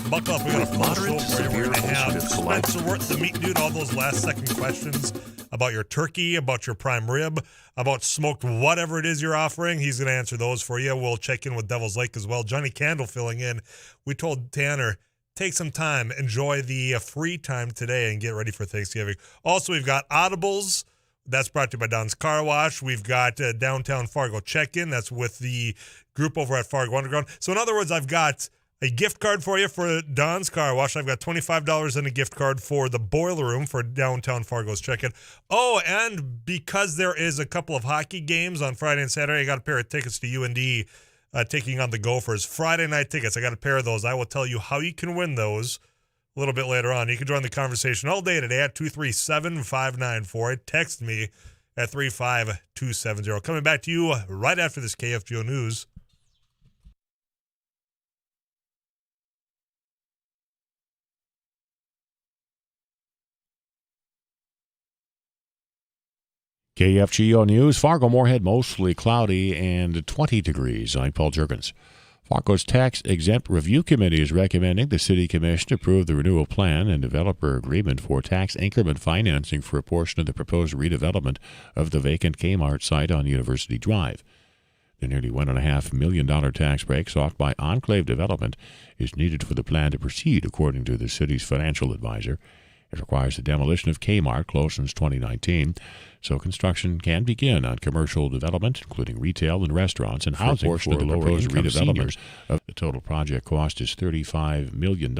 buckle up. We got a full show for you. We're going to have Spencer Wirth, the meat dude, all those last-second questions about your turkey, about your prime rib, about smoked whatever it is you're offering. He's going to answer those for you. We'll check in with Devil's Lake as well. Johnny Candle filling in. We told Tanner, take some time, enjoy the free time today, and get ready for Thanksgiving. Also, we've got Audibles. That's brought to you by Don's Car Wash. We've got Downtown Fargo Check-In. That's with the group over at Fargo Underground. So, in other words, I've got a gift card for you for Don's Car Wash. I've got $25 in a gift card for the Boiler Room for Downtown Fargo's Check-In. Oh, and because there is a couple of hockey games on Friday and Saturday, I got a pair of tickets to UND taking on the Gophers. Friday night tickets. I got a pair of those. I will tell you how you can win those a little bit later on. You can join the conversation all day today at 237-5948. Text me at 35270. Coming back to you right after this KFGO News. KFGO News, Fargo-Moorhead, mostly cloudy and 20 degrees. I'm Paul Juergens. Fargo's Tax-Exempt Review Committee is recommending the City Commission approve the renewal plan and developer agreement for tax increment financing for a portion of the proposed redevelopment of the vacant Kmart site on University Drive. The nearly $1.5 million tax break sought by Enclave Development is needed for the plan to proceed, according to the city's financial advisor. It requires the demolition of Kmart, closed since 2019, so construction can begin on commercial development, including retail and restaurants, and housing for the proposed redevelopment. The total project cost is $35 million.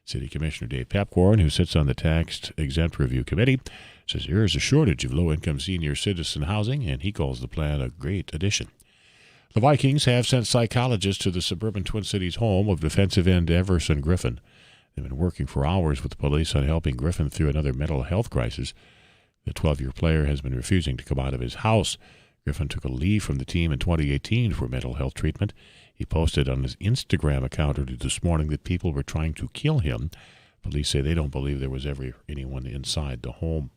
City Commissioner Dave Pepcorn, who sits on the Tax-Exempt Review Committee, says there is a shortage of low-income senior citizen housing, and he calls the plan a great addition. The Vikings have sent psychologists to the suburban Twin Cities home of defensive end Everson Griffin. They've been working for hours with the police on helping Griffin through another mental health crisis. The 12-year player has been refusing to come out of his house. Griffin took a leave from the team in 2018 for mental health treatment. He posted on his Instagram account early this morning that people were trying to kill him. Police say they don't believe there was ever anyone inside the home.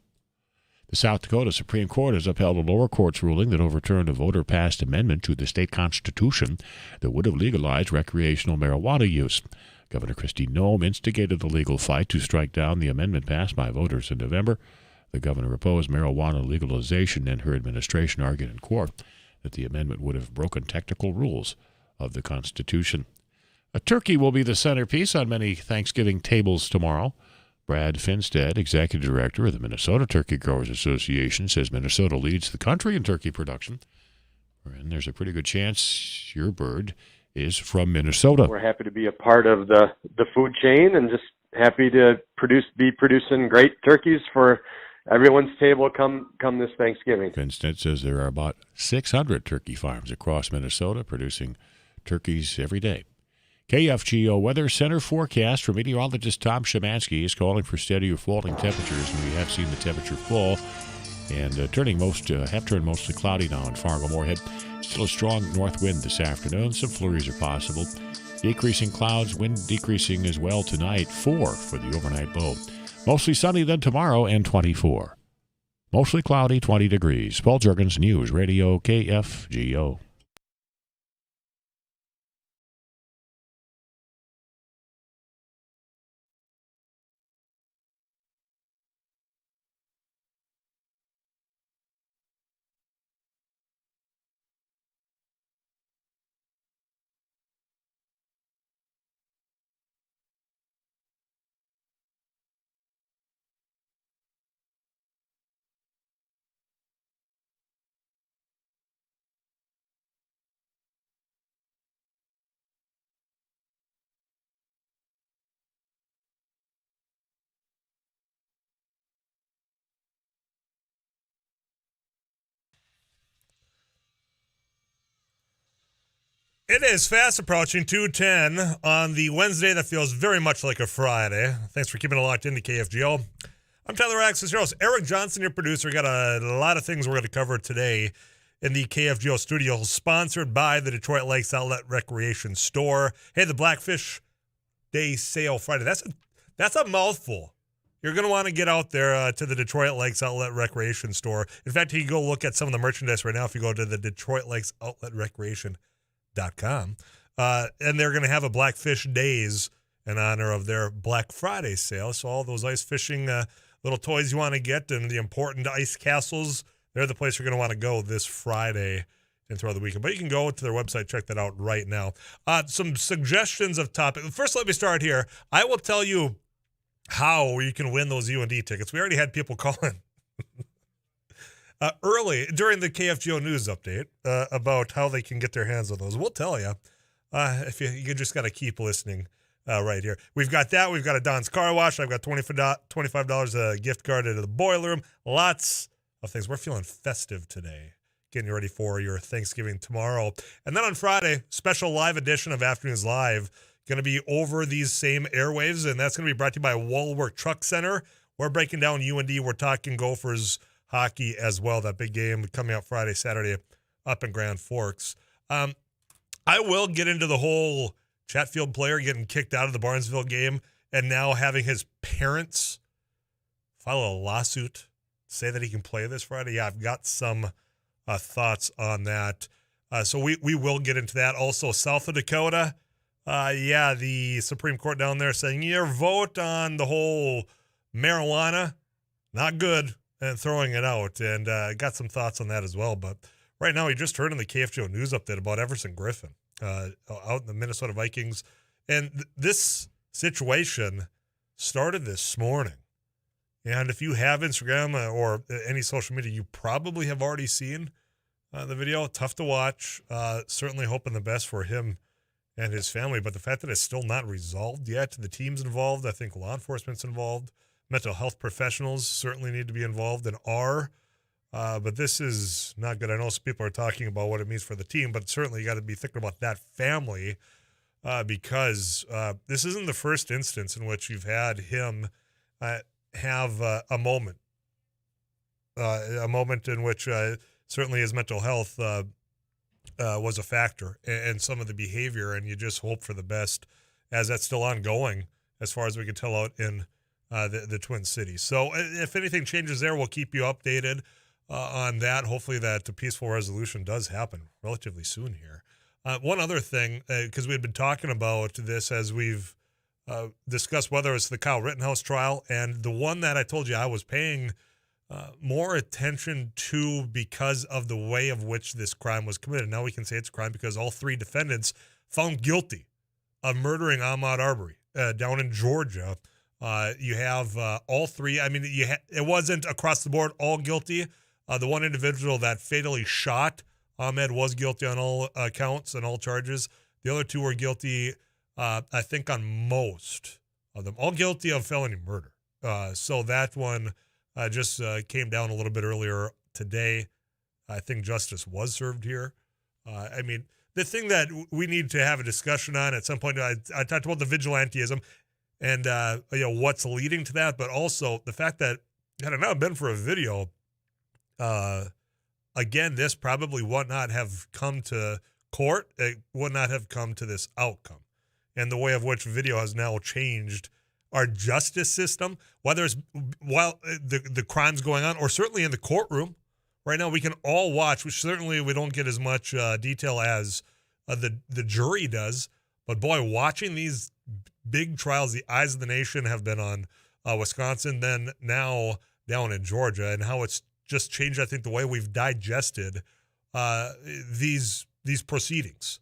The South Dakota Supreme Court has upheld a lower court's ruling that overturned a voter-passed amendment to the state constitution that would have legalized recreational marijuana use. Governor Kristi Noem instigated the legal fight to strike down the amendment passed by voters in November. The governor opposed marijuana legalization, and her administration argued in court that the amendment would have broken technical rules of the Constitution. A turkey will be the centerpiece on many Thanksgiving tables tomorrow. Brad Finstead, executive director of the Minnesota Turkey Growers Association, says Minnesota leads the country in turkey production, and there's a pretty good chance your bird is from Minnesota. We're happy to be a part of the food chain and just happy to be producing great turkeys for everyone's table come this Thanksgiving. Finstead says there are about 600 turkey farms across Minnesota producing turkeys every day. KFGO Weather Center forecast for meteorologist Tom Szymanski is calling for steady or falling temperatures, and we have seen the temperature fall and have turned mostly cloudy now in Fargo-Moorhead. Still a strong north wind this afternoon. Some flurries are possible. Decreasing clouds, wind decreasing as well tonight. 4 for the overnight low. Mostly sunny then tomorrow and 24. Mostly cloudy, 20 degrees. Paul Juergens, News Radio KFGO. It is fast approaching 2:10 on the Wednesday that feels very much like a Friday. Thanks for keeping it locked into KFGO. I'm Tyler Axness, your host. Eric Johnson, your producer. Got a lot of things we're going to cover today in the KFGO studio, sponsored by the Detroit Lakes Outlet Recreation Store. Hey, the Blackfish Day Sale Friday. That's a mouthful. You're going to want to get out there to the Detroit Lakes Outlet Recreation Store. In fact, you can go look at some of the merchandise right now if you go to the Detroit Lakes Outlet Recreation.com. And they're going to have a Blackfish Days in honor of their Black Friday sale. So all those ice fishing little toys you want to get and the important ice castles, they're the place you're going to want to go this Friday and throughout the weekend. But you can go to their website, check that out right now. Some suggestions of topics. First, let me start here. I will tell you how you can win those UND tickets. We already had people call in early during the KFGO news update about how they can get their hands on those. We'll tell you if you just got to keep listening right here. We've got that. We've got a Don's Car Wash. I've got $25 a gift card into the boiler room. Lots of things. We're feeling festive today, getting ready for your Thanksgiving tomorrow. And then on Friday, special live edition of Afternoons Live, going to be over these same airwaves, and that's going to be brought to you by Woolworth Truck Center. We're breaking down UND. We're talking Gophers hockey as well. That big game coming out Friday, Saturday up in Grand Forks. I will get into the whole Chatfield player getting kicked out of the Barnesville game and now having his parents file a lawsuit, say that he can play this Friday. Yeah, I've got some thoughts on that. So we will get into that. Also, South of Dakota, the Supreme Court down there saying your vote on the whole marijuana, not good, and throwing it out. And got some thoughts on that as well. But right now, we just heard in the KFGO news update about Everson Griffin out in the Minnesota Vikings. And this situation started this morning. And if you have Instagram or any social media, you probably have already seen the video. Tough to watch. Certainly hoping the best for him and his family. But the fact that it's still not resolved yet, the team's involved. I think law enforcement's involved. Mental health professionals certainly need to be involved and are. But this is not good. I know some people are talking about what it means for the team, but certainly you got to be thinking about that family because this isn't the first instance in which you've had him have a moment in which certainly his mental health was a factor and some of the behavior, and you just hope for the best as that's still ongoing as far as we can tell out in the Twin Cities. So if anything changes there, we'll keep you updated on that. Hopefully that the peaceful resolution does happen relatively soon here. One other thing, because we had been talking about this as we've discussed whether it's the Kyle Rittenhouse trial, and the one that I told you I was paying more attention to because of the way of which this crime was committed. Now we can say it's a crime because all three defendants found guilty of murdering Ahmaud Arbery down in Georgia. You have all three. I mean, it wasn't across the board all guilty. The one individual that fatally shot Ahmed was guilty on all counts and all charges. The other two were guilty, I think, on most of them. All guilty of felony murder. So that one just came down a little bit earlier today. I think justice was served here. I mean, the thing that we need to have a discussion on at some point, I talked about the vigilantism and what's leading to that, but also the fact that had it not been for a video, again, this probably would not have come to court. It would not have come to this outcome. And the way of which video has now changed our justice system, whether it's while the crime's going on or certainly in the courtroom. Right now, we can all watch, which certainly we don't get as much detail as the jury does. But boy, watching these big trials, the eyes of the nation have been on Wisconsin, then now down in Georgia, and how it's just changed, I think, the way we've digested these proceedings.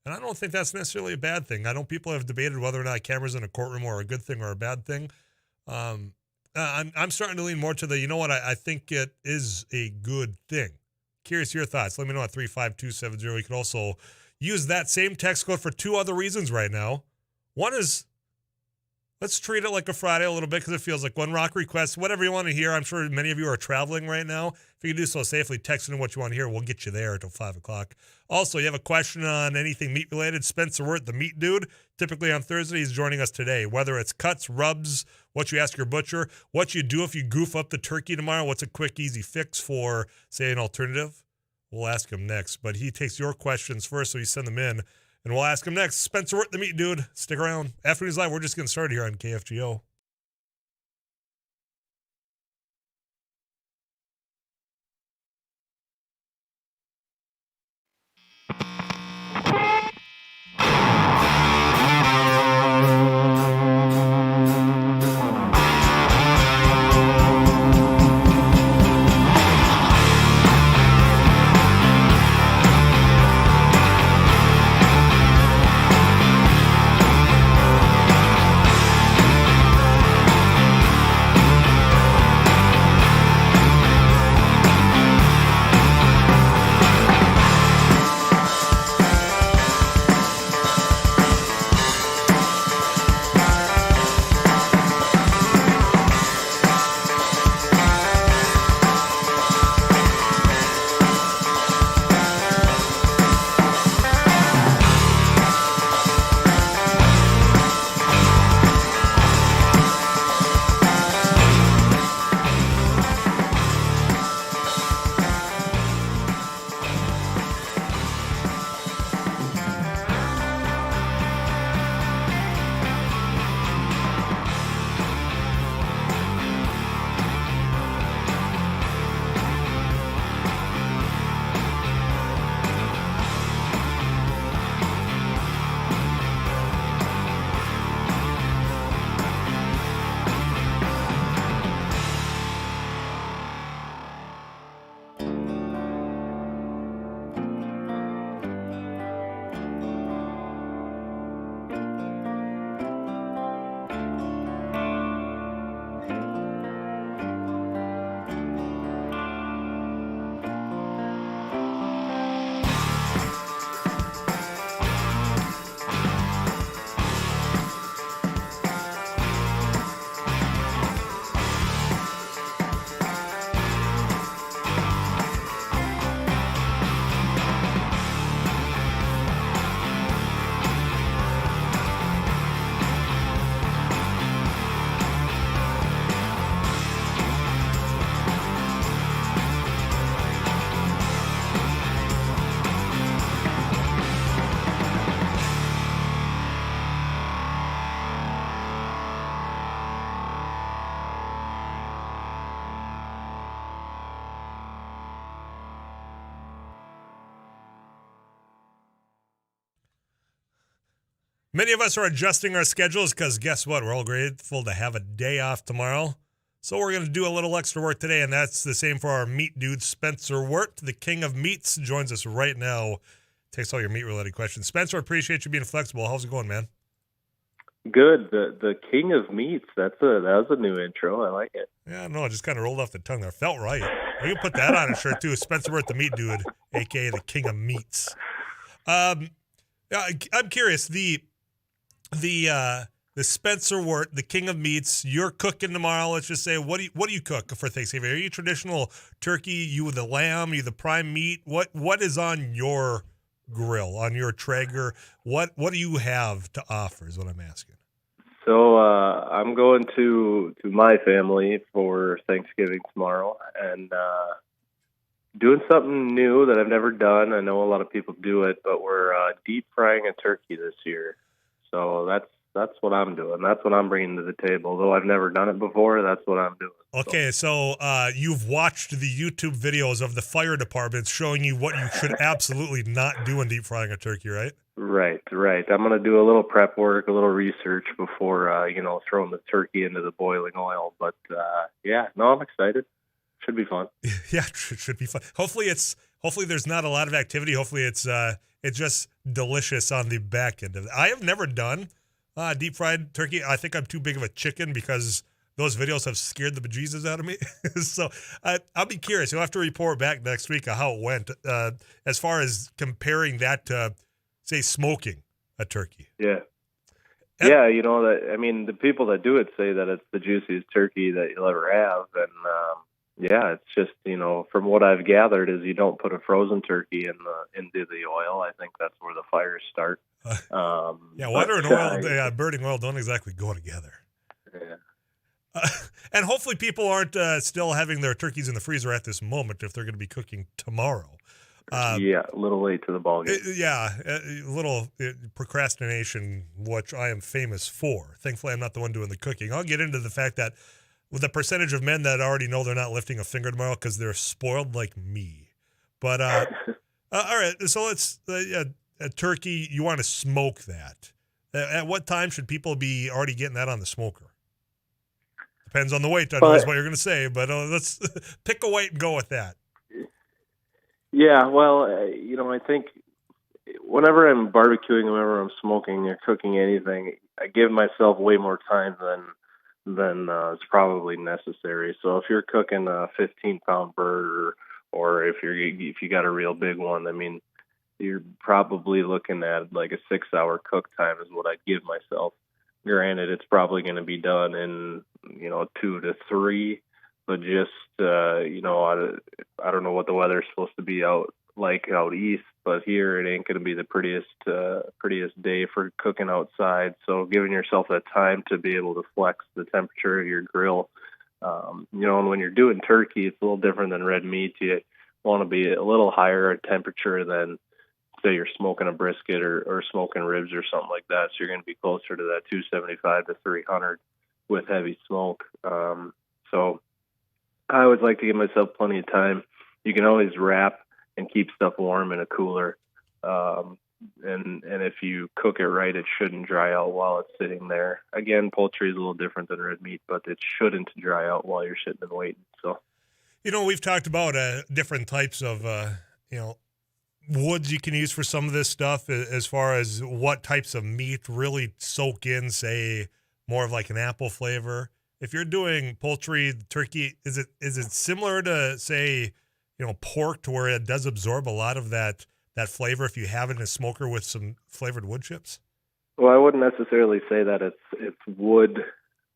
And I don't think that's necessarily a bad thing. I know people have debated whether or not cameras in a courtroom are a good thing or a bad thing. I'm starting to lean more to the, you know what, I think it is a good thing. Curious your thoughts. Let me know at 35270. You can also use that same text code for two other reasons right now. One is, let's treat it like a Friday a little bit because it feels like one rock request, whatever you want to hear. I'm sure many of you are traveling right now. If you can do so safely, text in what you want to hear. We'll get you there until 5 o'clock. Also, you have a question on anything meat related. Spencer Wirt, the meat dude, typically on Thursday, he's joining us today. Whether it's cuts, rubs, what you ask your butcher, what you do if you goof up the turkey tomorrow, what's a quick, easy fix for, say, an alternative? We'll ask him next. But he takes your questions first, so you send them in. And we'll ask him next. Spencer Wirt, the meat dude. Stick around. Afternoons Live, we're just getting started here on KFGO. Many of us are adjusting our schedules because guess what? We're all grateful to have a day off tomorrow. So we're going to do a little extra work today, and that's the same for our meat dude, Spencer Wirt, the king of meats, joins us right now. Takes all your meat-related questions. Spencer, appreciate you being flexible. How's it going, man? Good. The king of meats. That was a new intro. I like it. Yeah, no, it just kind of rolled off the tongue there. Felt right. We can put that on a shirt, too. Spencer Wirt, the meat dude, a.k.a. the king of meats. I'm curious. The Spencer Wirt, the king of meats, you're cooking tomorrow. Let's just say, what do you cook for Thanksgiving? Are you traditional turkey? You the lamb? You the prime meat? What is on your grill, on your Traeger? What do you have to offer is what I'm asking. So I'm going to my family for Thanksgiving tomorrow, and doing something new that I've never done. I know a lot of people do it, but we're deep frying a turkey this year. So that's what I'm doing. That's what I'm bringing to the table. Though I've never done it before, that's what I'm doing. Okay, so you've watched the YouTube videos of the fire departments showing you what you should absolutely not do in deep frying a turkey, right? Right. I'm going to do a little prep work, a little research before, throwing the turkey into the boiling oil. But, I'm excited. Should be fun. Yeah, it should be fun. Hopefully there's not a lot of activity. Hopefully it's just delicious on the back end of it. I have never done deep fried turkey. I think I'm too big of a chicken because those videos have scared the bejesus out of me. So I'll be curious. You'll have to report back next week on how it went as far as comparing that to, say, smoking a turkey. Yeah. Yeah, the people that do it say that it's the juiciest turkey that you'll ever have. And, it's just, from what I've gathered is you don't put a frozen turkey into the oil. I think that's where the fires start. Water and oil, burning oil don't exactly go together. Yeah. And hopefully people aren't still having their turkeys in the freezer at this moment if they're going to be cooking tomorrow. A little late to the ballgame. A little procrastination, which I am famous for. Thankfully, I'm not the one doing the cooking. I'll get into the fact that with the percentage of men that already know they're not lifting a finger tomorrow because they're spoiled like me. But all right, so let's a turkey. You want to smoke that? At what time should people be already getting that on the smoker? Depends on the weight. I know that's what you're going to say, but let's pick a weight and go with that. Yeah, well, I think whenever I'm barbecuing, whenever I'm smoking or cooking anything, I give myself way more time than is probably necessary. So if you're cooking a 15-pound bird or if you got a real big one, I mean, you're probably looking at like a 6-hour cook time is what I'd give myself. Granted, it's probably going to be done in 2 to 3, but just I don't know what the weather's supposed to be out east, but here it ain't going to be the prettiest day for cooking outside. So giving yourself that time to be able to flex the temperature of your grill, and when you're doing turkey, it's a little different than red meat. You want to be a little higher temperature than say you're smoking a brisket or smoking ribs or something like that. So you're going to be closer to that 275 to 300 with heavy smoke. So I always like to give myself plenty of time. You can always wrap and keep stuff warm in a cooler. And if you cook it right, it shouldn't dry out while it's sitting there. Again, poultry is a little different than red meat, but it shouldn't dry out while you're sitting and waiting. So, we've talked about different types of, woods you can use for some of this stuff as far as what types of meat really soak in, say, more of like an apple flavor. If you're doing poultry, turkey, is it similar to, say, pork to where it does absorb a lot of that flavor if you have it in a smoker with some flavored wood chips? Well, I wouldn't necessarily say that it's wood.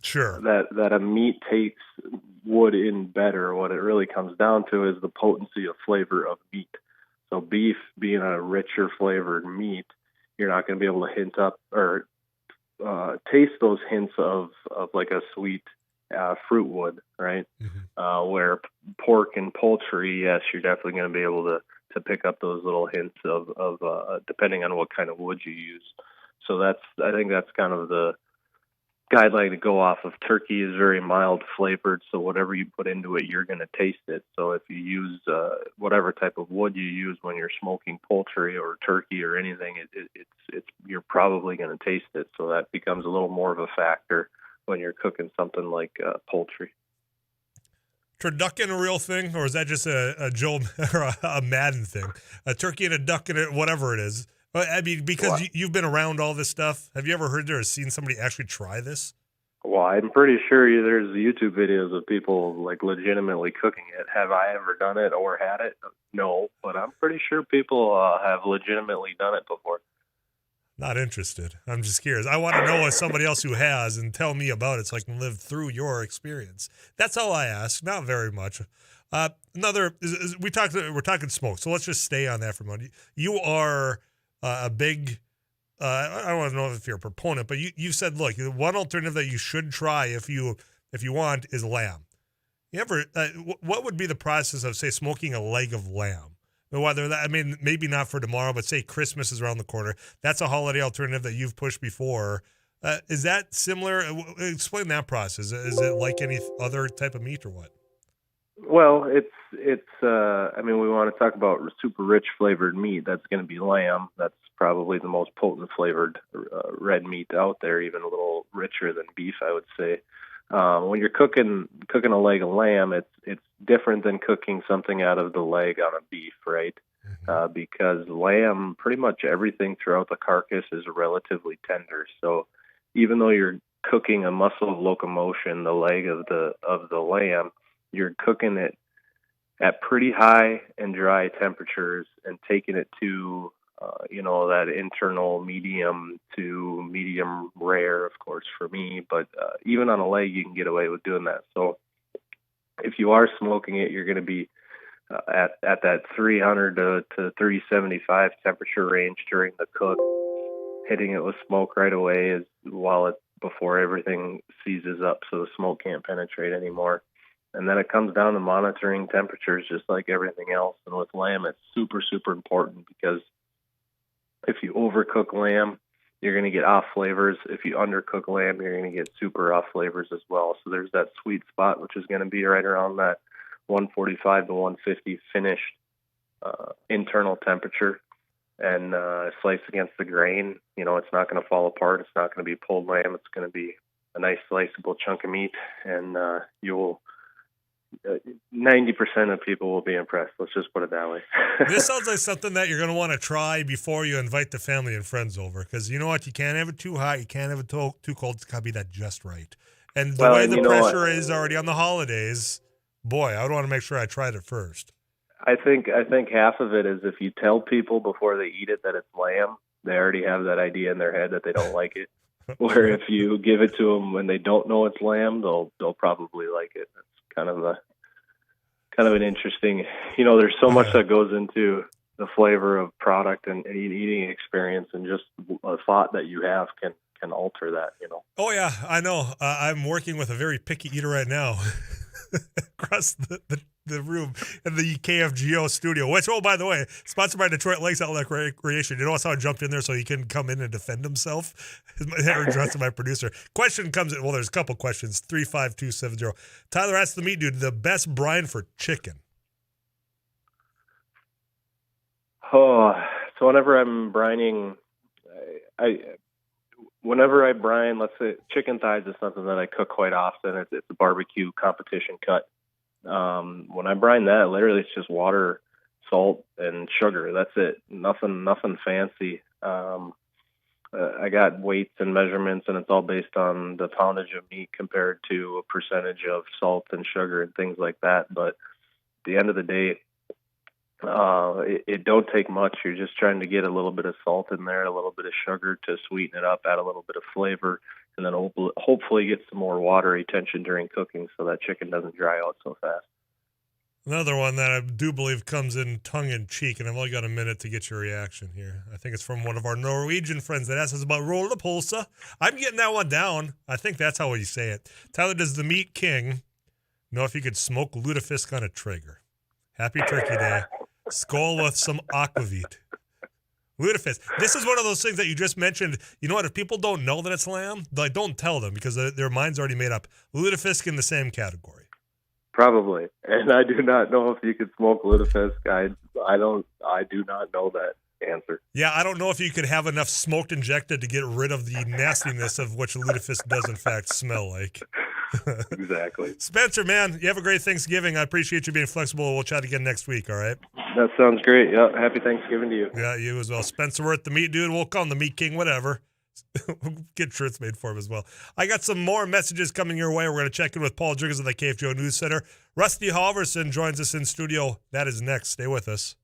Sure. That a meat takes wood in better. What it really comes down to is the potency of flavor of meat. So beef being a richer flavored meat, you're not going to be able to hint up or taste those hints of like a sweet fruit wood, right? Mm-hmm. Where pork and poultry, yes, you're definitely going to be able to pick up those little hints of depending on what kind of wood you use. So I think that's kind of the guideline to go off of. Turkey is very mild flavored, so whatever you put into it, you're going to taste it. So if you use whatever type of wood you use when you're smoking poultry or turkey or anything, it's you're probably going to taste it. So that becomes a little more of a factor when you're cooking something like poultry. Turducken a real thing, or is that just a Joe or a Madden thing? A turkey and a duck and whatever it is. I mean, because you've been around all this stuff, have you ever heard or seen somebody actually try this? Well, I'm pretty sure there's YouTube videos of people like legitimately cooking it. Have I ever done it or had it? No, but I'm pretty sure people have legitimately done it before. Not interested. I'm just curious. I want to know as somebody else who has and tell me about it so I can live through your experience. That's all I ask. Not very much. We're talking smoke, so let's just stay on that for a moment. You are a big, I don't want to know if you're a proponent, but you said, look, one alternative that you should try if you want is lamb. You ever, what would be the process of, say, smoking a leg of lamb? Whether that, I mean, maybe not for tomorrow, but say Christmas is around the corner. That's a holiday alternative that you've pushed before. Is that similar? Explain that process. Is it like any other type of meat or what? Well, it's. I mean, we want to talk about super rich flavored meat. That's going to be lamb. That's probably the most potent flavored red meat out there, even a little richer than beef, I would say. When you're cooking a leg of lamb, it's different than cooking something out of the leg on a beef, right? Mm-hmm. Because lamb, pretty much everything throughout the carcass is relatively tender. So even though you're cooking a muscle of locomotion, the leg of the lamb, you're cooking it at pretty high and dry temperatures and taking it to that internal medium to medium rare, of course, for me. But even on a leg, you can get away with doing that. So if you are smoking it, you're going to be at that 300 to 375 temperature range during the cook, hitting it with smoke right away before everything seizes up so the smoke can't penetrate anymore. And then it comes down to monitoring temperatures just like everything else. And with lamb, it's super, super important because if you overcook lamb, you're going to get off flavors. If you undercook lamb, you're going to get super off flavors as well. So there's that sweet spot, which is going to be right around that 145 to 150 finished internal temperature. And slice against the grain, it's not going to fall apart. It's not going to be pulled lamb. It's going to be a nice sliceable chunk of meat. And you will 90% of people will be impressed. Let's just put it that way. This sounds like something that you're going to want to try before you invite the family and friends over. Because you know what? You can't have it too hot. You can't have it too cold. It's got to be that just right. And the way the pressure is already on the holidays, boy, I would want to make sure I tried it first. I think half of it is if you tell people before they eat it that it's lamb, they already have that idea in their head that they don't like it. Where if you give it to them when they don't know it's lamb, they'll probably like it. It's kind of an interesting, there's so much that goes into the flavor of product and eating experience, and just a thought that you have can alter that, Oh yeah, I know. I'm working with a very picky eater right now across the room in the KFGO studio, which, oh, by the way, sponsored by Detroit Lakes Outlet Recreation. You notice how I jumped in there so he can come in and defend himself? Aaron Johnson, my producer. Question comes in. Well, there's a couple questions. 35270. Tyler asks the meat dude, the best brine for chicken. Oh, so whenever I'm brining, whenever I brine, let's say chicken thighs is something that I cook quite often. It's a barbecue competition cut. When I brine that, literally it's just water, salt, and sugar. That's it. Nothing fancy. I got weights and measurements, and it's all based on the poundage of meat compared to a percentage of salt and sugar and things like that. But at the end of the day, it don't take much. You're just trying to get a little bit of salt in there, a little bit of sugar to sweeten it up, add a little bit of flavor, and then hopefully get some more water retention during cooking so that chicken doesn't dry out so fast. Another one that I do believe comes in tongue-in-cheek, and I've only got a minute to get your reaction here. I think it's from one of our Norwegian friends that asks us about roll the pulsa. I'm getting that one down. I think that's how you say it. Tyler, does the meat king know if you could smoke lutefisk on a Traeger? Happy Turkey Day. Skål with some aquavit. Lutefisk. This is one of those things that you just mentioned. You know what? If people don't know that it's lamb, like, don't tell them because their mind's already made up. Lutefisk in the same category. Probably. And I do not know if you could smoke lutefisk. I do not know that answer. Yeah, I don't know if you could have enough smoked injected to get rid of the nastiness of which lutefisk does in fact smell like. Exactly. Spencer, man, you have a great Thanksgiving. I appreciate you being flexible. We'll chat again next week, all right? That sounds great. Yeah, happy Thanksgiving to you. Yeah, you as well. Spencer Worth, the meat dude. We'll call him the meat king, whatever. Get shirts made for him as well. I got some more messages coming your way. We're going to check in with Paul Jurgens of the KFGO News Center. Rusty Halverson joins us in studio. That is next. Stay with us.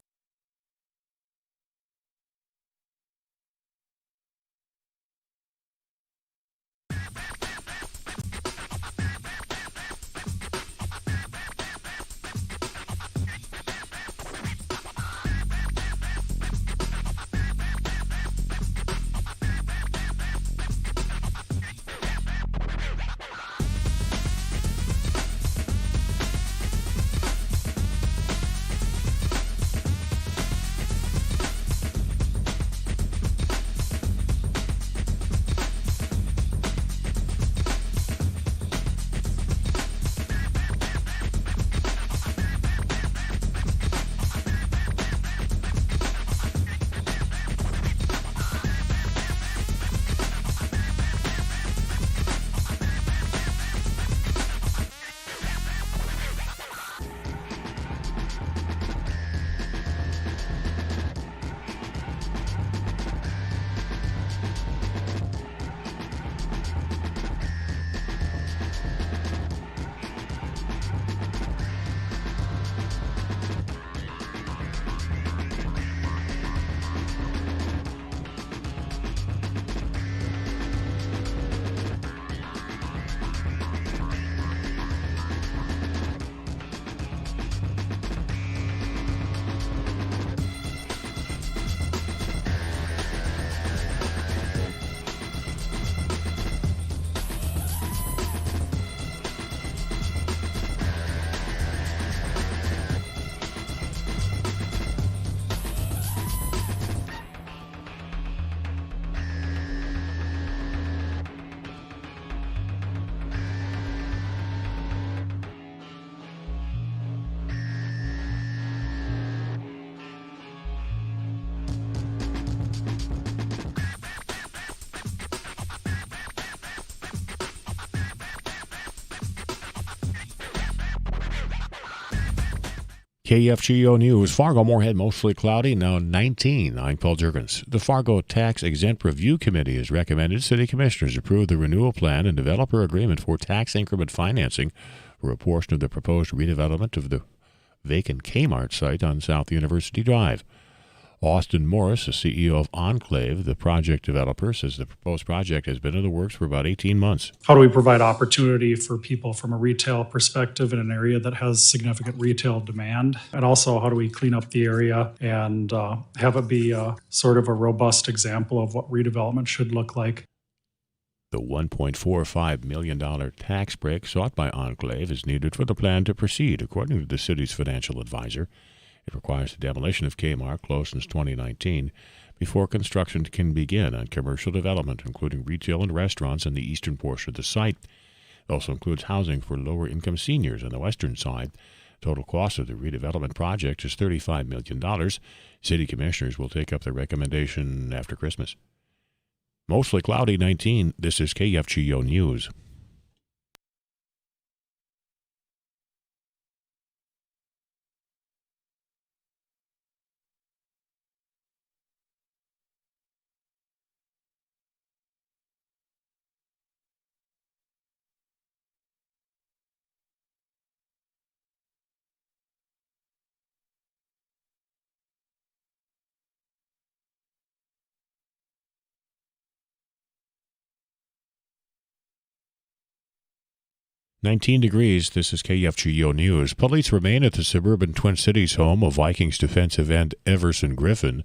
KFGO News, Fargo-Moorhead, mostly cloudy, now 19. I'm Paul Jurgens. The Fargo Tax Exempt Review Committee has recommended City Commissioners approve the renewal plan and developer agreement for tax increment financing for a portion of the proposed redevelopment of the vacant Kmart site on South University Drive. Austin Morris, the CEO of Enclave, the project developer, says the proposed project has been in the works for about 18 months. How do we provide opportunity for people from a retail perspective in an area that has significant retail demand? And also, how do we clean up the area and have it be sort of a robust example of what redevelopment should look like? The $1.45 million tax break sought by Enclave is needed for the plan to proceed, according to the city's financial advisor. It requires the demolition of Kmart, closed since 2019, before construction can begin on commercial development, including retail and restaurants on the eastern portion of the site. It also includes housing for lower-income seniors on the western side. Total cost of the redevelopment project is $35 million. City commissioners will take up the recommendation after Christmas. Mostly cloudy, 19. This is KFGO News. "19 degrees, this is KFGO News. Police remain at the suburban Twin Cities home of Vikings defensive end Everson Griffin.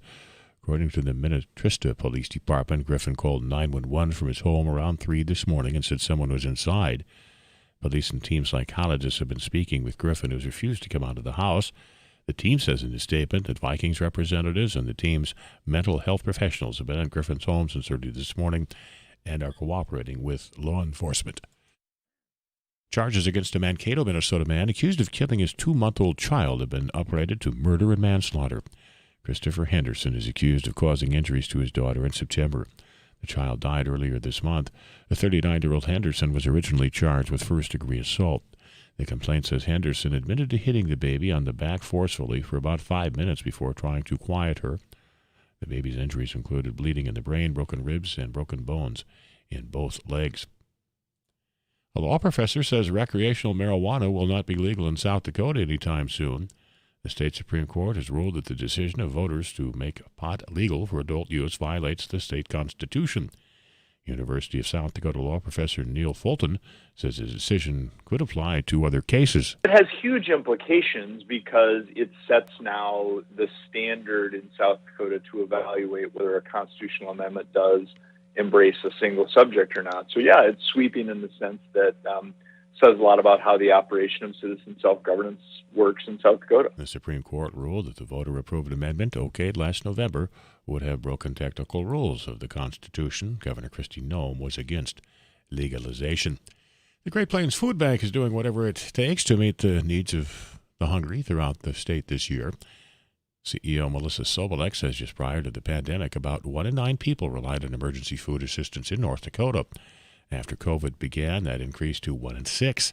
According to the Minnetrista Police Department, Griffin called 911 from his home around 3 this morning and said someone was inside. Police and team psychologists have been speaking with Griffin, who's refused to come out of the house. The team says in a statement that Vikings representatives and the team's mental health professionals have been at Griffin's home since early this morning and are cooperating with law enforcement. Charges against a Mankato, Minnesota man accused of killing his 2-month-old child have been uprated to murder and manslaughter. Christopher Henderson is accused of causing injuries to his daughter in September. The child died earlier this month. The 39-year-old Henderson was originally charged with first-degree assault. The complaint says Henderson admitted to hitting the baby on the back forcefully for about 5 minutes before trying to quiet her. The baby's injuries included bleeding in the brain, broken ribs, and broken bones in both legs. A law professor says recreational marijuana will not be legal in South Dakota anytime soon. The state Supreme Court has ruled that the decision of voters to make pot legal for adult use violates the state constitution. University of South Dakota law professor Neil Fulton says his decision could apply to other cases. It has huge implications because it sets now the standard in South Dakota to evaluate whether a constitutional amendment does embrace a single subject or not. So yeah, it's sweeping in the sense that says a lot about how the operation of citizen self-governance works in South Dakota. The Supreme Court ruled that the voter-approved amendment okayed last November would have broken technical rules of the Constitution. Governor Kristi Noem was against legalization. The Great Plains Food Bank is doing whatever it takes to meet the needs of the hungry throughout the state this year. CEO Melissa Sobolek says just prior to the pandemic, about 1 in 9 people relied on emergency food assistance in North Dakota. After COVID began, that increased to 1 in 6.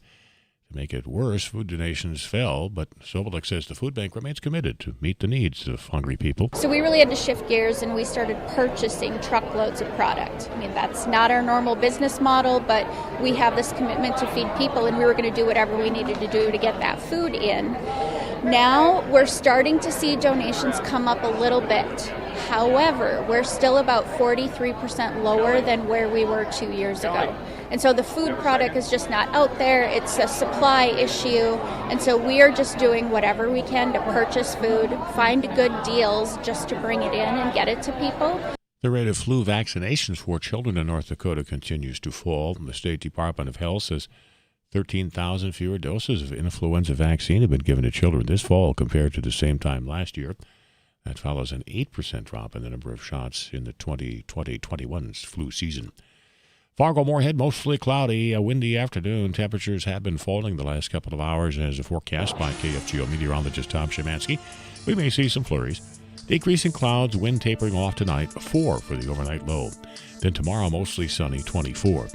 To make it worse, food donations fell, but Sobolek says the food bank remains committed to meet the needs of hungry people. So we really had to shift gears, and we started purchasing truckloads of product. I mean, that's not our normal business model, but we have this commitment to feed people, and we were going to do whatever we needed to do to get that food in. Now we're starting to see donations come up a little bit. However, we're still about 43% lower than where we were 2 years ago. And so the food product is just not out there. It's a supply issue. And so we are just doing whatever we can to purchase food, find good deals just to bring it in and get it to people. The rate of flu vaccinations for children in North Dakota continues to fall. The State Department of Health says 13,000 fewer doses of influenza vaccine have been given to children this fall compared to the same time last year. That follows an 8% drop in the number of shots in the 2020-21 flu season. Fargo-Moorhead, mostly cloudy, a windy afternoon. Temperatures have been falling the last couple of hours as a forecast by KFGO meteorologist Tom Szymanski. We may see some flurries. Decreasing clouds, wind tapering off tonight, 4 for the overnight low. Then tomorrow, mostly sunny, 24.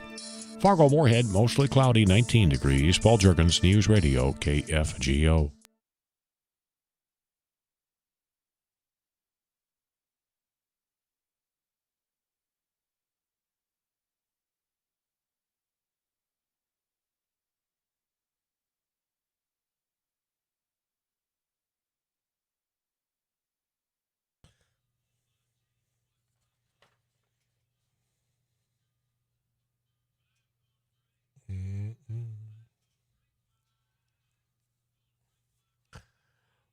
Fargo-Moorhead, mostly cloudy, 19 degrees. Paul Juergens, News Radio, KFGO.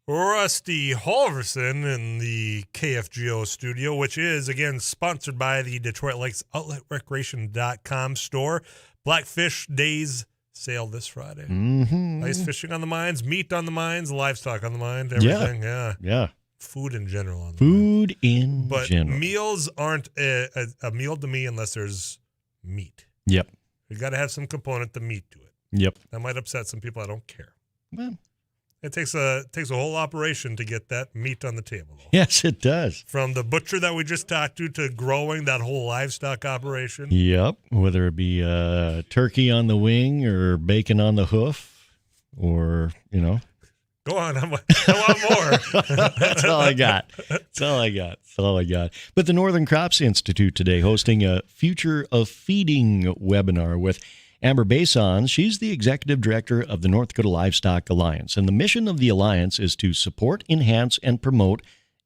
Rusty Halverson in the KFGO studio, which is, again, sponsored by the Detroit Lakes Outlet Recreation.com store. Blackfish Days sale this Friday. Mm-hmm. Ice fishing on the minds, meat on the minds, livestock on the mind, everything. Yeah. Food in general on the Food in but general. But meals aren't a meal to me unless there's meat. Yep. You got to have some component to meat to it. Yep. That might upset some people. I don't care. Well, it takes a whole operation to get that meat on the table, though. Yes, it does. From the butcher that we just talked to growing that whole livestock operation. Yep. Whether it be turkey on the wing or bacon on the hoof or, Go on. I want more. That's all I got. But the Northern Crops Institute today hosting a Future of Feeding webinar with Amber Basons. She's the executive director of the North Dakota Livestock Alliance. And the mission of the alliance is to support, enhance, and promote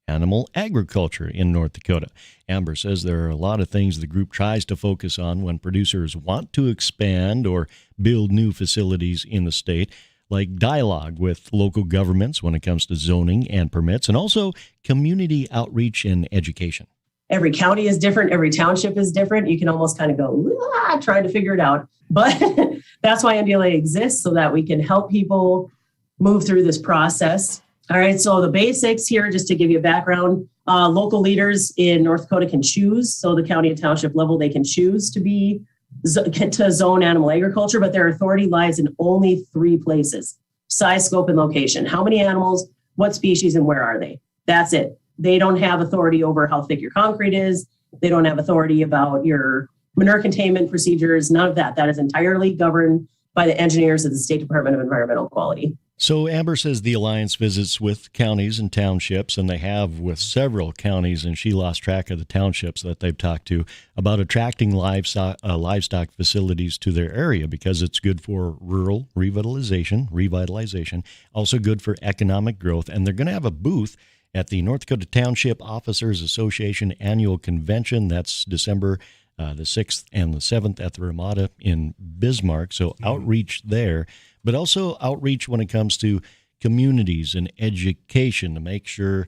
animal agriculture in North Dakota. Amber says there are a lot of things the group tries to focus on when producers want to expand or build new facilities in the state, like dialogue with local governments when it comes to zoning and permits, and also community outreach and education. Every county is different. Every township is different. You can almost kind of go, trying to figure it out. But that's why NDLA exists, so that we can help people move through this process All right, so the basics here, just to give you a background, local leaders in North Dakota can choose. So the county and township level, they can choose to zone animal agriculture, but their authority lies in only 3 places: size, scope, and location. How many animals, what species, and where are they? That's it. They don't have authority over how thick your concrete is. They don't have authority about your manure containment procedures, none of that. That is entirely governed by the engineers of the State Department of Environmental Quality. So Amber says the Alliance visits with counties and townships, and they have with several counties, and she lost track of the townships that they've talked to about attracting livestock facilities to their area because it's good for rural revitalization, also good for economic growth. And they're going to have a booth at the North Dakota Township Officers Association Annual Convention. That's December the 6th and the 7th at the Ramada in Bismarck. So outreach there, but also outreach when it comes to communities and education to make sure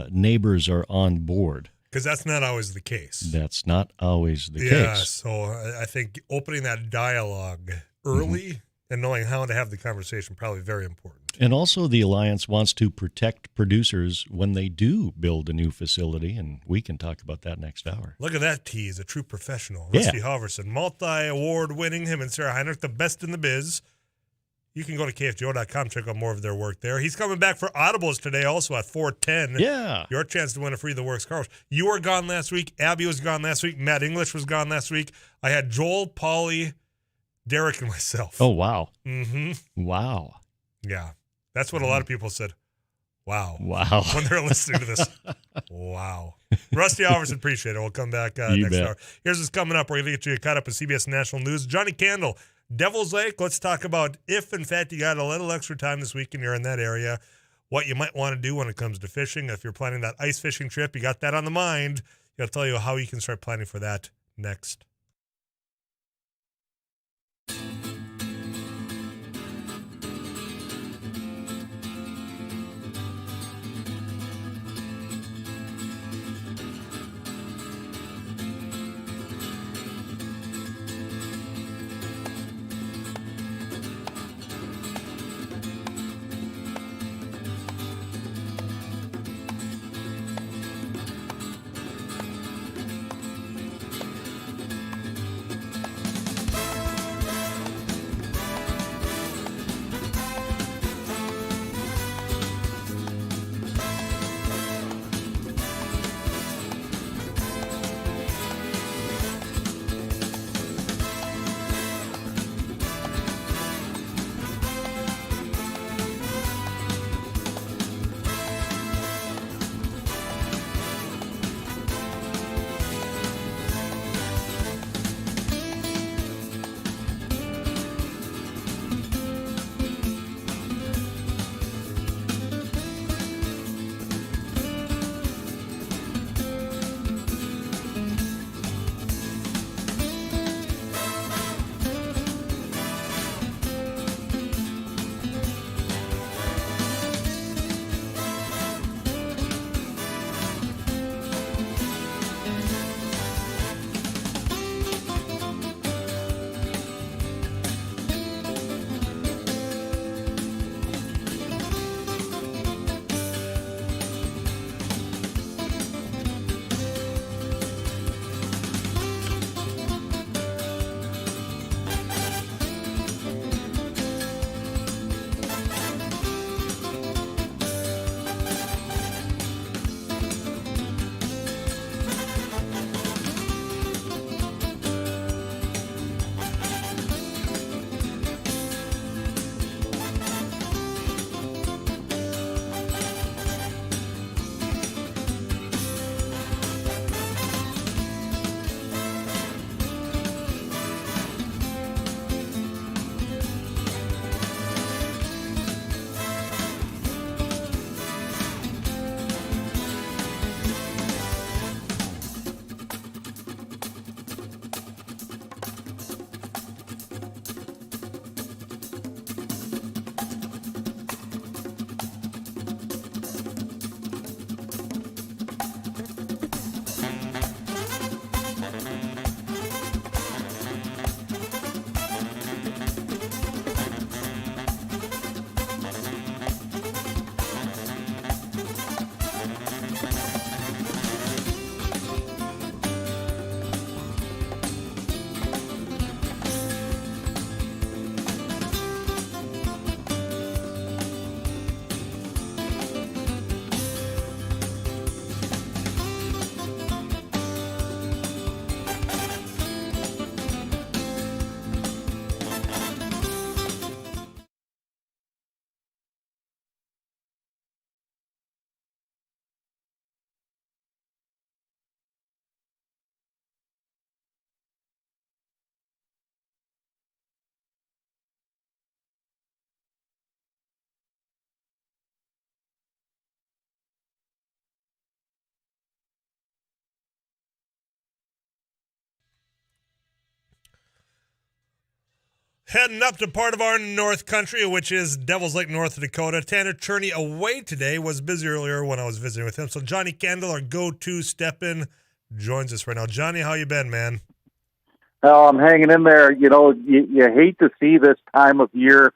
neighbors are on board. Because that's not always the case. That's not always the case. Yeah, so I think opening that dialogue early and knowing how to have the conversation probably very important. And also the Alliance wants to protect producers when they do build a new facility, and we can talk about that next hour. Look at that tease, a true professional. Yeah. Rusty Halverson, multi-award winning, him and Sarah Heinrich, the best in the biz. You can go to KFGO.com, check out more of their work there. He's coming back for Audibles today also at 4:10. Yeah. Your chance to win a free The Works car wash. You were gone last week. Abby was gone last week. Matt English was gone last week. I had Joel, Paulie, Derek, and myself. Oh, wow. Mm-hmm. Wow. Yeah. That's what a lot of people said. Wow. Wow. When they're listening to this. Wow. Rusty Halverson, appreciate it. We'll come back next bet. hour. Here's what's coming up. We're going to get you caught up with CBS National News. Johnny Candle, Devil's Lake. Let's talk about if, in fact, you got a little extra time this week and you're in that area, what you might want to do when it comes to fishing. If you're planning that ice fishing trip, you got that on the mind. I'll tell you how you can start planning for that next. Heading up to part of our North Country, which is Devil's Lake, North Dakota. Tanner Cherney away today, was busy earlier when I was visiting with him. So Johnny Kendall, our go-to step-in, joins us right now. Johnny, how you been, man? Oh, I'm hanging in there. You know, you hate to see this time of year,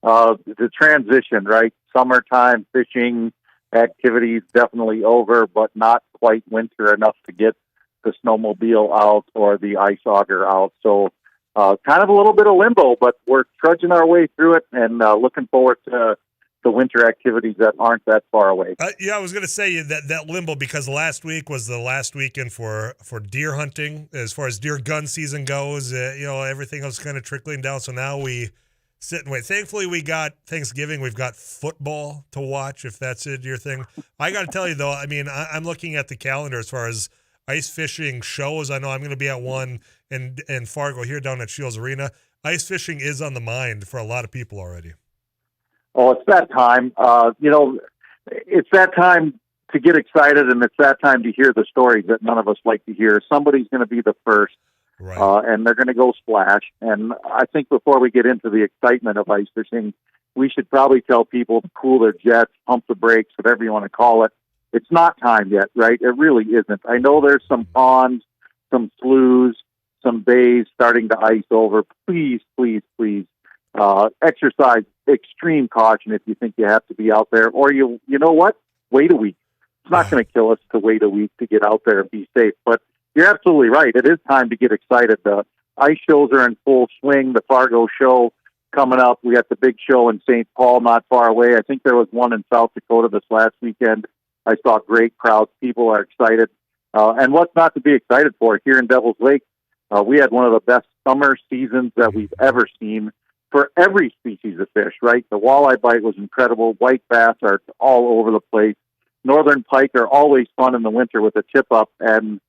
the transition, right? Summertime fishing activities definitely over, but not quite winter enough to get the snowmobile out or the ice auger out. So kind of a little bit of limbo, but we're trudging our way through it and looking forward to the winter activities that aren't that far away. Yeah, I was going to say that limbo, because last week was the last weekend for deer hunting as far as deer gun season goes. Everything was kind of trickling down. So now we sit and wait. Thankfully, we got Thanksgiving. We've got football to watch, if that's your thing. I got to tell you, though, I mean, I'm looking at the calendar as far as ice fishing shows. I know I'm going to be at one in Fargo here down at Shields Arena. Ice fishing is on the mind for a lot of people already. Oh, it's that time. It's that time to get excited, and it's that time to hear the stories that none of us like to hear. Somebody's going to be the first, right. And they're going to go splash. And I think before we get into the excitement of ice fishing, we should probably tell people to cool their jets, pump the brakes, whatever you want to call it. It's not time yet, right? It really isn't. I know there's some ponds, some sloughs, some bays starting to ice over. Please, please, please, exercise extreme caution if you think you have to be out there, or you know what? Wait a week. It's not going to kill us to wait a week to get out there and be safe. But you're absolutely right. It is time to get excited. The ice shows are in full swing. The Fargo show coming up. We got the big show in St. Paul not far away. I think there was one in South Dakota this last weekend. I saw great crowds. People are excited. And what's not to be excited for? Here in Devil's Lake, we had one of the best summer seasons that we've ever seen for every species of fish, right? The walleye bite was incredible. White bass are all over the place. Northern pike are always fun in the winter with a tip up. And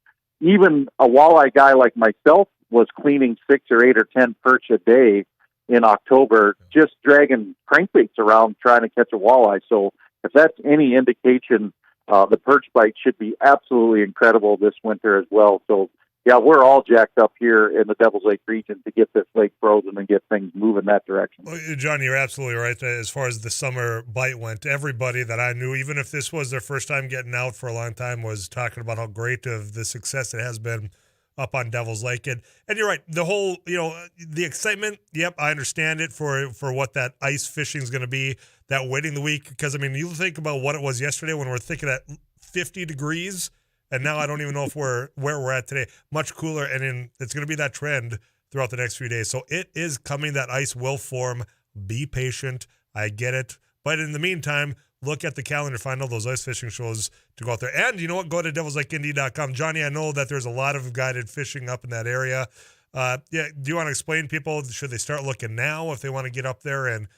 even a walleye guy like myself was cleaning 6 or 8 or 10 perch a day in October, just dragging crankbaits around trying to catch a walleye. So if that's any indication, the perch bite should be absolutely incredible this winter as well. So yeah, we're all jacked up here in the Devil's Lake region to get this lake frozen and get things moving that direction. Well, John, you're absolutely right. As far as the summer bite went, everybody that I knew, even if this was their first time getting out for a long time, was talking about how great of the success it has been up on Devil's Lake. And you're right. The whole, the excitement, yep, I understand it for what that ice fishing is going to be, that waiting the week. Because, I mean, you think about what it was yesterday when we're thinking at 50 degrees. And now I don't even know if where we're at today. Much cooler, and it's going to be that trend throughout the next few days. So it is coming. That ice will form. Be patient. I get it. But in the meantime, look at the calendar, find all those ice fishing shows to go out there. And you know what? Go to devilslakeindie.com. Johnny, I know that there's a lot of guided fishing up in that area. Do you want to explain to people, should they start looking now if they want to get up there and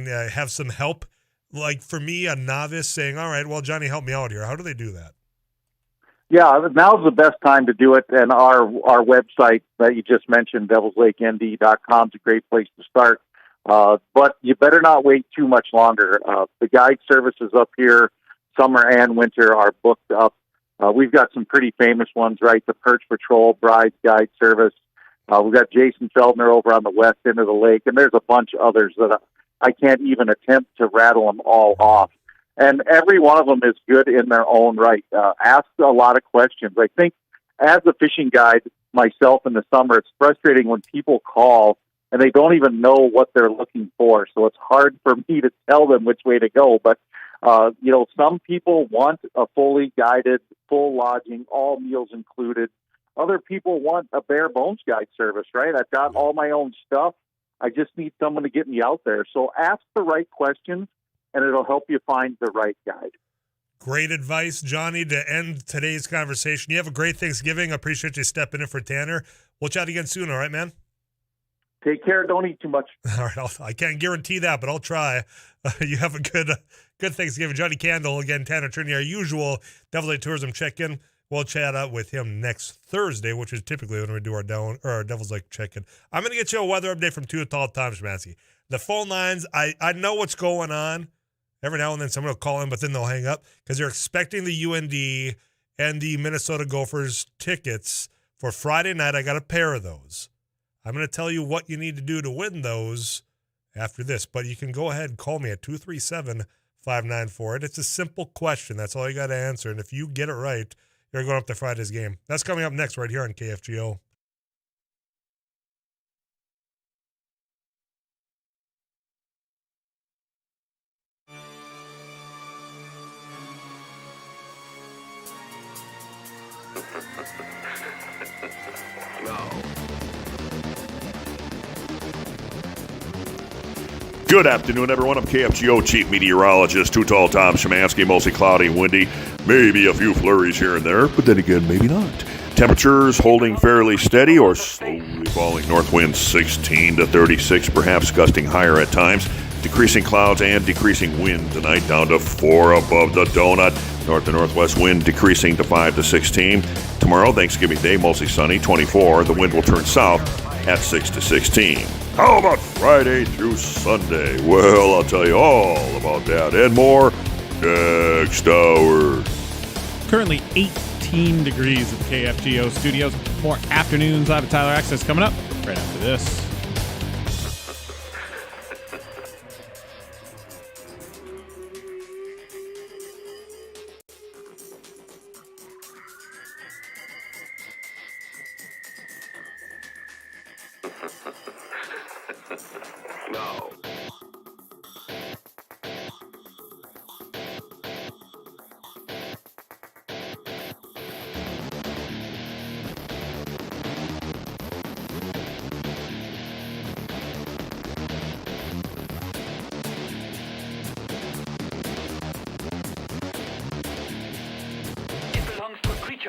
have some help? Like for me, a novice saying, all right, well, Johnny, help me out here. How do they do that? Yeah, now's the best time to do it, and our website that you just mentioned, devilslakeindie.com, is a great place to start. But you better not wait too much longer. The guide services up here, summer and winter, are booked up. We've got some pretty famous ones, right? The Perch Patrol, Brides Guide Service. We've got Jason Feldner over on the west end of the lake, and there's a bunch of others that I can't even attempt to rattle them all off. And every one of them is good in their own right. Ask a lot of questions. I think as a fishing guide myself in the summer, it's frustrating when people call and they don't even know what they're looking for. So it's hard for me to tell them which way to go. But, some people want a fully guided, full lodging, all meals included. Other people want a bare bones guide service, right? I've got all my own stuff. I just need someone to get me out there. So ask the right questions, and it'll help you find the right guide. Great advice, Johnny, to end today's conversation. You have a great Thanksgiving. I appreciate you stepping in for Tanner. We'll chat again soon, all right, man? Take care. Don't eat too much. All right, I can't guarantee that, but I'll try. You have a good Thanksgiving. Johnny Candle, again, Tanner Cherney, our usual Devil's Lake Tourism check-in. We'll chat out with him next Thursday, which is typically when we do our Devil's Lake check-in. I'm going to get you a weather update from Two Tall Tom Szymanski. The phone lines, I know what's going on. Every now and then someone will call in, but then they'll hang up because they're expecting the UND and the Minnesota Gophers tickets for Friday night. I got a pair of those. I'm going to tell you what you need to do to win those after this. But you can go ahead and call me at 237-5948. It's a simple question. That's all you got to answer. And if you get it right, you're going up to Friday's game. That's coming up next right here on KFGO. Good afternoon, everyone. I'm KFGO Chief Meteorologist. Too Tall Tom Szymanski, mostly cloudy and windy. Maybe a few flurries here and there, but then again, maybe not. Temperatures holding fairly steady or slowly falling. North winds 16 to 36, perhaps gusting higher at times. Decreasing clouds and decreasing wind tonight, down to 4 above the donut. North to northwest wind decreasing to 5 to 16. Tomorrow, Thanksgiving Day, mostly sunny, 24. The wind will turn south at 6 to 16. How about Friday through Sunday? Well, I'll tell you all about that and more next hour. Currently 18 degrees at the KFGO studios. More afternoons live at Tyler Axness coming up right after this.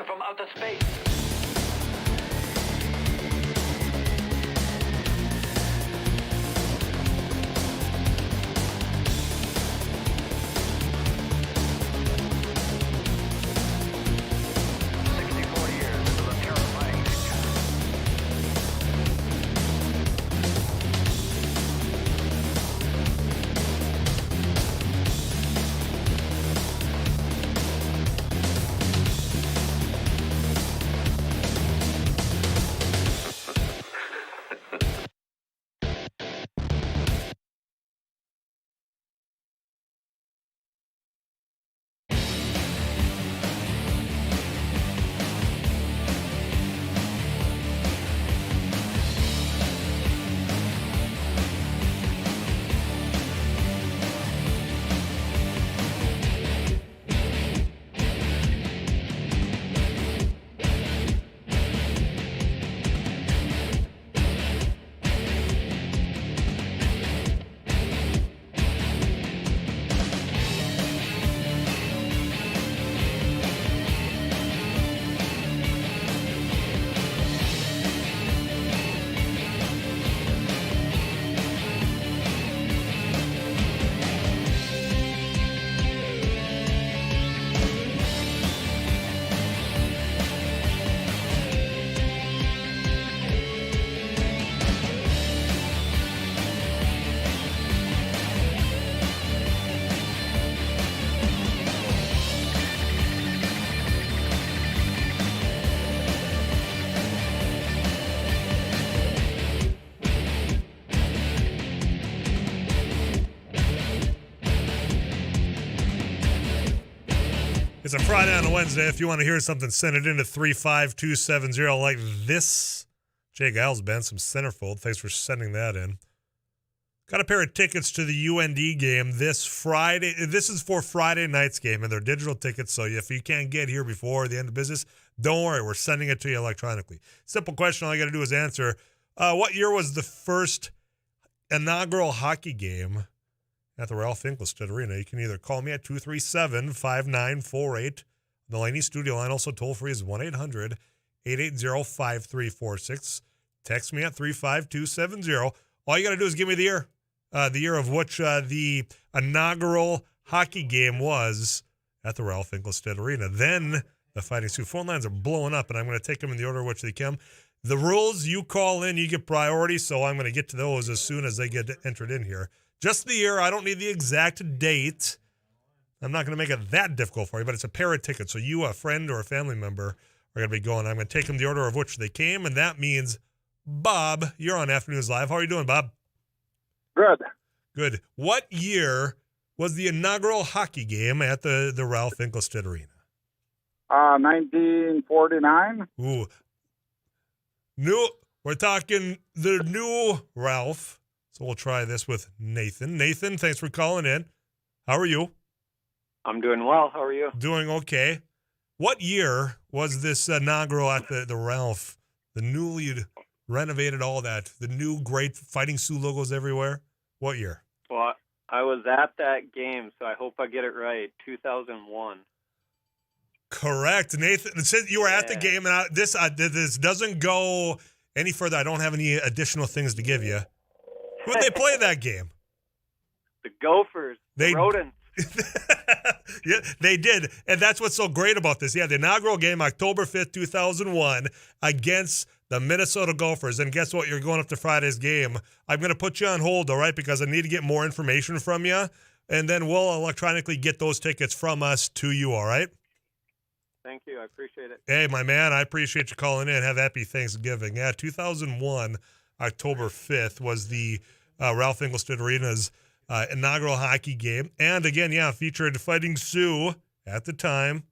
From outer space. It's a Friday on a Wednesday. If you want to hear something, send it in to 35270 like this. Jay Giles, Ben, some centerfold. Thanks for sending that in. Got a pair of tickets to the UND game this Friday. This is for Friday night's game, and they're digital tickets, so if you can't get here before the end of business, don't worry. We're sending it to you electronically. Simple question. All you got to do is answer. What year was the first inaugural hockey game at the Ralph Finkelstead Arena? You can either call me at 237-5948. The Laney studio line, also toll-free, is 1-800-880-5346. Text me at 35270. All you got to do is give me the year of which the inaugural hockey game was at the Ralph Finkelstead Arena. Then the Fighting Sioux phone lines are blowing up, and I'm going to take them in the order in which they come. The rules, you call in, you get priority, so I'm going to get to those as soon as they get entered in here. Just the year. I don't need the exact date. I'm not going to make it that difficult for you, but it's a pair of tickets. So you, a friend or a family member, are going to be going. I'm going to take them the order of which they came, and that means Bob, you're on Afternoons Live. How are you doing, Bob? Good. Good. What year was the inaugural hockey game at the Ralph Finkelstedt Arena? 1949. Ooh. We're talking the new Ralph. So we'll try this with Nathan. Nathan, thanks for calling in. How are you? I'm doing well. How are you? Doing okay. What year was this inaugural at the Ralph? The newly renovated, all that. The new great Fighting Sioux logos everywhere. What year? Well, I was at that game, so I hope I get it right. 2001. Correct, Nathan. Since you were at the game, and this doesn't go any further. I don't have any additional things to give you. Who did they play that game? The Gophers. The Rodents. Yeah, they did. And that's what's so great about this. Yeah, the inaugural game, October 5th, 2001, against the Minnesota Gophers. And guess what? You're going up to Friday's game. I'm going to put you on hold, all right, because I need to get more information from you. And then we'll electronically get those tickets from us to you, all right? Thank you. I appreciate it. Hey, my man, I appreciate you calling in. Have happy Thanksgiving. Yeah, 2001, October 5th, was the Ralph Finkelstedt Arena's inaugural hockey game. And again, featured Fighting Sioux at the time,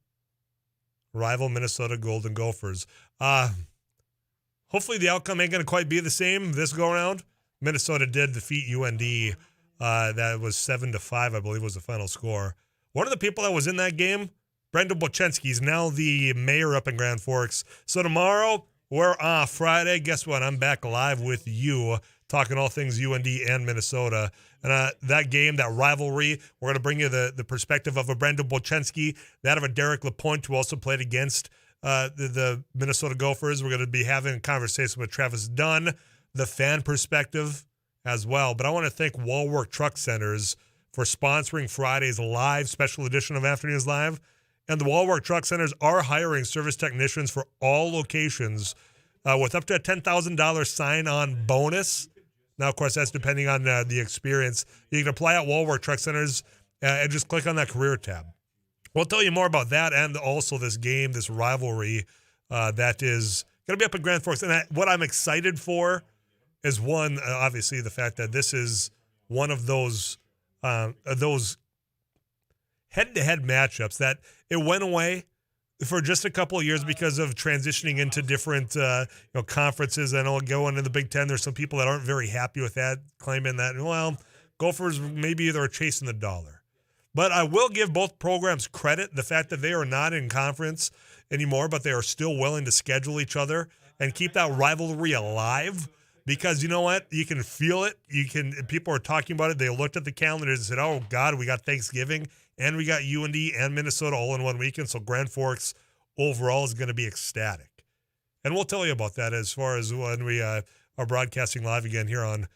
rival Minnesota Golden Gophers. Hopefully the outcome ain't going to quite be the same this go-around. Minnesota did defeat UND. That was 7-5, I believe, was the final score. One of the people that was in that game, Brendan Bochensky, is now the mayor up in Grand Forks. So tomorrow, we're off. Friday, guess what? I'm back live with you, talking all things UND and Minnesota. And that game, that rivalry, we're going to bring you the perspective of a Brendan Bochensky, that of a Derek LaPointe, who also played against the Minnesota Gophers. We're going to be having a conversation with Travis Dunn, the fan perspective as well. But I want to thank Wallwork Truck Centers for sponsoring Friday's live special edition of Afternoons Live. And the Wallwork Truck Centers are hiring service technicians for all locations with up to a $10,000 sign-on bonus. Now, of course, that's depending on the experience. You can apply at Wallwork Truck Centers and just click on that career tab. We'll tell you more about that and also this game, this rivalry that is going to be up in Grand Forks. And what I'm excited for is, one, obviously, the fact that this is one of those head-to-head matchups that it went away for just a couple of years because of transitioning into different conferences. I know going into the Big Ten, there's some people that aren't very happy with that, claiming that, well, Gophers maybe they're chasing the dollar. But I will give both programs credit, the fact that they are not in conference anymore, but they are still willing to schedule each other and keep that rivalry alive. Because you know what? You can feel it. People are talking about it. They looked at the calendar and said, oh, God, we got Thanksgiving and we got UND and Minnesota all in one weekend. So Grand Forks overall is going to be ecstatic. And we'll tell you about that as far as when we are broadcasting live again here on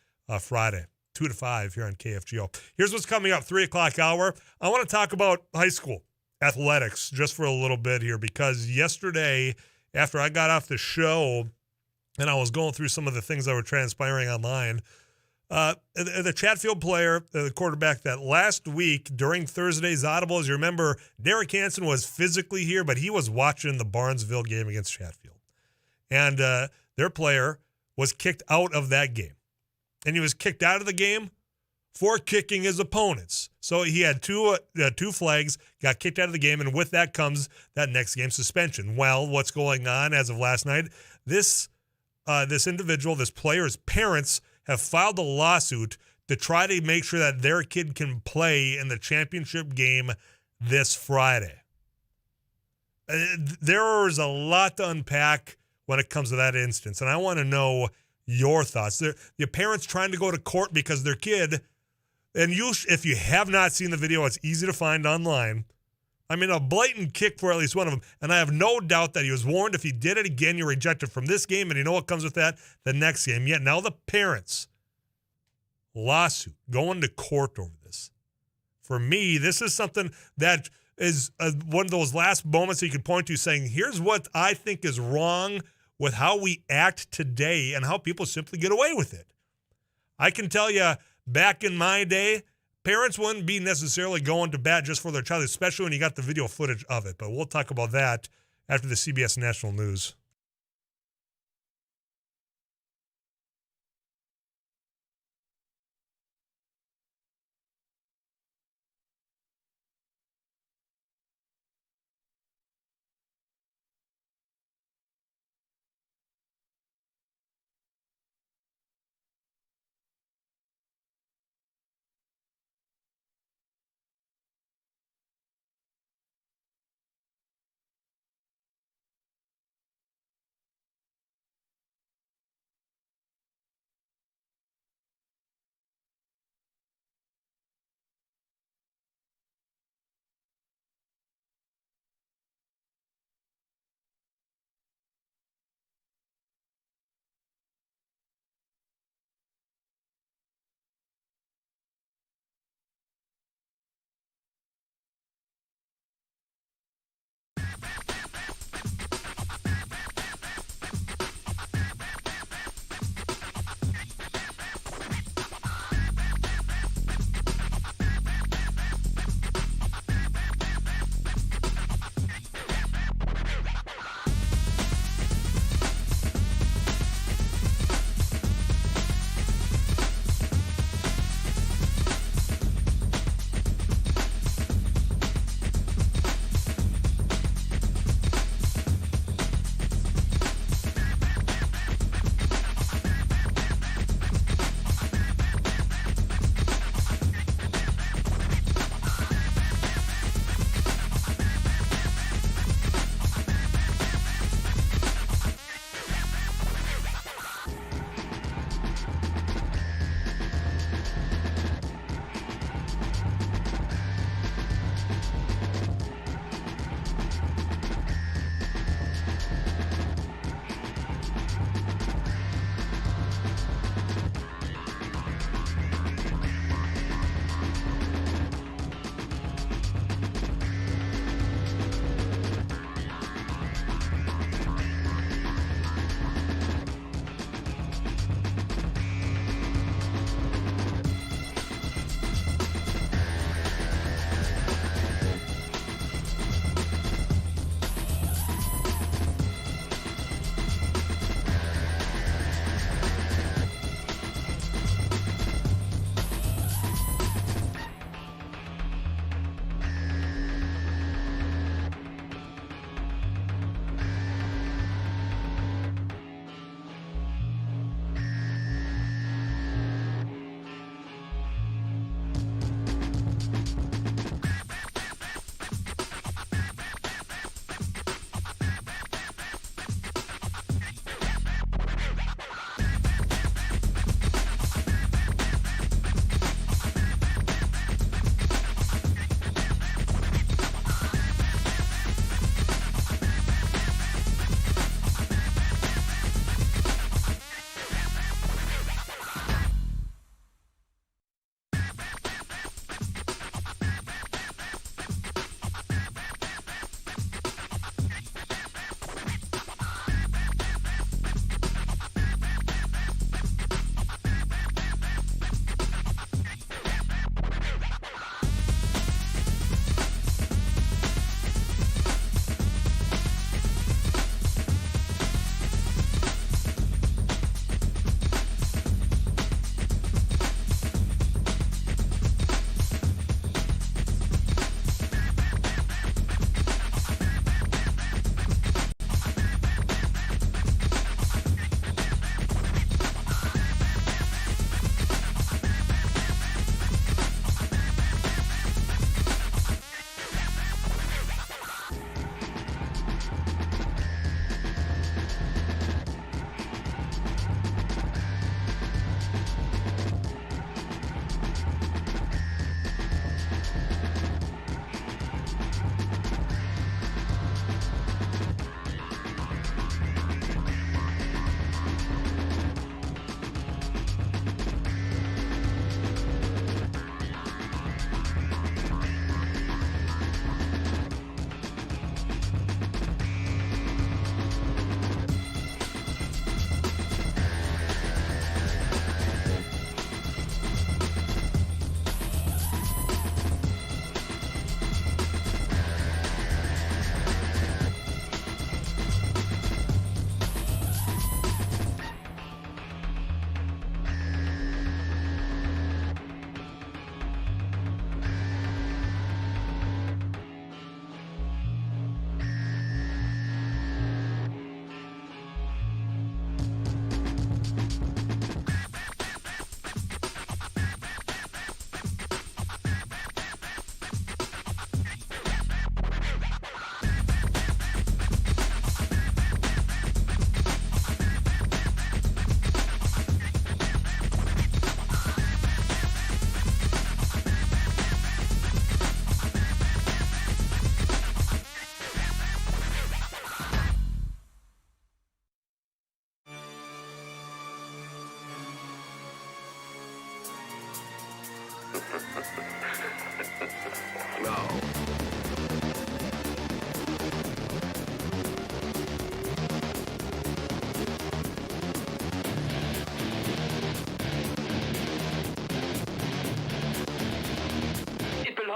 Friday, 2 to 5 here on KFGO. Here's what's coming up, 3 o'clock hour. I want to talk about high school athletics just for a little bit here, because yesterday after I got off the show and I was going through some of the things that were transpiring online, the Chatfield player, the quarterback that last week during Thursday's Audibles, you remember Derek Hansen was physically here, but he was watching the Barnesville game against Chatfield. And their player was kicked out of that game. And he was kicked out of the game for kicking his opponents. So he had two flags, got kicked out of the game, and with that comes that next game suspension. Well, what's going on as of last night? This individual, this player's parents, have filed a lawsuit to try to make sure that their kid can play in the championship game this Friday. There is a lot to unpack when it comes to that instance, and I want to know your thoughts. The parents trying to go to court because their kid, and if you have not seen the video, it's easy to find online. I mean, a blatant kick for at least one of them. And I have no doubt that he was warned if he did it again, you're rejected from this game. And you know what comes with that? The next game. Yet now the parents, lawsuit, going to court over this. For me, this is something that is one of those last moments that you could point to saying, here's what I think is wrong with how we act today and how people simply get away with it. I can tell you, back in my day, parents wouldn't be necessarily going to bat just for their child, especially when you got the video footage of it. But we'll talk about that after the CBS National News.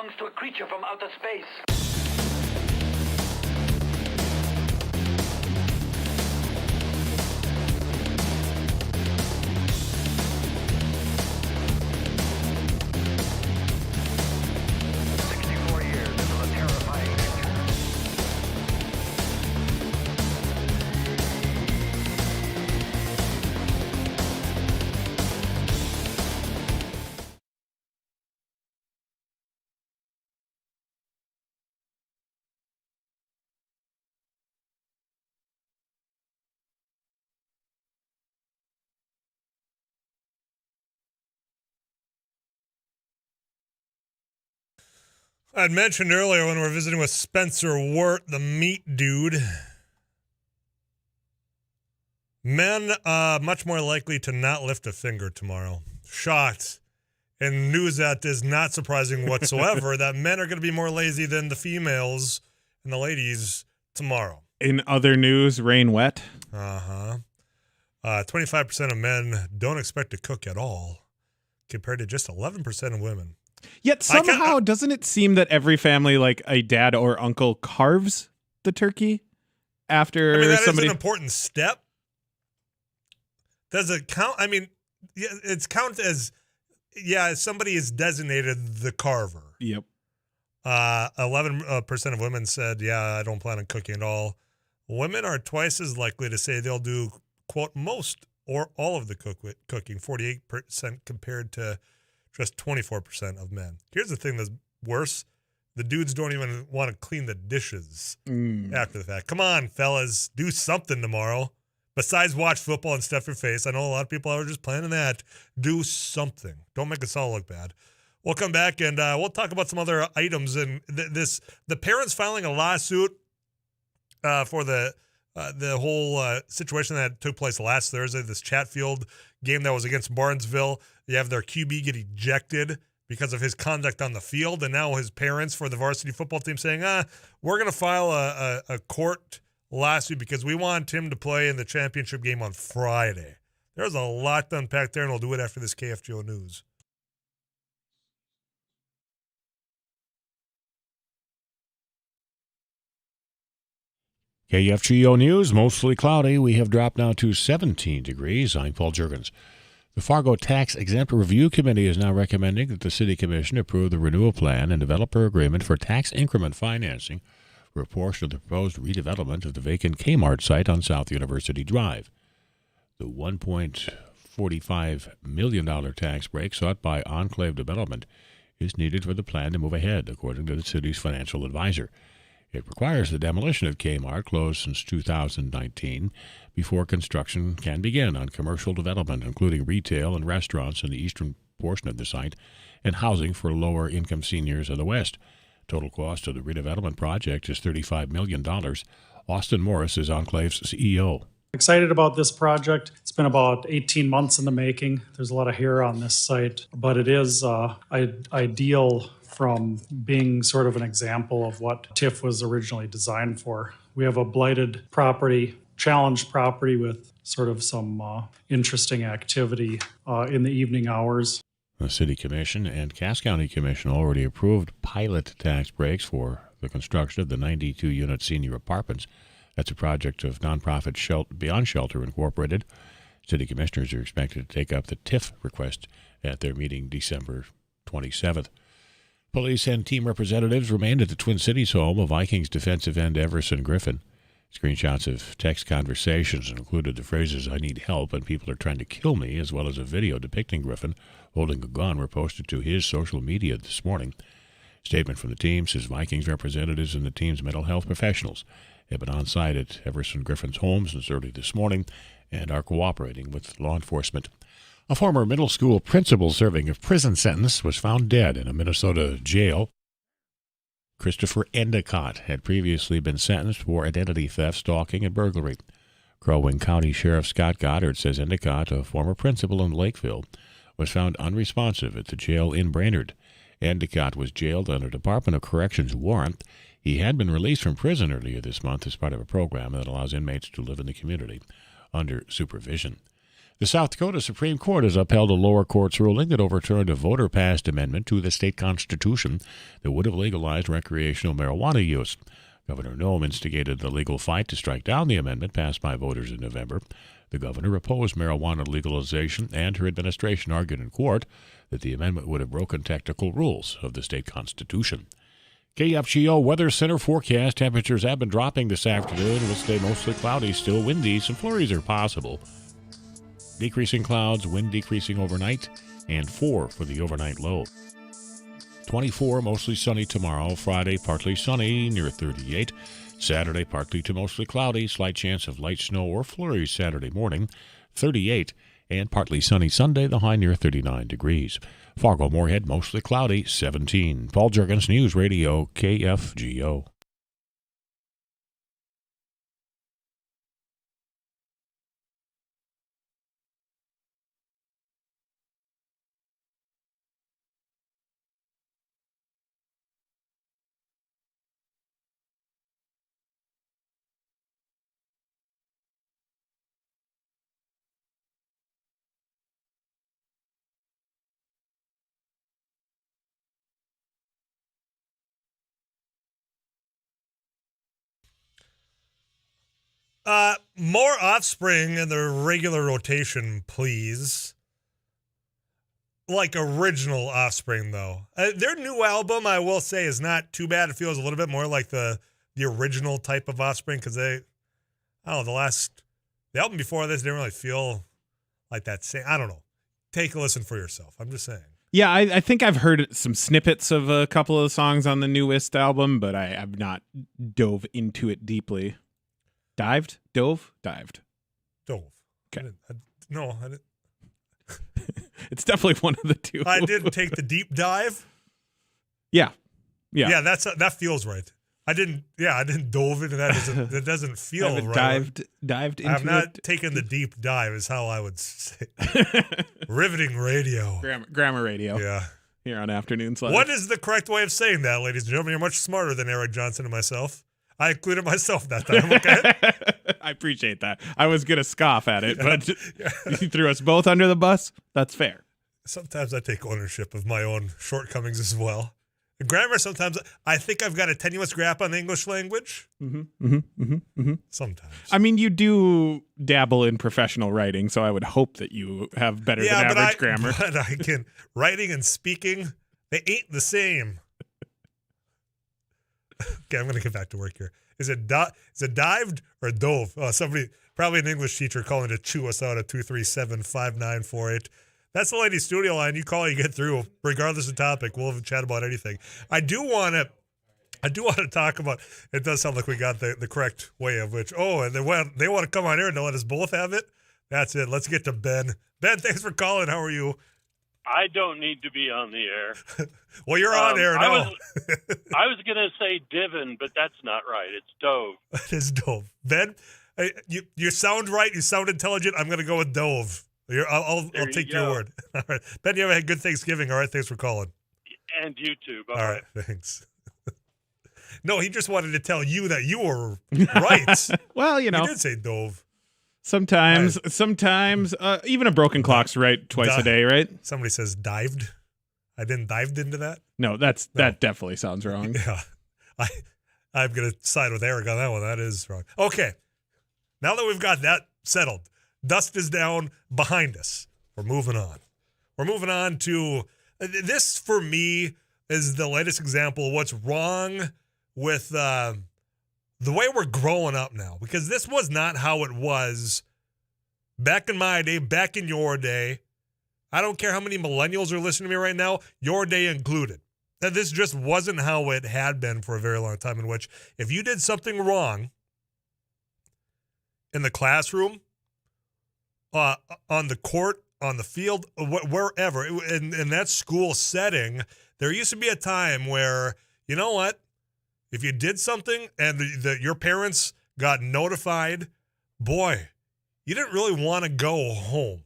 belongs to a creature from outer space. I'd mentioned earlier when we were visiting with Spencer Wirt, the meat dude, men much more likely to not lift a finger tomorrow. Shocked. And news that is not surprising whatsoever, that men are going to be more lazy than the females and the ladies tomorrow. In other news, rain wet. 25% of men don't expect to cook at all, compared to just 11% of women. Yet somehow, doesn't it seem that every family, like a dad or uncle, carves the turkey after that somebody? is an important step. Does it count? It's count as, somebody is designated the carver. Yep. 11% of women said, I don't plan on cooking at all. Women are twice as likely to say they'll do, quote, most or all of the cooking, 48% compared to just 24% of men. Here's the thing that's worse. The dudes don't even want to clean the dishes after the fact. Come on, fellas. Do something tomorrow. Besides watch football and stuff your face. I know a lot of people are just planning that. Do something. Don't make us all look bad. We'll come back and we'll talk about some other items. And the parents filing a lawsuit for the whole situation that took place last Thursday, this Chatfield game that was against Barnesville. You have their QB get ejected because of his conduct on the field, and now his parents for the varsity football team saying, we're going to file a court lawsuit because we want him to play in the championship game on Friday. There's a lot to unpack there, and we'll do it after this KFGO news. KFGO News, mostly cloudy. We have dropped now to 17 degrees. I'm Paul Juergens. The Fargo Tax Exempt Review Committee is now recommending that the City Commission approve the renewal plan and developer agreement for tax increment financing for a portion of the proposed redevelopment of the vacant Kmart site on South University Drive. The $1.45 million tax break sought by Enclave Development is needed for the plan to move ahead, according to the city's financial advisor. It requires the demolition of Kmart, closed since 2019, before construction can begin on commercial development, including retail and restaurants in the eastern portion of the site and housing for lower-income seniors in the west. Total cost of the redevelopment project is $35 million. Austin Morris is Enclave's CEO. Excited about this project. It's been about 18 months in the making. There's a lot of hair on this site, but it is ideal from being sort of an example of what TIF was originally designed for. We have a blighted property, challenged property with sort of some interesting activity in the evening hours. The City Commission and Cass County Commission already approved pilot tax breaks for the construction of the 92-unit senior apartments. That's a project of nonprofit Beyond Shelter Incorporated. City commissioners are expected to take up the TIF request at their meeting December 27th. Police and team representatives remained at the Twin Cities home of Vikings defensive end Everson Griffin. Screenshots of text conversations included the phrases, "I need help" and "people are trying to kill me," as well as a video depicting Griffin holding a gun were posted to his social media this morning. Statement from the team says Vikings representatives and the team's mental health professionals have been on site at Everson Griffin's home since early this morning and are cooperating with law enforcement. A former middle school principal serving a prison sentence was found dead in a Minnesota jail. Christopher Endicott had previously been sentenced for identity theft, stalking, and burglary. Crow Wing County Sheriff Scott Goddard says Endicott, a former principal in Lakeville, was found unresponsive at the jail in Brainerd. Endicott was jailed on a Department of Corrections warrant. He had been released from prison earlier this month as part of a program that allows inmates to live in the community under supervision. The South Dakota Supreme Court has upheld a lower court's ruling that overturned a voter-passed amendment to the state constitution that would have legalized recreational marijuana use. Governor Noem instigated the legal fight to strike down the amendment passed by voters in November. The governor opposed marijuana legalization, and her administration argued in court that the amendment would have broken technical rules of the state constitution. KFGO Weather Center forecast: temperatures have been dropping this afternoon. It will stay mostly cloudy, still windy. Some flurries are possible. Decreasing clouds, wind decreasing overnight, and 4 for the overnight low. 24, mostly sunny tomorrow. Friday, partly sunny, near 38. Saturday, partly to mostly cloudy. Slight chance of light snow or flurries Saturday morning. 38. And partly sunny Sunday, the high near 39 degrees. Fargo-Moorhead, mostly cloudy, 17. Paul Juergens, News Radio, KFGO. More Offspring in the regular rotation, please. Like original Offspring, though. Their new album, I will say, is not too bad. It feels a little bit more like the original type of Offspring, because the album before this didn't really feel like that same. I don't know. Take a listen for yourself. I'm just saying. Yeah, I think I've heard some snippets of a couple of the songs on the newest album, but I've not dove into it deeply. Dived? Dove? Dived. Dove. Okay. I didn't. It's definitely one of the two. I didn't take the deep dive. Yeah. Yeah, that feels right. I didn't dove into that. That doesn't feel right. Dived into it. I've not taken the deep dive, is how I would say. Riveting radio. Grammar radio. Yeah. Here on Afternoons Live. What is the correct way of saying that, ladies and gentlemen? You're much smarter than Eric Johnson and myself. I included myself that time, okay? I appreciate that. I was going to scoff at it, but you threw us both under the bus. That's fair. Sometimes I take ownership of my own shortcomings as well. Grammar, sometimes I think I've got a tenuous grasp on the English language. Sometimes. I mean, you do dabble in professional writing, so I would hope that you have better than average grammar. But I can, writing and speaking, they ain't the same. Okay, I'm going to get back to work here. Is it dived or dove? Oh, somebody, probably an English teacher, calling to chew us out at 237-5948. That's the lady studio line. You call, you get through, regardless of topic. We'll chat about anything. I do want to talk about. It does sound like we got the correct way of which. Oh, and they want to come on air and let us both have it. That's it. Let's get to Ben. Ben, thanks for calling. How are you? I don't need to be on the air. Well, you're on air now. I was going to say divin, but that's not right. It's dove. It is dove. Ben, you sound right. You sound intelligent. I'm going to go with dove. I'll take your word. All right. Ben, you have a good Thanksgiving. All right. Thanks for calling. And you too. Bye. All right. Thanks. No, he just wanted to tell you that you were right. Well, you know. He did say dove. Sometimes, even a broken clock's right twice a day, right? Somebody says dived. I didn't dived into that. No, that definitely sounds wrong. Yeah. I'm going to side with Eric on that one. That is wrong. Okay. Now that we've got that settled, dust is down behind us. We're moving on. We're moving on to this, for me, is the latest example of what's wrong with the way we're growing up now, because this was not how it was back in my day, back in your day. I don't care how many millennials are listening to me right now, your day included. That this just wasn't how it had been for a very long time, in which if you did something wrong in the classroom, on the court, on the field, wherever, in that school setting, there used to be a time where, you know what? If you did something and your parents got notified, boy, you didn't really want to go home.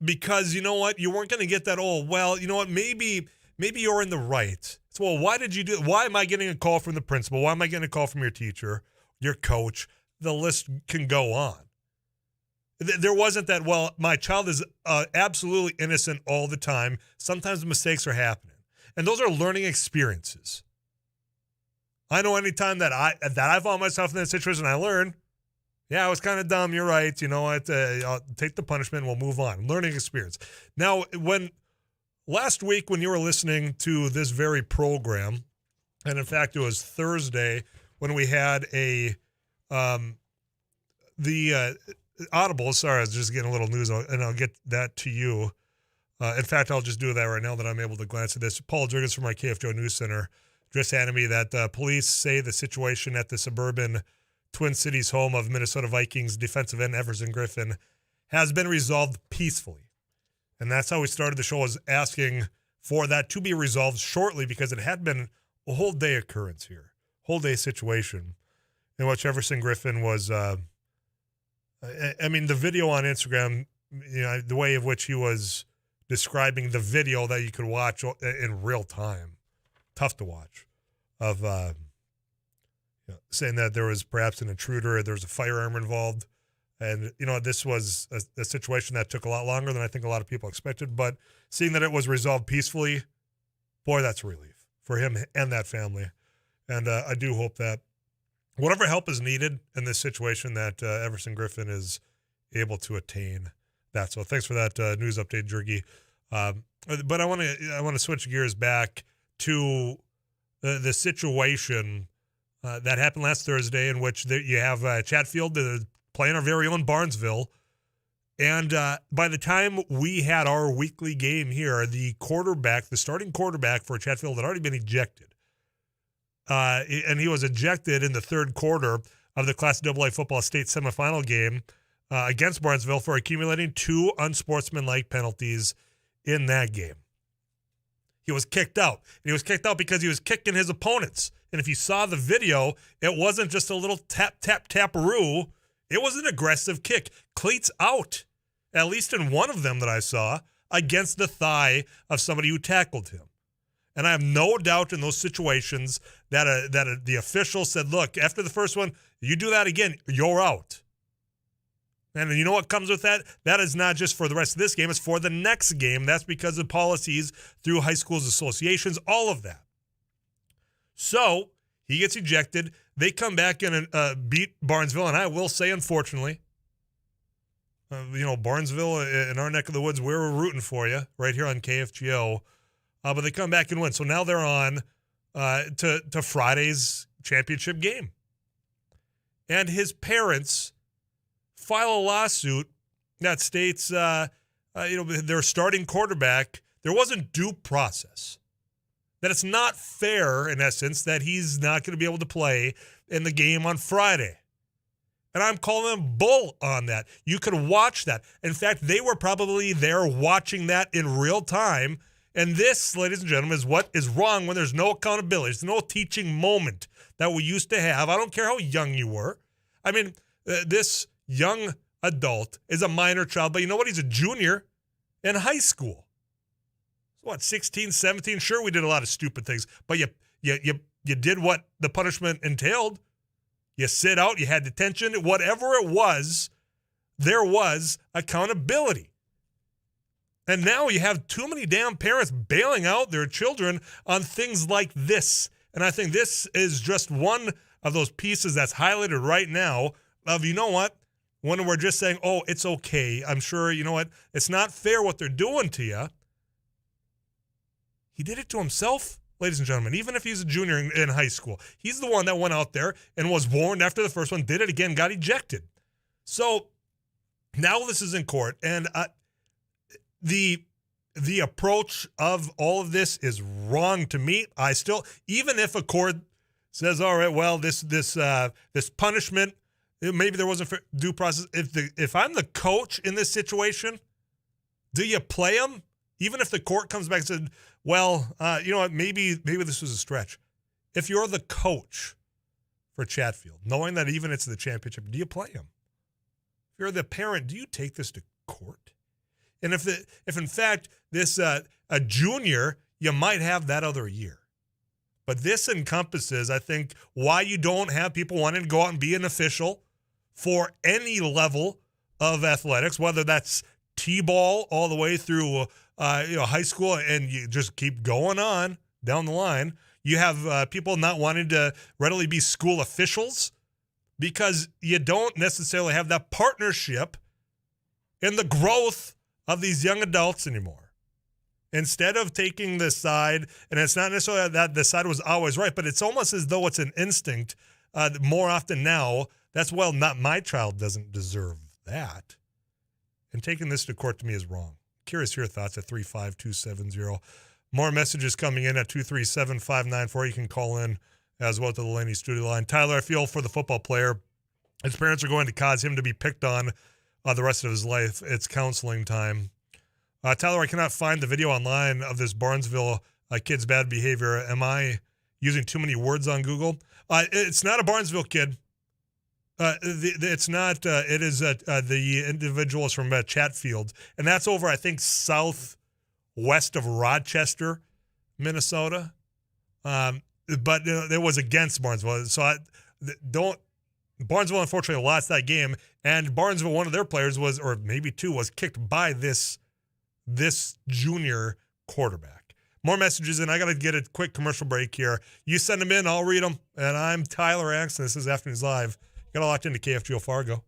Because you know what? You weren't going to get that, well, you know what? Maybe you're in the right. So, well, why did you do it? Why am I getting a call from the principal? Why am I getting a call from your teacher, your coach? The list can go on. There wasn't that, well, my child is absolutely innocent all the time. Sometimes mistakes are happening. And those are learning experiences. I know anytime that I found myself in that situation, I learn, yeah, I was kind of dumb. You're right. You know what? I'll take the punishment and we'll move on. Learning experience. Now, last week when you were listening to this very program, and in fact, it was Thursday when we had the Audibles. Sorry, I was just getting a little news, and I'll get that to you. In fact, I'll just do that right now that I'm able to glance at this. Paul Jurgens from our KFGO News Center just handed me that police say the situation at the suburban Twin Cities home of Minnesota Vikings defensive end Everson Griffin has been resolved peacefully. And that's how we started the show, was asking for that to be resolved shortly, because it had been a whole day occurrence here, whole day situation in which Everson Griffin was, I mean, the video on Instagram, you know, the way in which he was describing the video that you could watch in real time, tough to watch, of saying that there was perhaps an intruder, there was a firearm involved. And, you know, this was a situation that took a lot longer than I think a lot of people expected. But seeing that it was resolved peacefully, boy, that's a relief for him and that family. And I do hope that whatever help is needed in this situation, that Everson Griffin is able to attain that. So thanks for that news update, Jergy. But I want to switch gears back to the situation that happened last Thursday, in which you have Chatfield playing our very own Barnesville. And by the time we had our weekly game here, the starting quarterback for Chatfield had already been ejected. And he was ejected in the third quarter of the Class AA football state semifinal game against Barnesville for accumulating 2 unsportsmanlike penalties in that game. He was kicked out. And he was kicked out because he was kicking his opponents. And if you saw the video, it wasn't just a little tap, tap, taparoo. It was an aggressive kick. Cleats out, at least in one of them that I saw, against the thigh of somebody who tackled him. And I have no doubt in those situations that the official said, look, after the first one, you do that again, you're out. And you know what comes with that? That is not just for the rest of this game. It's for the next game. That's because of policies through high schools associations, all of that. So he gets ejected. They come back and beat Barnesville. And I will say, unfortunately, Barnesville in our neck of the woods, we're rooting for you right here on KFGO. But they come back and win. So now they're on to Friday's championship game. And his parents file a lawsuit that states, their starting quarterback, there wasn't due process. That it's not fair, in essence, that he's not going to be able to play in the game on Friday. And I'm calling them bull on that. You could watch that. In fact, they were probably there watching that in real time. And this, ladies and gentlemen, is what is wrong when there's no accountability. There's no teaching moment that we used to have. I don't care how young you were. I mean, this young adult is a minor child, but you know what? He's a junior in high school. What, 16, 17? Sure, we did a lot of stupid things, but you did what the punishment entailed. You sit out, you had detention, whatever it was, there was accountability. And now you have too many damn parents bailing out their children on things like this. And I think this is just one of those pieces that's highlighted right now of, you know what, when we're just saying, oh, it's okay. I'm sure, you know what, it's not fair what they're doing to you. He did it to himself, ladies and gentlemen, even if he's a junior in high school. He's the one that went out there and was warned after the first one, did it again, got ejected. So now this is in court, and the approach of all of this is wrong to me. I still, even if a court says, all right, well, this punishment, maybe there wasn't due process. If I'm the coach in this situation, do you play him? Even if the court comes back and said, well, you know what, maybe this was a stretch. If you're the coach for Chatfield, knowing that even it's the championship, do you play him? If you're the parent, do you take this to court? And if in fact this a junior, you might have that other year. But this encompasses, I think, why you don't have people wanting to go out and be an official for any level of athletics, whether that's T-ball all the way through high school, and you just keep going on down the line. You have people not wanting to readily be school officials because you don't necessarily have that partnership in the growth of these young adults anymore. Instead of taking this side, and it's not necessarily that the side was always right, but it's almost as though it's an instinct more often now. That's, well, not my child doesn't deserve that. And taking this to court to me is wrong. Curious your thoughts at 35270. More messages coming in at 237-594. You can call in as well to the Laney studio line. Tyler, I feel for the football player. His parents are going to cause him to be picked on the rest of his life. It's counseling time. Tyler, I cannot find the video online of this Barnesville kid's bad behavior. Am I using too many words on Google? It's not a Barnesville kid. It's not. It is the individual is from Chatfield, and that's over, I think, southwest of Rochester, Minnesota. But it was against Barnesville, so Barnesville unfortunately lost that game, and Barnesville, one of their players was, or maybe two, was kicked by this junior quarterback. More messages, and I got to get a quick commercial break here. You send them in, I'll read them, and I'm Tyler Axness. This is Afternoons Live. Got locked into KFGO Fargo.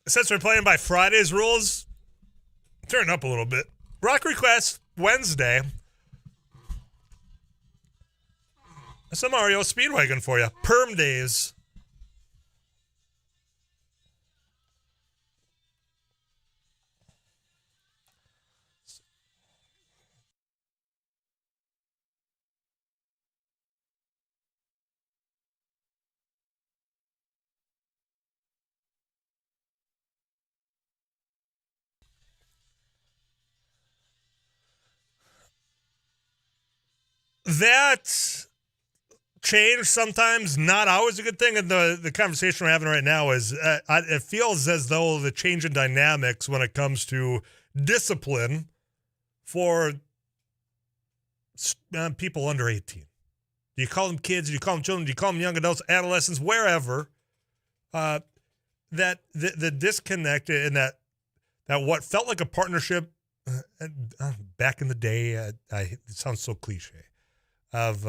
Since we're playing by Friday's rules, turn up a little bit. Rock request Wednesday. Some REO Speedwagon for you. Perm Days. That change sometimes not always a good thing, and the conversation we're having right now is it feels as though the change in dynamics when it comes to discipline for people under 18. Do you call them kids? Do you call them children? Do you call them young adults, adolescents, wherever? That the disconnect in that what felt like a partnership back in the day, it sounds so cliche, of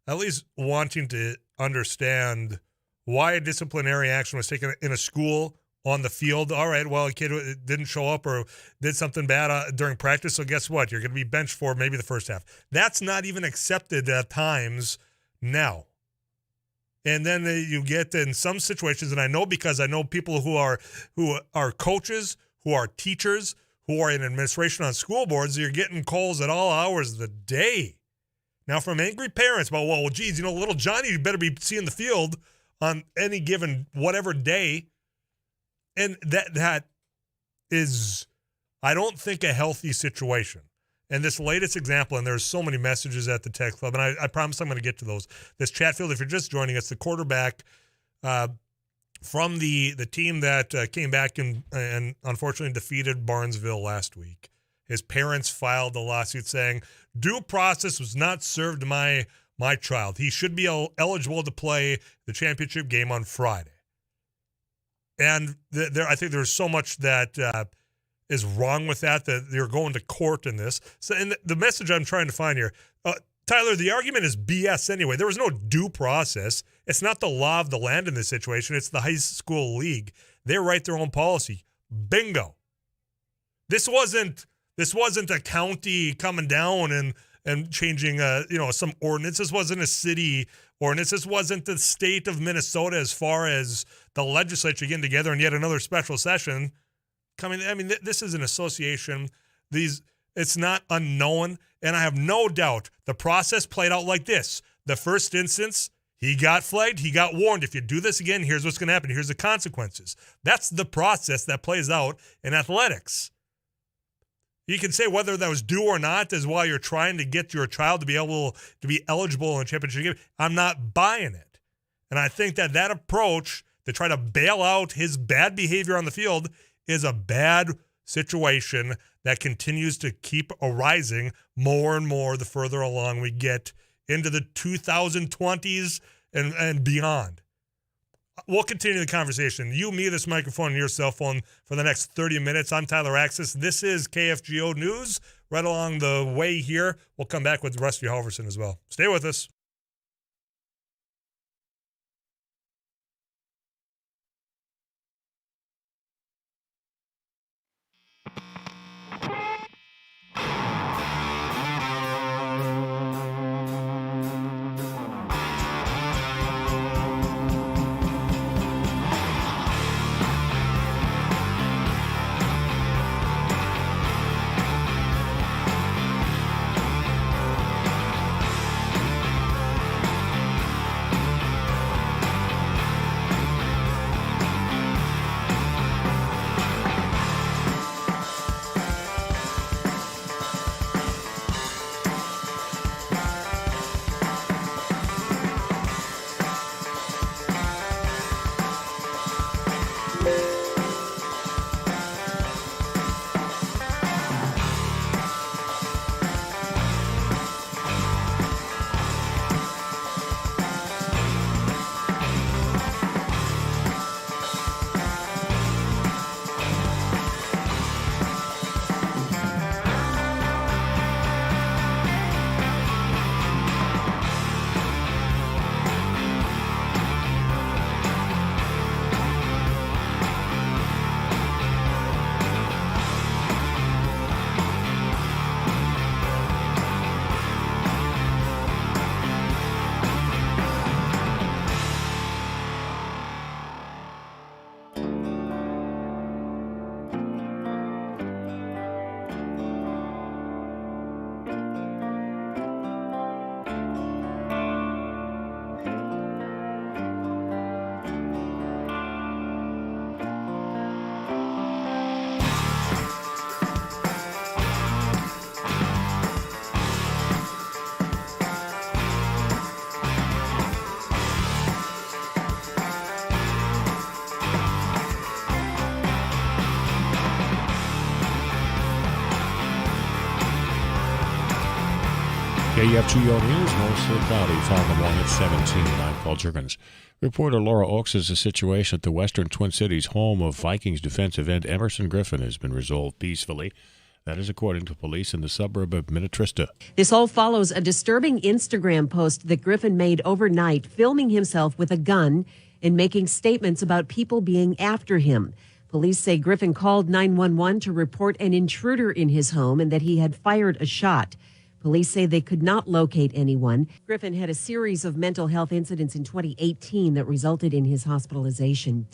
at least wanting to understand why a disciplinary action was taken in a school on the field. All right, well, a kid didn't show up or did something bad during practice, so guess what? You're going to be benched for maybe the first half. That's not even accepted at times now. And then you get in some situations, and I know because I know people who are coaches, who are teachers, who are in administration on school boards, you're getting calls at all hours of the day. Now, from angry parents about, well, geez, little Johnny, you better be seeing the field on any given whatever day. And that is, I don't think, a healthy situation. And this latest example, and there's so many messages at the text club, and I promise I'm going to get to those. This Chatfield, if you're just joining us, the quarterback from the team that came back and unfortunately defeated Barnesville last week. His parents filed a lawsuit saying due process was not served to my child. He should be eligible to play the championship game on Friday. And I think there's so much that is wrong with that you're going to court in this. So, and the message I'm trying to find here, Tyler, the argument is BS anyway. There was no due process. It's not the law of the land in this situation. It's the high school league. They write their own policy. Bingo. This wasn't a county coming down and changing some ordinance. This wasn't a city ordinance. This wasn't the state of Minnesota as far as the legislature getting together and yet another special session coming. I mean, this is an association. It's not unknown, and I have no doubt the process played out like this. The first instance, he got flagged. He got warned. If you do this again, here's what's going to happen. Here's the consequences. That's the process that plays out in athletics. You can say whether that was due or not is why you're trying to get your child to be able to be eligible in a championship game. I'm not buying it. And I think that approach to try to bail out his bad behavior on the field is a bad situation that continues to keep arising more and more the further along we get into the 2020s and beyond. We'll continue the conversation. You, me, this microphone, and your cell phone for the next 30 minutes. I'm Tyler Axness. This is KFGO News. Right along the way here, we'll come back with Rusty Halverson as well. Stay with us. KFGO News, mostly cloudy, Fargo-Moorhead 17. I'm Paul Jurgens. Reporter Laura Oakes says the situation at the Western Twin Cities home of Vikings defensive end Emerson Griffin has been resolved peacefully. That is according to police in the suburb of Minnetrista. This all follows a disturbing Instagram post that Griffin made overnight, filming himself with a gun and making statements about people being after him. Police say Griffin called 911 to report an intruder in his home and that he had fired a shot. Police say they could not locate anyone. Griffin had a series of mental health incidents in 2018 that resulted in his hospitalization.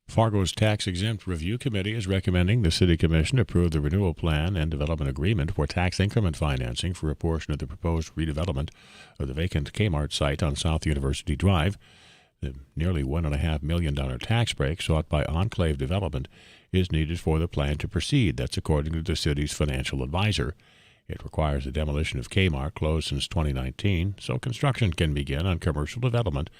Fargo's tax-exempt review committee is recommending the city commission approve the renewal plan and development agreement for tax increment financing for a portion of the proposed redevelopment of the vacant Kmart site on South University Drive. The nearly $1.5 million tax break sought by Enclave Development is needed for the plan to proceed. That's according to the city's financial advisor. It requires the demolition of Kmart, closed since 2019, so construction can begin on commercial development,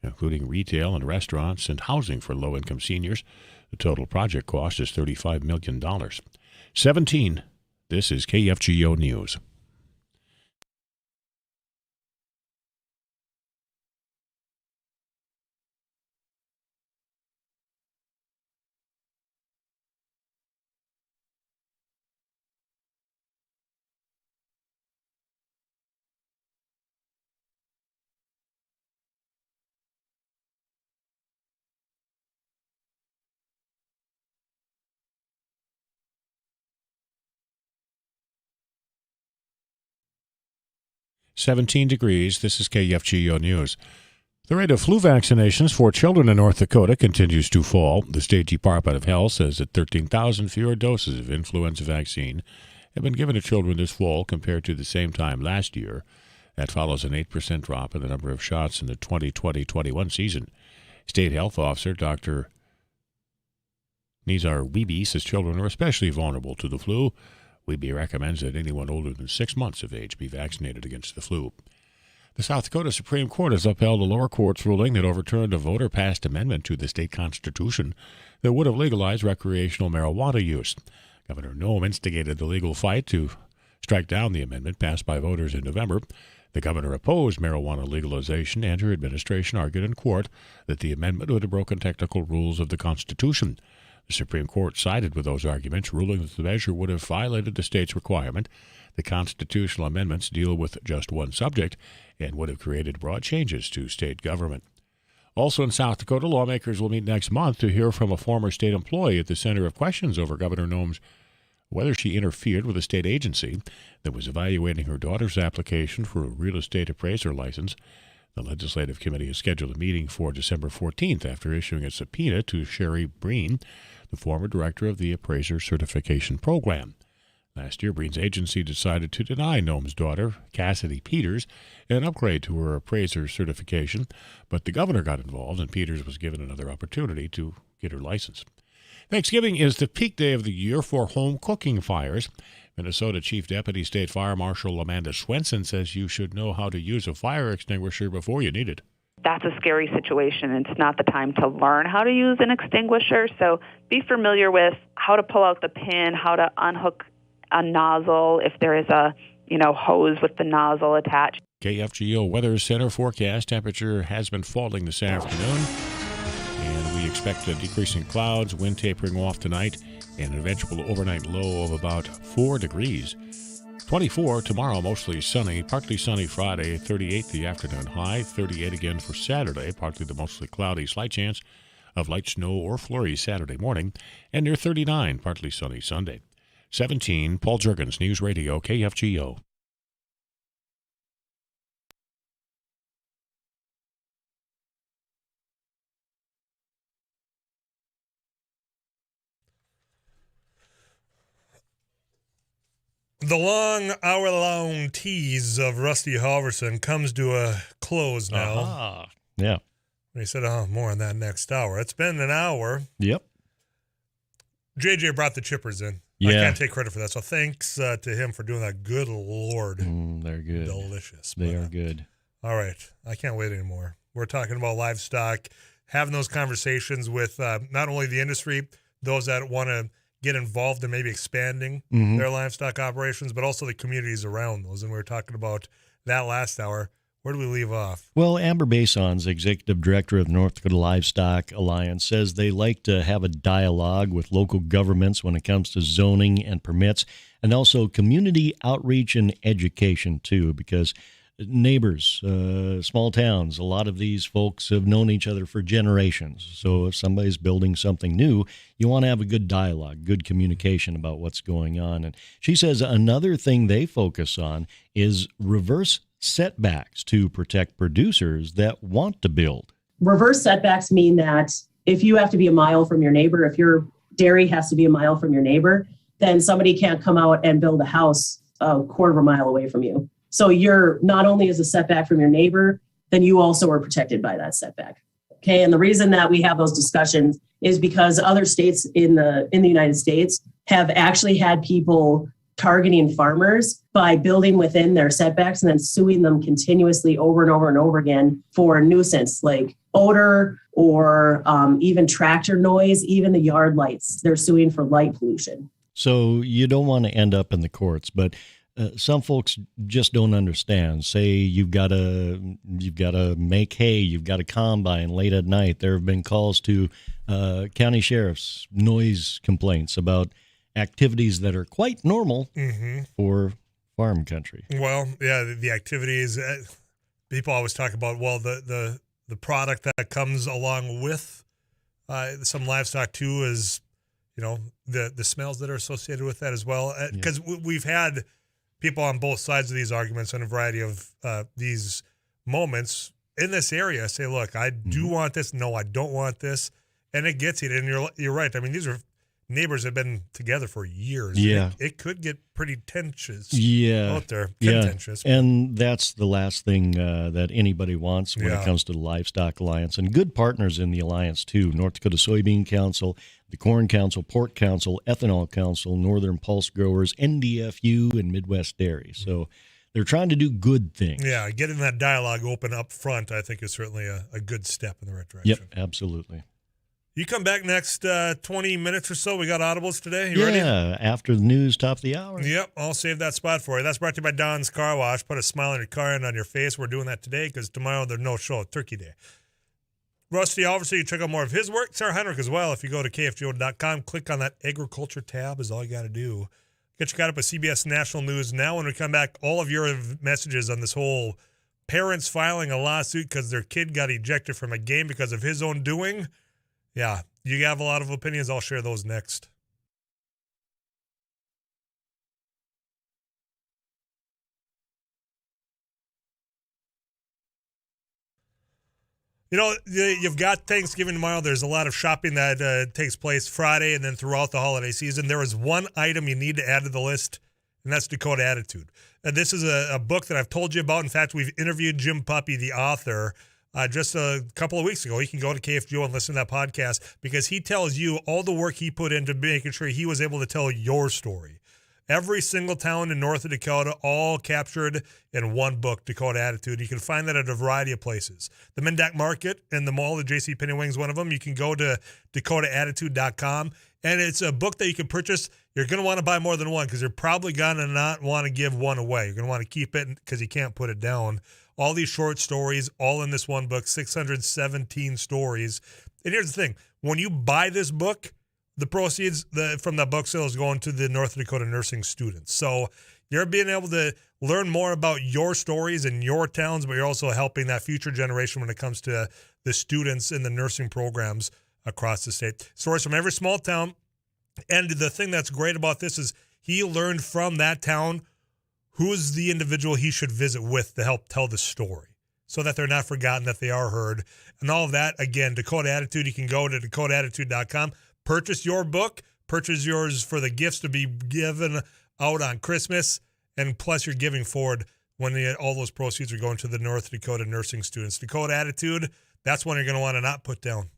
including retail and restaurants and housing for low-income seniors. The total project cost is $35 million. 17. This is KFGO News. "17 degrees. This is KFGO News. The rate of flu vaccinations for children in North Dakota continues to fall. The State Department of Health says that 13,000 fewer doses of influenza vaccine have been given to children this fall compared to the same time last year. That follows an 8% drop in the number of shots in the 2020-21 season. State Health Officer Dr. Nizar Wiebe says children are especially vulnerable to the flu. Wiebe recommends that anyone older than 6 months of age be vaccinated against the flu. The South Dakota Supreme Court has upheld a lower court's ruling that overturned a voter-passed amendment to the state constitution that would have legalized recreational marijuana use. Governor Nome instigated the legal fight to strike down the amendment passed by voters in November. The governor opposed marijuana legalization, and her administration argued in court that the amendment would have broken technical rules of the Constitution. The Supreme Court sided with those arguments, ruling that the measure would have violated the state's requirement. The constitutional amendments deal with just one subject and would have created broad changes to state government. Also in South Dakota, lawmakers will meet next month to hear from a former state employee at the center of questions over Governor Nome's whether she interfered with a state agency that was evaluating her daughter's application for a real estate appraiser license. The legislative committee has scheduled a meeting for December 14th after issuing a subpoena to Sherry Breen, the former director of the appraiser certification program. Last year, Breen's agency decided to deny Nome's daughter, Cassidy Peters, an upgrade to her appraiser certification, but the governor got involved and Peters was given another opportunity to get her license. Thanksgiving is the peak day of the year for home cooking fires. Minnesota Chief Deputy State Fire Marshal Amanda Swenson says you should know how to use a fire extinguisher before you need it. That's a scary situation. It's not the time to learn how to use an extinguisher, so be familiar with how to pull out the pin, how to unhook a nozzle if there is a hose with the nozzle attached. KFGO Weather Center forecast temperature has been falling this afternoon, and we expect a decrease in clouds, wind tapering off tonight, and an eventual overnight low of about 4 degrees. 24 tomorrow, mostly sunny, partly sunny Friday, 38 the afternoon high, 38 again for Saturday, partly to mostly cloudy, slight chance of light snow or flurries Saturday morning, and near 39, partly sunny Sunday. 17, Paul Jurgens, News Radio, KFGO. The long, hour-long tease of Rusty Halverson comes to a close now. Uh-huh. Yeah. He said, more on that next hour. It's been an hour. Yep. JJ brought the chippers in. Yeah. I can't take credit for that, so thanks to him for doing that. Good Lord. They're good. Delicious. They are good. All right. I can't wait anymore. We're talking about livestock, having those conversations with not only the industry, those that want to get involved in maybe expanding Mhm. their livestock operations, but also the communities around those. And we were talking about that last hour. Where do we leave off? Well, Amber Bason's executive director of the North Dakota Livestock Alliance says they like to have a dialogue with local governments when it comes to zoning and permits, and also community outreach and education too, because neighbors, small towns, a lot of these folks have known each other for generations. So if somebody's building something new, you want to have a good dialogue, good communication about what's going on. And she says another thing they focus on is reverse setbacks to protect producers that want to build. Reverse setbacks mean that if you have to be a mile from your neighbor, if your dairy has to be a mile from your neighbor, then somebody can't come out and build a house a quarter of a mile away from you. So you're not only as a setback from your neighbor, then you also are protected by that setback. Okay. And the reason that we have those discussions is because other states in the United States have actually had people targeting farmers by building within their setbacks and then suing them continuously over and over and over again for nuisance like odor or even tractor noise, even the yard lights. They're suing for light pollution. So you don't want to end up in the courts, but some folks just don't understand. Say you've got to make hay, you've got a combine late at night. There have been calls to county sheriff's noise complaints about activities that are quite normal for farm country. Well, yeah, the activities, people always talk about, well, the product that comes along with some livestock too is, the smells that are associated with that as well. Because we've had people on both sides of these arguments and a variety of these moments in this area say, look, I do want this. No, I don't want this. And it gets heated. And you're right. I mean, these are neighbors have been together for years. Yeah. It could get pretty tensious out there. Contentious. And that's the last thing that anybody wants when it comes to the Livestock Alliance. And good partners in the alliance, too. North Dakota Soybean Council, the Corn Council, Pork Council, Ethanol Council, Northern Pulse Growers, NDFU, and Midwest Dairy. So they're trying to do good things. Yeah, getting that dialogue open up front, I think, is certainly a good step in the right direction. Yep, absolutely. You come back next 20 minutes or so. We got Audibles today. You ready? Yeah, after the news, top of the hour. Yep, I'll save that spot for you. That's brought to you by Don's Car Wash. Put a smile on your car and on your face. We're doing that today because tomorrow there's no show, Turkey Day. Rusty, obviously, you check out more of his work. Sarah Heinrich as well. If you go to KFGO.com, click on that agriculture tab is all you got to do. Get you caught up with CBS National News now. When we come back, all of your messages on this whole parents filing a lawsuit because their kid got ejected from a game because of his own doing. Yeah, you have a lot of opinions. I'll share those next. You've got Thanksgiving tomorrow. There's a lot of shopping that takes place Friday and then throughout the holiday season. There is one item you need to add to the list, and that's Dakota Attitude. This is a book that I've told you about. In fact, we've interviewed Jim Puppy, the author, just a couple of weeks ago. You can go to KFGO and listen to that podcast because he tells you all the work he put into making sure he was able to tell your story. Every single town in North Dakota, all captured in one book, Dakota Attitude. You can find that at a variety of places. The Mendak Market and the mall, the J.C. Penney is one of them. You can go to DakotaAttitude.com, and it's a book that you can purchase. You're going to want to buy more than one because you're probably going to not want to give one away. You're going to want to keep it because you can't put it down. All these short stories, all in this one book, 617 stories. And here's the thing. When you buy this book, the proceeds from the book sale is going to the North Dakota nursing students. So you're being able to learn more about your stories and your towns, but you're also helping that future generation when it comes to the students in the nursing programs across the state. Stories from every small town. And the thing that's great about this is he learned from that town who's the individual he should visit with to help tell the story so that they're not forgotten, that they are heard. And all of that, again, Dakota Attitude, you can go to DakotaAttitude.com. Purchase your book, purchase yours for the gifts to be given out on Christmas, and plus you're giving forward when all those proceeds are going to the North Dakota nursing students. Dakota Attitude, that's one you're going to want to not put down.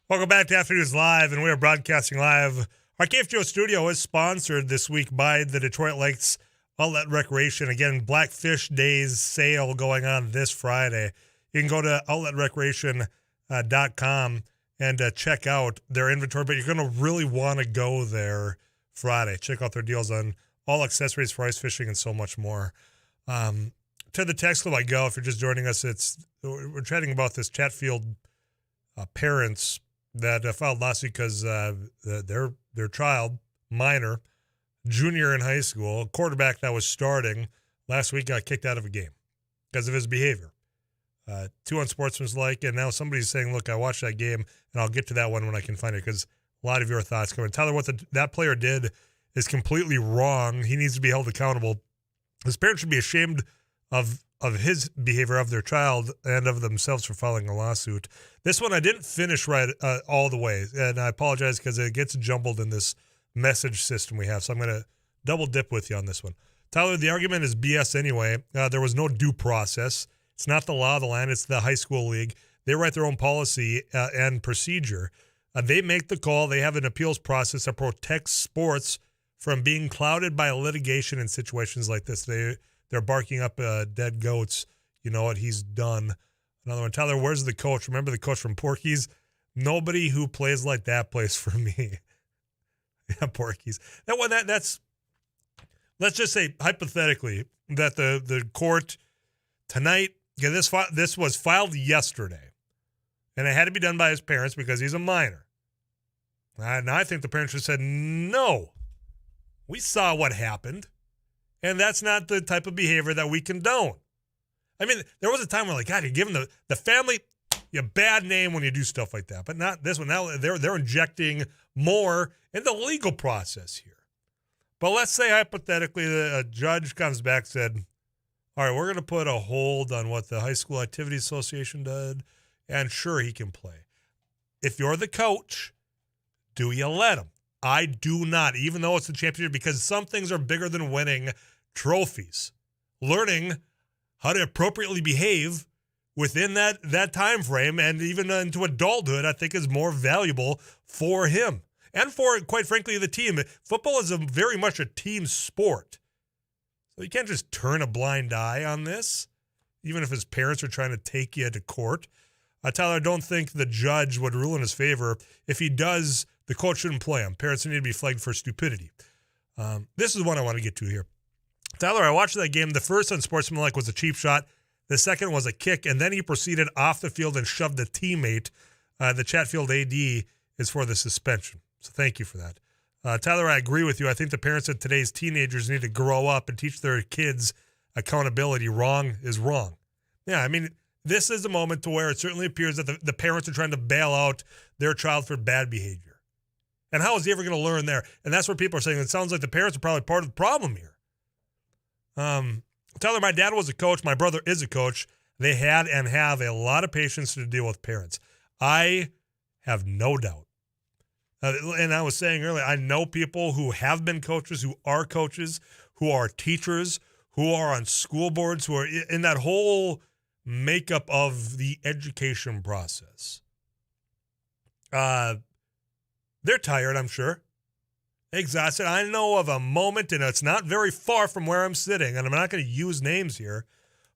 Welcome back to Afternoons Live, and we are broadcasting live. Our KFGO studio is sponsored this week by the Detroit Lakes Outlet Recreation. Again, Blackfish Days sale going on this Friday. You can go to outletrecreation.com and check out their inventory, but you're going to really want to go there Friday. Check out their deals on all accessories for ice fishing and so much more. To the text club I go, if you're just joining us, we're chatting about this Chatfield parents that filed lawsuit because their child, minor, junior in high school, a quarterback that was starting last week, got kicked out of a game because of his behavior. Too unsportsmanlike, and now somebody's saying, look, I watched that game, and I'll get to that one when I can find it, because a lot of your thoughts come in. Tyler, what that player did is completely wrong. He needs to be held accountable. His parents should be ashamed of his behavior, of their child, and of themselves for filing a lawsuit. This one I didn't finish right all the way, and I apologize because it gets jumbled in this message system we have, so I'm going to double dip with you on this one. Tyler, the argument is BS anyway. There was no due process. It's not the law of the land. It's the high school league. They write their own policy and procedure. They make the call. They have an appeals process that protects sports from being clouded by litigation in situations like this. They're barking up dead goats. You know what? He's done. Another one. Tyler, where's the coach? Remember the coach from Porky's? Nobody who plays like that plays for me. Yeah, Porky's. That's. Let's just say hypothetically that the court tonight. Yeah, this was filed yesterday, and it had to be done by his parents because he's a minor. And I think the parents should have said, no, we saw what happened. And that's not the type of behavior that we condone. I mean, there was a time where, like, God, you're giving the family a bad name when you do stuff like that. But not this one. Now they're injecting more in the legal process here. But let's say, hypothetically, a judge comes back and said, all right, we're going to put a hold on what the High School Activity Association did, and sure, he can play. If you're the coach, do you let him? I do not, even though it's the championship, because some things are bigger than winning trophies. Learning how to appropriately behave within that time frame and even into adulthood, I think, is more valuable for him and for, quite frankly, the team. Football is very much a team sport. So you can't just turn a blind eye on this, even if his parents are trying to take you to court. Tyler, I don't think the judge would rule in his favor. If he does, the coach shouldn't play him. Parents need to be flagged for stupidity. This is one I want to get to here. Tyler, I watched that game. The first unsportsmanlike was a cheap shot. The second was a kick, and then he proceeded off the field and shoved a teammate. The Chatfield AD is for the suspension. So thank you for that. Tyler, I agree with you. I think the parents of today's teenagers need to grow up and teach their kids accountability. Wrong is wrong. Yeah, I mean, this is a moment to where it certainly appears that the parents are trying to bail out their child for bad behavior. And how is he ever going to learn there? And that's what people are saying. It sounds like the parents are probably part of the problem here. Tyler, my dad was a coach. My brother is a coach. They had and have a lot of patience to deal with parents. I have no doubt. And I was saying earlier, I know people who have been coaches, who are teachers, who are on school boards, who are in that whole makeup of the education process. They're tired, I'm sure. Exhausted. I know of a moment, and it's not very far from where I'm sitting, and I'm not going to use names here,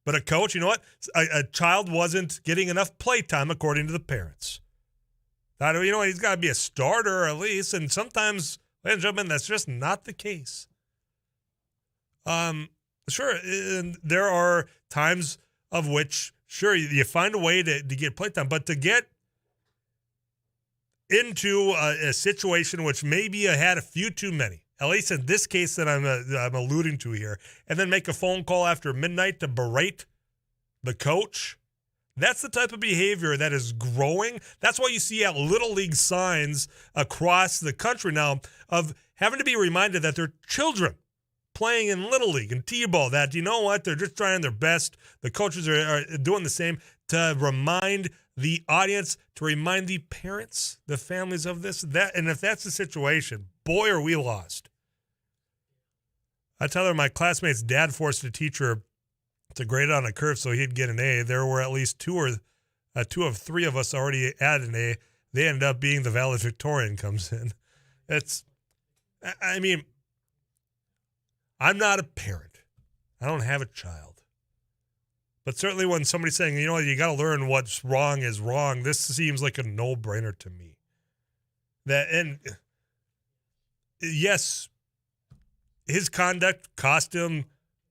but a coach, you know what? A child wasn't getting enough playtime according to the parents. You know, he's got to be a starter at least, and sometimes, ladies and gentlemen, that's just not the case. Sure, and there are times of which, sure, you find a way to get playtime, but to get into a situation which maybe you had a few too many, at least in this case that I'm alluding to here, and then make a phone call after midnight to berate the coach, that's the type of behavior that is growing. That's why you see at Little League signs across the country now of having to be reminded that they're children playing in Little League and T-ball, that, you know what, they're just trying their best. The coaches are doing the same to remind the audience, to remind the parents, the families of this, that. And if that's the situation, boy, are we lost. I tell her my classmate's dad forced a teacher to grade on a curve so he'd get an A. There were at least two of three of us already at an A. they end up being the valedictorian comes in. I mean, I'm not a parent. I don't have a child. But certainly when somebody's saying, you know, you got to learn what's wrong is wrong, this seems like a no-brainer to me. And yes, his conduct cost him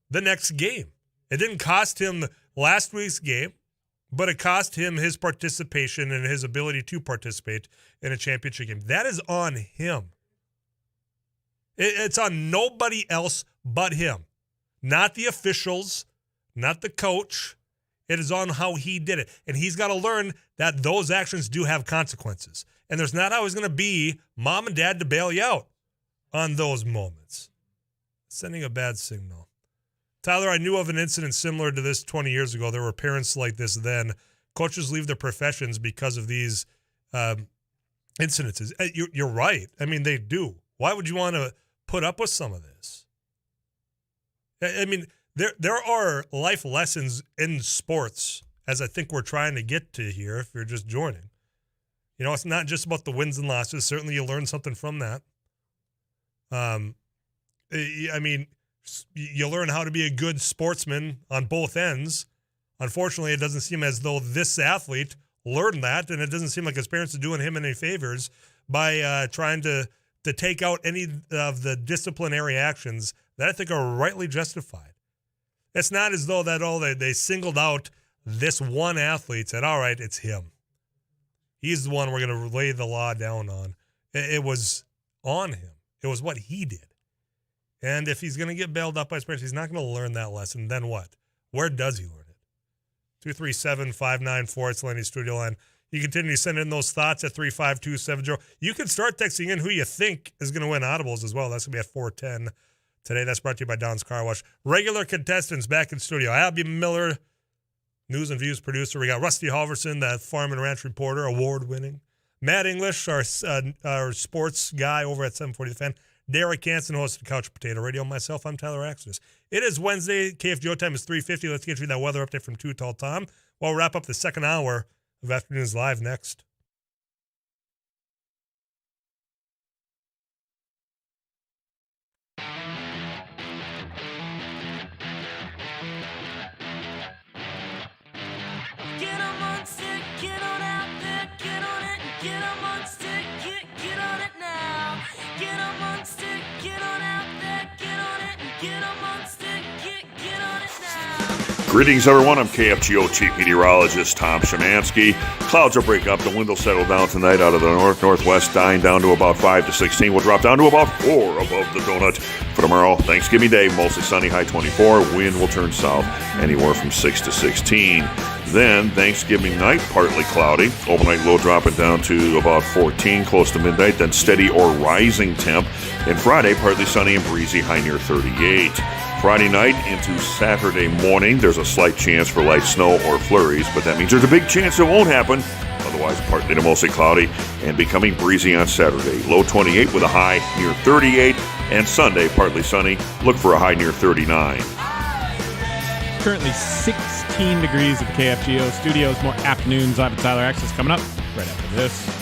the next game. It didn't cost him last week's game, but it cost him his participation and his ability to participate in a championship game. That is on him. It's on nobody else but him. Not the officials, not the coach. It is on how he did it. And he's got to learn that those actions do have consequences. And there's not always going to be mom and dad to bail you out on those moments. Sending a bad signal. Tyler, I knew of an incident similar to this 20 years ago. There were parents like this then. Coaches leave their professions because of these incidences. You're right. I mean, they do. Why would you want to put up with some of this? I mean, there are life lessons in sports, as I think we're trying to get to here, if you're just joining. You know, it's not just about the wins and losses. Certainly you learn something from that. I mean, you learn how to be a good sportsman on both ends. Unfortunately, it doesn't seem as though this athlete learned that, and it doesn't seem like his parents are doing him any favors by trying to take out any of the disciplinary actions that I think are rightly justified. It's not as though they singled out this one athlete, said, all right, it's him. He's the one we're going to lay the law down on. It was on him. It was what he did. And if he's going to get bailed up by his parents, he's not going to learn that lesson. Then what? Where does he learn it? 237-594, it's Lenny's studio line. You continue to send in those thoughts at 35270. You can start texting in who you think is going to win Audibles as well. That's going to be at 410 today. That's brought to you by Don's Car Wash. Regular contestants back in studio. Abby Miller, News and Views producer. We got Rusty Halverson, that farm and ranch reporter, award-winning. Matt English, our sports guy over at 740 The Fan. Derek Hansen, host of Couch Potato Radio. Myself, I'm Tyler Axness. It is Wednesday. KFGO time is 3:50. Let's get you that weather update from Too Tall Tom. We'll wrap up the second hour of Afternoons Live next. Greetings, everyone. I'm KFGO Chief Meteorologist Tom Szymanski. Clouds will break up. The wind will settle down tonight out of the north-northwest, dying down to about 5 to 16. We'll drop down to about 4 above the donut. For tomorrow, Thanksgiving Day, mostly sunny, high 24. Wind will turn south anywhere from 6 to 16. Then, Thanksgiving night, partly cloudy. Overnight low dropping down to about 14, close to midnight. Then steady or rising temp. And Friday, partly sunny and breezy, high near 38. Friday night into Saturday morning, there's a slight chance for light snow or flurries, but that means there's a big chance it won't happen. Otherwise, partly to mostly cloudy and becoming breezy on Saturday. Low 28 with a high near 38. And Sunday, partly sunny. Look for a high near 39. Currently 16 degrees at the KFGO studios. More afternoons live with Tyler Axness coming up right after this.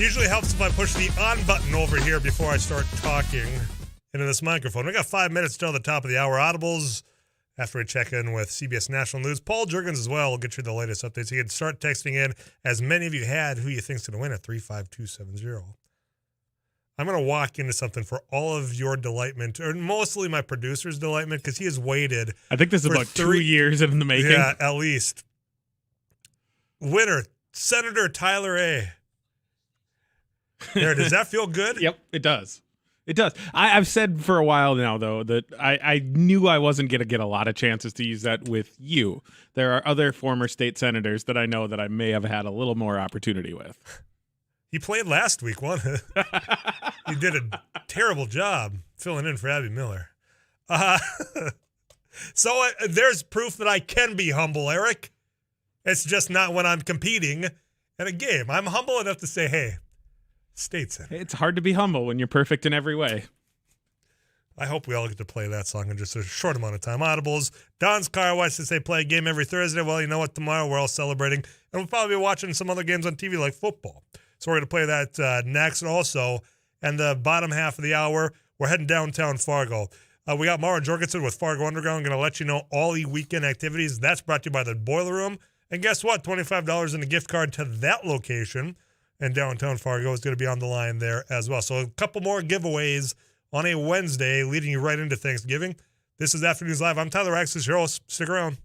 Usually helps if I push the on button over here before I start talking into this microphone. We got 5 minutes till the top of the hour. Audibles, after we check in with CBS National News. Paul Juergens as well will get you the latest updates. You can start texting in, as many of you had, who you think's going to win at 35270. I'm going to walk into something for all of your delightment, or mostly my producer's delightment, because he has waited. I think this is about 2 years in the making. Yeah, at least. Winner, Senator Tyler A. There, does that feel good? Yep, it does. It does. I've said for a while now, though, that I knew I wasn't going to get a lot of chances to use that with you. There are other former state senators that I know that I may have had a little more opportunity with. He played last week, wasn't it? He did a terrible job filling in for Abby Miller. So there's proof that I can be humble, Eric. It's just not when I'm competing in a game. I'm humble enough to say, hey, state senator. It's hard to be humble when you're perfect in every way. I hope we all get to play that song in just a short amount of time. Audibles. Don's car watch to say play a game every Thursday. Well, you know what? Tomorrow we're all celebrating. And we'll probably be watching some other games on TV like football. So we're going to play that next. Also, and the bottom half of the hour, we're heading downtown Fargo. We got Mara Jorgensen with Fargo Underground. Going to let you know all the weekend activities. That's brought to you by the Boiler Room. And guess what? $25 in a gift card to that location. And downtown Fargo is going to be on the line there as well. So a couple more giveaways on a Wednesday, leading you right into Thanksgiving. This is Afternoons Live. I'm Tyler Axness, your host. Stick around.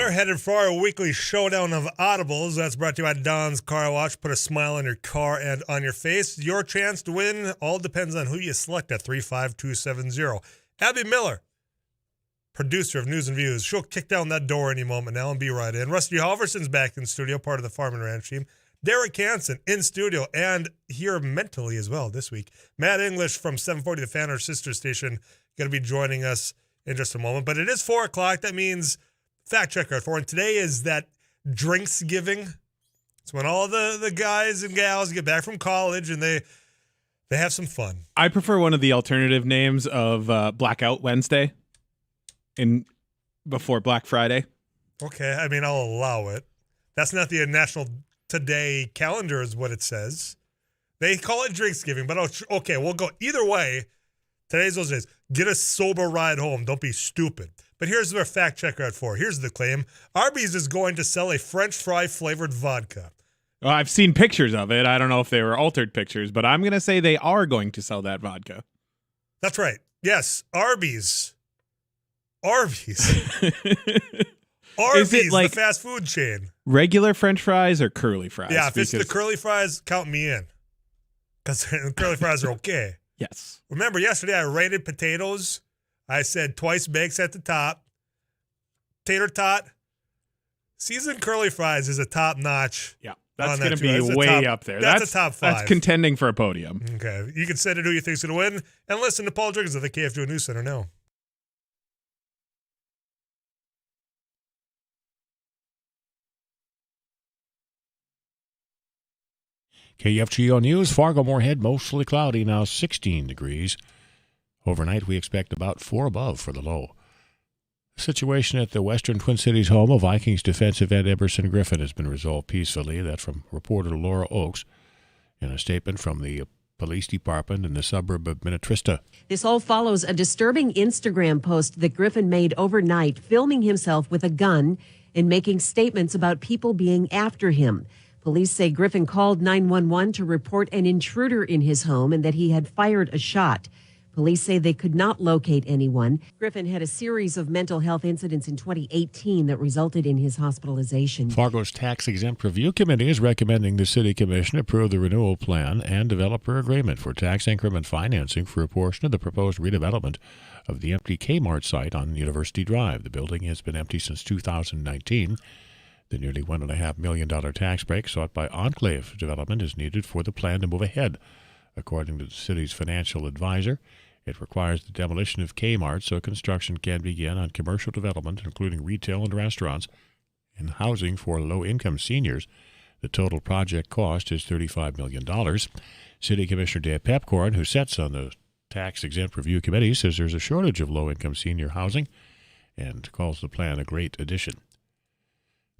We're headed for our weekly showdown of Audibles. That's brought to you by Don's Car Wash. Put a smile on your car and on your face. Your chance to win all depends on who you select at 35270. Abby Miller, producer of News and Views. She'll kick down that door any moment now and be right in. Rusty Halverson's back in studio, part of the Farm and Ranch team. Derek Hansen in studio and here mentally as well this week. Matt English from 740 The Fan, our sister station, going to be joining us in just a moment. But it is 4 o'clock. That means fact checker at 4. And today is that drinks giving. It's when all the guys and gals get back from college and they have some fun. I prefer one of the alternative names of Blackout Wednesday before Black Friday. Okay, I mean, I'll allow it. That's not the National Today calendar is what it says. They call it drinks giving, but okay, we'll go either way. Today's those days. Get a sober ride home. Don't be stupid. But here's their fact checker at 4. Here's the claim. Arby's is going to sell a French fry flavored vodka. Well, I've seen pictures of it. I don't know if they were altered pictures, but I'm going to say they are going to sell that vodka. That's right. Yes, Arby's. Arby's, like the fast food chain. Regular French fries or curly fries? Yeah, if it's the curly fries, count me in. Because curly fries are okay. Yes. Remember, yesterday I rated potatoes. I said twice bakes at the top. Tater tot. Seasoned curly fries is a top notch. Yeah. That's going to be way up there. That's a top 5. That's contending for a podium. Okay. You can send it who you think's going to win and listen to Paul Driggins of the KFGO News Center now. KFGO News, Fargo-Moorhead, mostly cloudy, now 16 degrees. Overnight, we expect about 4 above for the low. The situation at the Western Twin Cities home of Vikings defensive end Emerson Griffin has been resolved peacefully. That's from reporter Laura Oakes in a statement from the police department in the suburb of Minnetrista. This all follows a disturbing Instagram post that Griffin made overnight, filming himself with a gun and making statements about people being after him. Police say Griffin called 911 to report an intruder in his home and that he had fired a shot. Police say they could not locate anyone. Griffin had a series of mental health incidents in 2018 that resulted in his hospitalization. Fargo's Tax-Exempt Review Committee is recommending the City Commission approve the renewal plan and developer agreement for tax increment financing for a portion of the proposed redevelopment of the empty Kmart site on University Drive. The building has been empty since 2019. The nearly $1.5 million tax break sought by Enclave Development is needed for the plan to move ahead. According to the city's financial advisor, it requires the demolition of Kmart so construction can begin on commercial development, including retail and restaurants, and housing for low-income seniors. The total project cost is $35 million. City Commissioner Dave Pepcorn, who sits on the Tax-Exempt Review Committee, says there's a shortage of low-income senior housing and calls the plan a great addition.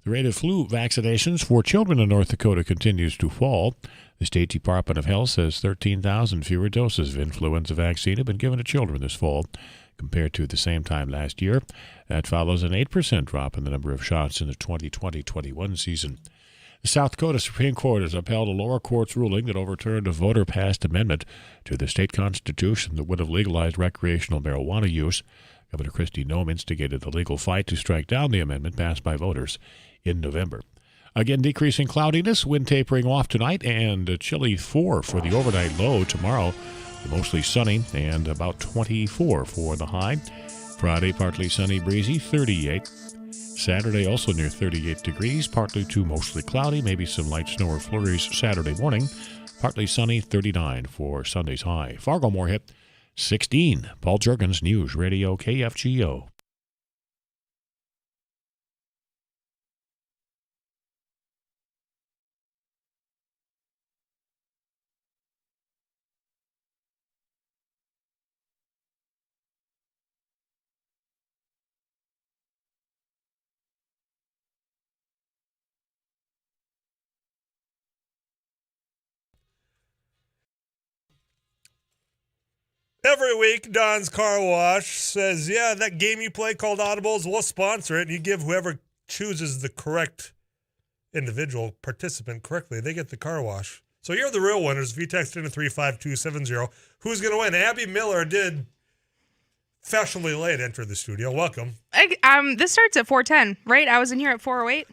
The rate of flu vaccinations for children in North Dakota continues to fall. The State Department of Health says 13,000 fewer doses of influenza vaccine have been given to children this fall compared to the same time last year. That follows an 8% drop in the number of shots in the 2020-21 season. The South Dakota Supreme Court has upheld a lower court's ruling that overturned a voter-passed amendment to the state constitution that would have legalized recreational marijuana use. Governor Kristi Noem instigated the legal fight to strike down the amendment passed by voters in November. Again, decreasing cloudiness, wind tapering off tonight, and a chilly 4 for the overnight low tomorrow. Mostly sunny and about 24 for the high. Friday, partly sunny, breezy, 38. Saturday, also near 38 degrees, partly to mostly cloudy, maybe some light snow or flurries Saturday morning. Partly sunny, 39 for Sunday's high. Fargo-Moorhead, 16. Paul Juergens, News Radio KFGO. Every week, Don's Car Wash says, yeah, that game you play called Audibles, we'll sponsor it. And you give whoever chooses the correct individual participant correctly, they get the car wash. So you're the real winners if you text in to 35270. Who's going to win? Abby Miller did fashionably late entered the studio. Welcome. This starts at 4:10, right? I was in here at 4:08.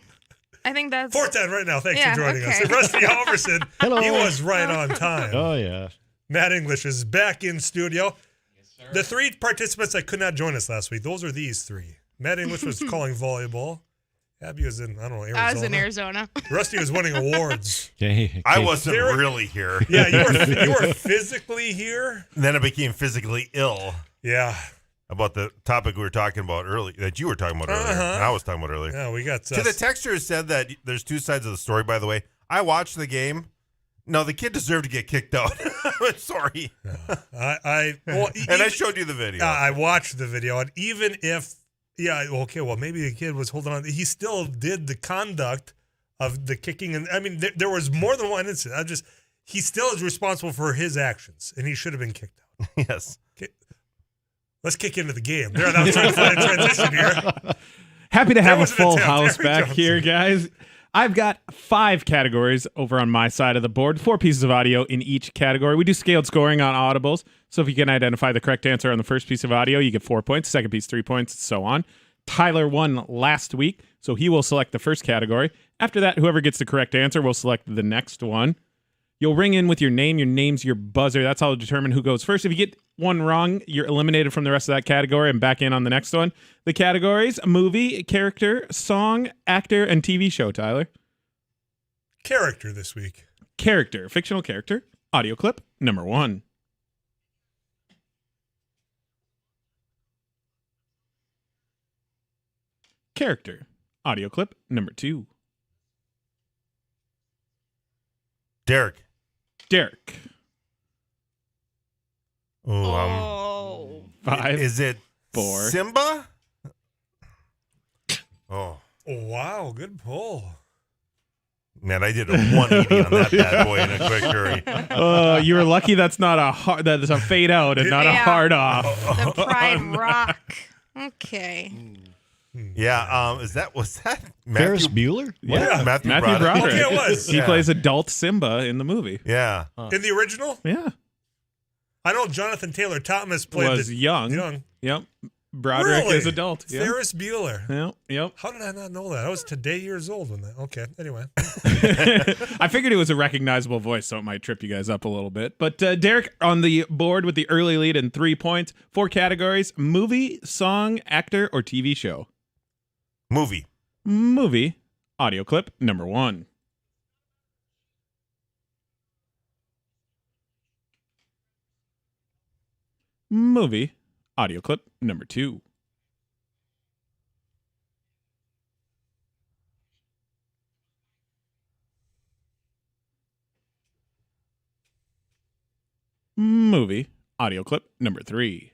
I think that's 4:10 right now. Thanks for joining us. And Rusty Halverson, Hello. he was right on time. Oh, yeah. Matt English is back in studio. Yes, sir. The 3 participants that could not join us last week, those are these 3. Matt English was calling volleyball. Abby was in, I don't know, Arizona. I was in Arizona. Rusty was winning awards. I wasn't really here. Yeah, you were physically here. And then I became physically ill. Yeah. About the topic we were talking about earlier, that you were talking about earlier, and I was talking about earlier. Yeah, we got... the texter said that there's 2 sides of the story, by the way. I watched the game. No, the kid deserved to get kicked out. I'm sorry. I showed you the video. I watched the video, and even if... Yeah, okay, well, maybe the kid was holding on. He still did the conduct of the kicking. And I mean, there was more than one incident. He still is responsible for his actions, and he should have been kicked out. Yes. Okay. Let's kick into the game. They're not trying to find a transition here. Happy to have a full house back here, guys. I've got 5 categories over on my side of the board, 4 pieces of audio in each category. We do scaled scoring on Audibles, so if you can identify the correct answer on the first piece of audio, you get 4 points, second piece 3 points, so on. Tyler won last week, so he will select the first category. After that, whoever gets the correct answer will select the next one. You'll ring in with your name. Your name's your buzzer. That's how to determine who goes first. If you get one wrong, you're eliminated from the rest of that category and back in on the next one. The categories: movie, character, song, actor, and TV show, Tyler. Character this week. Character, fictional character, audio clip, number 1. Character, audio clip, number 2. Derek. Oh, 5. Is it 4? Simba? Oh, wow, good pull. Man, I did a 180 on that bad boy in a quick hurry. You were lucky that's not that's a fade out and not a hard off. The Pride Rock. Okay. Yeah, was that Ferris Bueller? Yeah, Matthew Broderick. Okay, it was. He plays adult Simba in the movie. Yeah. In the original? Yeah. I know Jonathan Taylor Thomas played young. Yep. Broderick is adult. Yep. Ferris Bueller. Yep. How did I not know that? I was today years old when that. Okay. Anyway. I figured it was a recognizable voice, so it might trip you guys up a little bit. But Derek on the board with the early lead and 3 points. 4 categories: movie, song, actor, or TV show. Movie. Audio clip, number 1. Movie. Audio clip, number 2. Movie. Audio clip, number 3.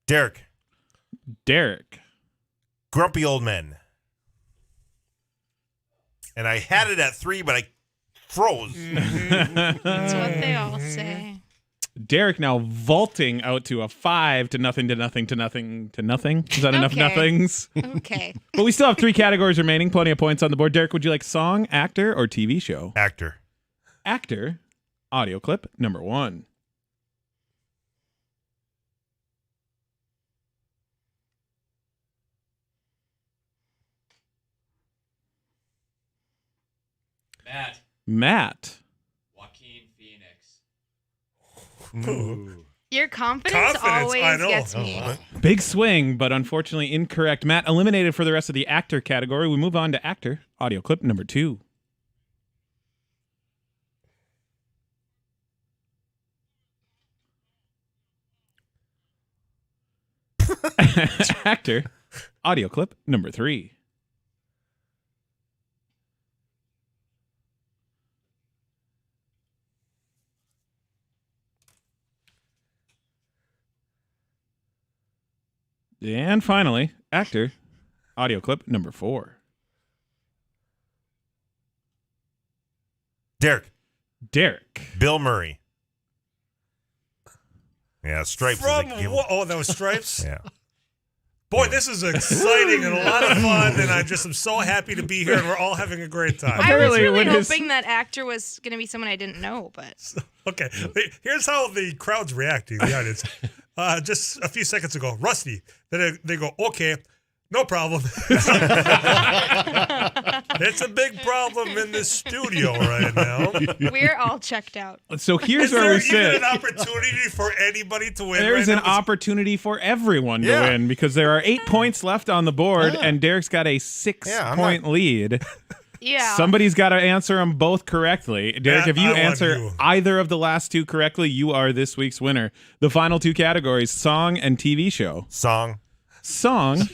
Derek. Grumpy Old Men. And I had it at 3, but I froze. That's what they all say. Derek now vaulting out to a 5 to nothing to nothing to nothing to nothing. Is that enough nothings? Okay. But we still have 3 categories remaining. Plenty of points on the board. Derek, would you like song, actor, or TV show? Actor. Audio clip, number 1. Matt. Joaquin Phoenix. Your confidence always gets me. Big swing, but unfortunately incorrect. Matt eliminated for the rest of the actor category. We move on to actor. Audio clip number 2. Actor. Audio clip number 3. And finally, actor. Audio clip number 4. Derek. Bill Murray. Yeah, Stripes. That was Stripes? Yeah. Boy, this is exciting and a lot of fun, and I just am so happy to be here, and we're all having a great time. I was really hoping that actor was going to be someone I didn't know, but... Okay, here's how the crowd's reacting, the audience. Just a few seconds ago, Rusty, then they go, okay, no problem. It's a big problem in this studio right now. We're all checked out. So here's where we sit. Is there even an opportunity for anybody to win? There's right an now? opportunity for everyone to win because there are 8 points left on the board, and Derek's got a 6-point lead. Yeah. Somebody's got to answer them both correctly. Derek, if you I answer want you. either of the last two correctly, you are this week's winner. The final two categories, song and TV show. Song. Song,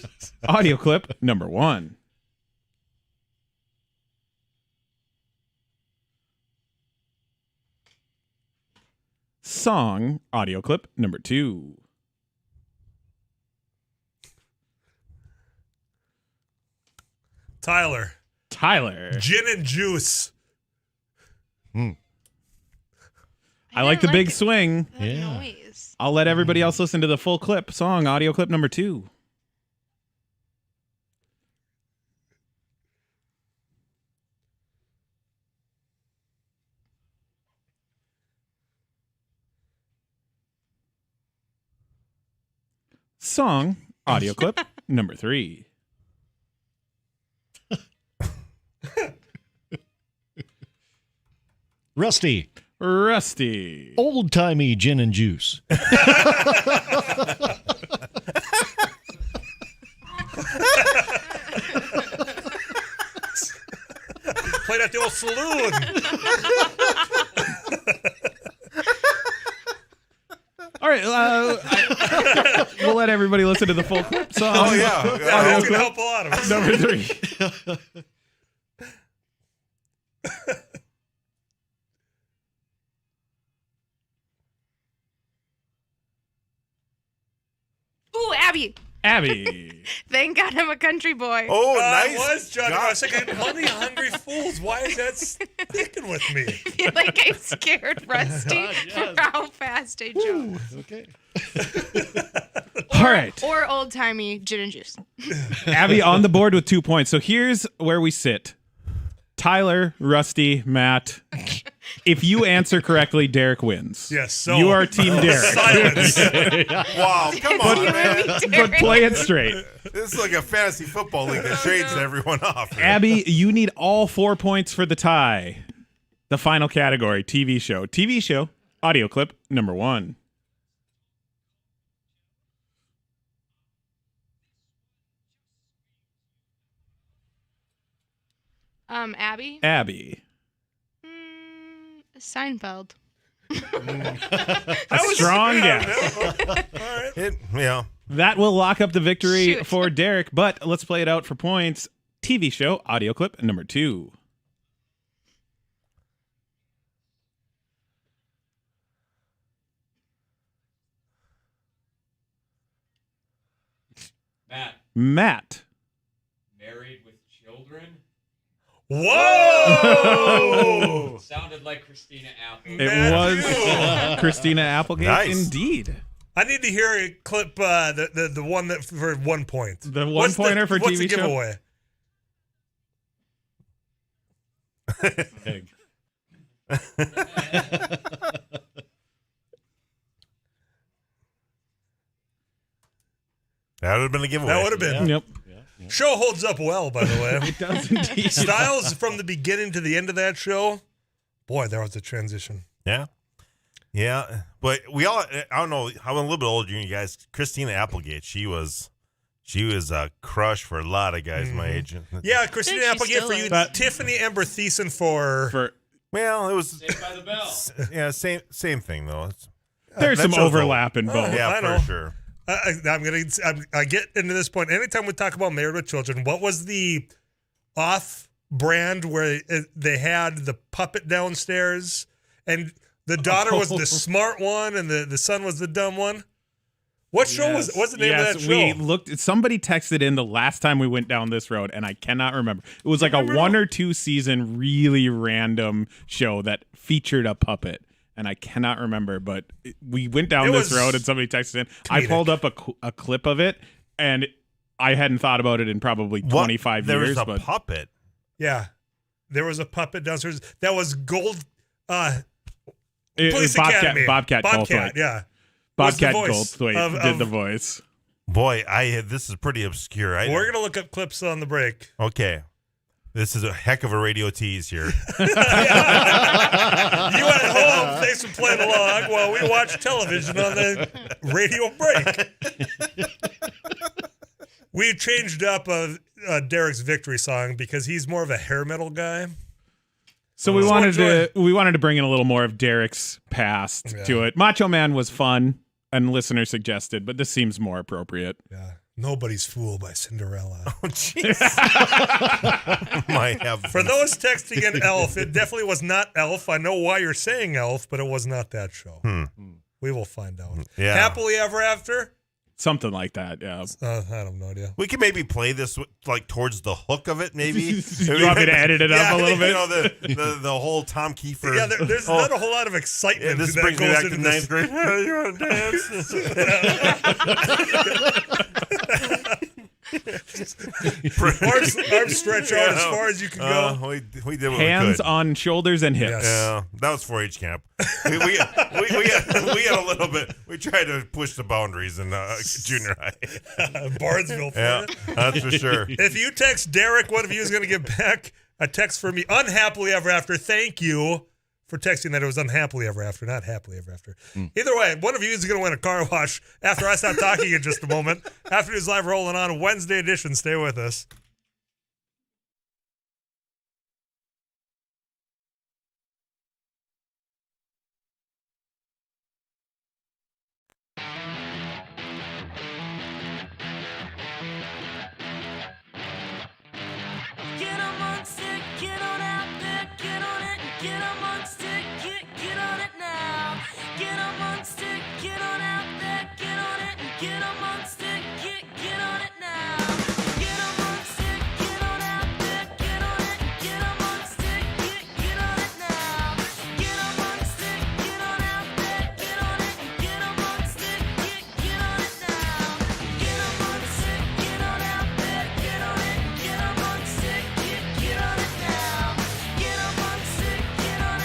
audio clip number 1. Song, audio clip number 2. Tyler. Gin and juice. I like the big swing. Noise. I'll let everybody else listen to the full clip. Song, audio clip number 2. Song, audio clip number 3. Rusty. Old-timey gin and juice. Played at the old saloon. All right, we'll let everybody listen to the full clip. Song. Oh, yeah. That's going to help a lot of us. Number 3. Ooh, Abby. Thank God I'm a country boy. Oh, I nice. was, John. I was thinking, money hungry fools. Why is that sticking with me? I feel like I scared Rusty for how fast I jumped. Okay. All right. Or old-timey gin and juice. Abby on the board with 2 points. So here's where we sit. Tyler, Rusty, Matt. If you answer correctly, Derek wins. Yes, so you are Team Derek. Silence. Wow, come on, man. But play it straight. This is like a fantasy football league that shades everyone off. Man. Abby, you need all 4 points for the tie. The final category, TV show. TV show, audio clip number 1. Abby. Seinfeld. A strong guess. All right. That will lock up the victory for Derek, but let's play it out for points. TV show, audio clip number 2. Matt. Married with children. Whoa! Sounded like Christina Applegate. It was Christina Applegate, Nice. indeed. I need to hear a clip, the one that for 1 point. The one-pointer for what's TV the show? giveaway? Egg. That would have been a giveaway. That would have been. Yep. Show holds up well, by the way. It does indeed. Styles from the beginning to the end of that show. Boy, there was a transition. Yeah. Yeah. But we all, I don't know, I'm a little bit older than you guys. Christina Applegate, she was a crush for a lot of guys my age. Yeah, Christina Applegate for you. Tiffany Amber Thiessen for well, it was Saved by the Bell. Yeah, same thing though. There's That some show's overlap in old. both. Yeah, I for know. sure. I get into this point. Anytime we talk about Married with Children, what was the off-brand where they had the puppet downstairs and the daughter was the smart one and the son was the dumb one? What show what's the name of that show? We looked. Somebody texted in the last time we went down this road, and I cannot remember. It was like a 1 or 2 season, really random show that featured a puppet. And I cannot remember, but we went down this road and somebody texted in. I pulled up a clip of it, and I hadn't thought about it in probably 25 There years. was a but puppet. Yeah. There was a puppet downstairs. That was Gold. It Police was Academy. Bobcat Goldthwait. Yeah. Bobcat Was the voice Goldthwait did the voice. Boy, this is pretty obscure. We're going to look up clips on the break. Okay. This is a heck of a radio tease here. You at home, thanks for playing along while we watch television on the radio break. We changed up Derek's victory song because he's more of a hair metal guy. So we wanted to bring in a little more of Derek's past to it. Macho Man was fun, and listener suggested, but this seems more appropriate. Yeah. Nobody's Fool by Cinderella. Oh, jeez. My heavens. For those texting in Elf, it definitely was not Elf. I know why you're saying Elf, but it was not that show. We will find out. Yeah. Happily Ever After? Something like that, yeah. I have no idea. We can maybe play this like towards the hook of it, maybe. You want me to edit it up a little bit? You know, the whole Tom Kiefer. Yeah, there's not a whole lot of excitement. Yeah, this that brings me goes back into to this. ninth grade. Hey, you want to dance? Arms stretch out as far as you can go. We did what Hands we could. on shoulders and hips. Yeah, that was 4-H camp. We had a little bit. We tried to push the boundaries in junior high. Barnesville for Yeah, it. that's for sure. If you text Derek, one of you is going to get back a text from me. Unhappily Ever After. Thank you for texting that it was Unhappily Ever After, not Happily Ever After. Either way, one of you is going to win a car wash after I stop talking in just a moment. Afternoons Live rolling on Wednesday edition. Stay with us. Get amongst it, get on out there, get on it, get amongst it, get on it now. Get amongst it, get on out there, get on it, get amongst it, get on it now. Get amongst it, get on out there, get on it, get amongst it, get on it now. Get amongst it, get on out there, get on it, get amongst it, get on it now. Get amongst it, get on out there, get on it, get amongst it, get on it now. Get amongst it, get on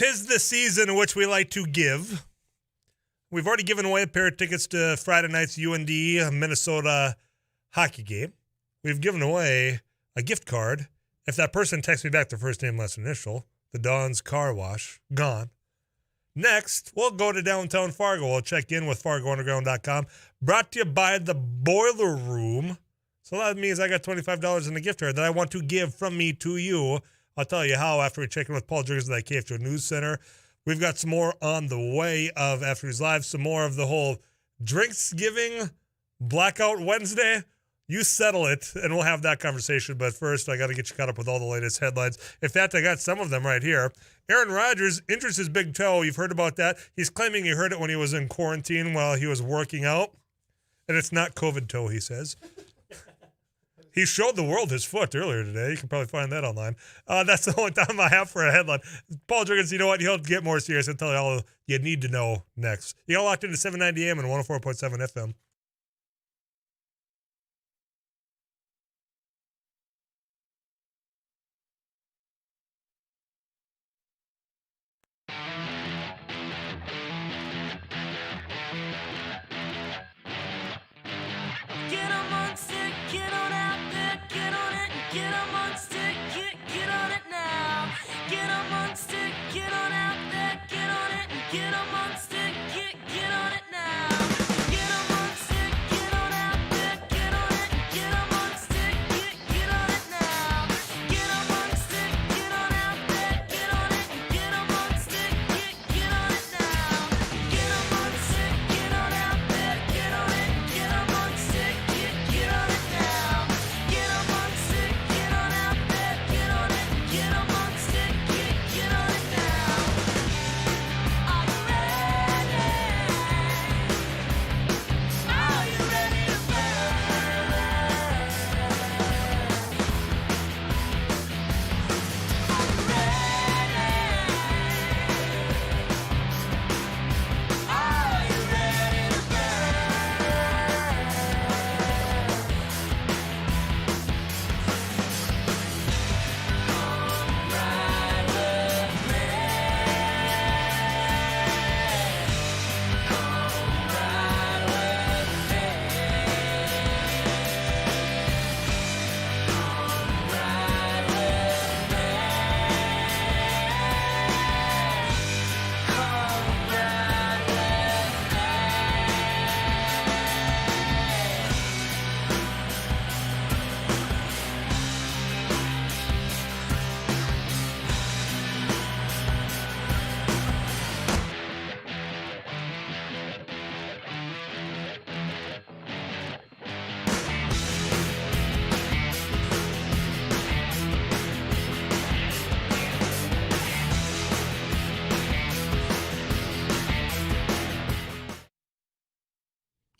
'tis the season in which we like to give. We've already given away a pair of tickets to Friday night's UND Minnesota hockey game. We've given away a gift card. If that person texts me back their first name, last initial, the Dawn's Car Wash, gone. Next, we'll go to downtown Fargo. We'll check in with FargoUnderground.com. Brought to you by the Boiler Room. So that means I got $25 in the gift card that I want to give from me to you. I'll tell you how after we check in with Paul Jurgens at that KFGO News Center. We've got some more on the way of After News Live, some more of the whole Drinksgiving Blackout Wednesday. You settle it, and we'll have that conversation. But first, I got to get you caught up with all the latest headlines. In fact, I got some of them right here. Aaron Rodgers injures his big toe. You've heard about that. He's claiming he hurt it when he was in quarantine while he was working out. And it's not COVID toe, he says. He showed the world his foot earlier today. You can probably find that online. That's the only time I have for a headline. Paul Jurgens, you know what? He'll get more serious and tell you all you need to know next. You got locked into 790 AM and 104.7 FM. Get amongst it, get on out there, get on it, get amongst it, get on it now. Get amongst it, get on out there, get on it, get amongst it, get on it now. Get amongst it, get on out there, get on it, get amongst it, get on it now. Get amongst it, get on out there, get on it, get amongst it, get on it now. Get amongst it, get on out there, get on it, get amongst it, get on it now. Get amongst it, get on out there, get on it, get amongst it, get on it now. Are you ready? Are you ready to burn? Are you ready to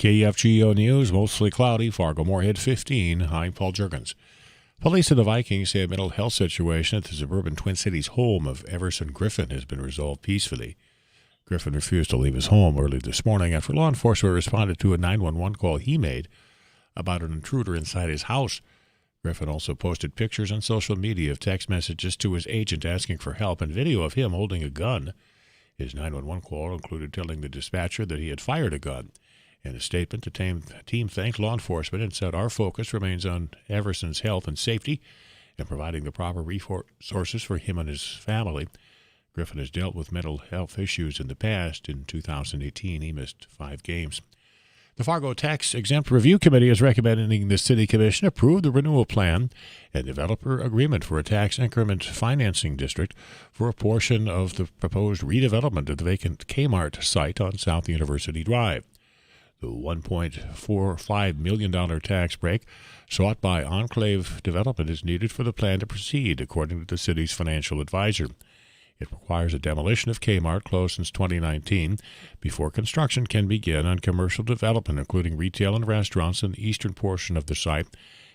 KFGO News, mostly cloudy, Fargo-Moorhead 15. I'm Paul Jurgens. Police in the Vikings say a mental health situation at the suburban Twin Cities home of Everson Griffin has been resolved peacefully. Griffin refused to leave his home early this morning after law enforcement responded to a 911 call he made about an intruder inside his house. Griffin also posted pictures on social media of text messages to his agent asking for help and video of him holding a gun. His 911 call included telling the dispatcher that he had fired a gun. In a statement, the team thanked law enforcement and said, "Our focus remains on Everson's health and safety and providing the proper resources for him and his family." Griffin has dealt with mental health issues in the past. In 2018, he missed 5 games. The Fargo Tax Exempt Review Committee is recommending the City Commission approve the renewal plan and developer agreement for a tax increment financing district for a portion of the proposed redevelopment of the vacant Kmart site on South University Drive. The $1.45 million tax break sought by Enclave Development is needed for the plan to proceed, according to the city's financial advisor. It requires a demolition of Kmart, closed since 2019, before construction can begin on commercial development, including retail and restaurants in the eastern portion of the site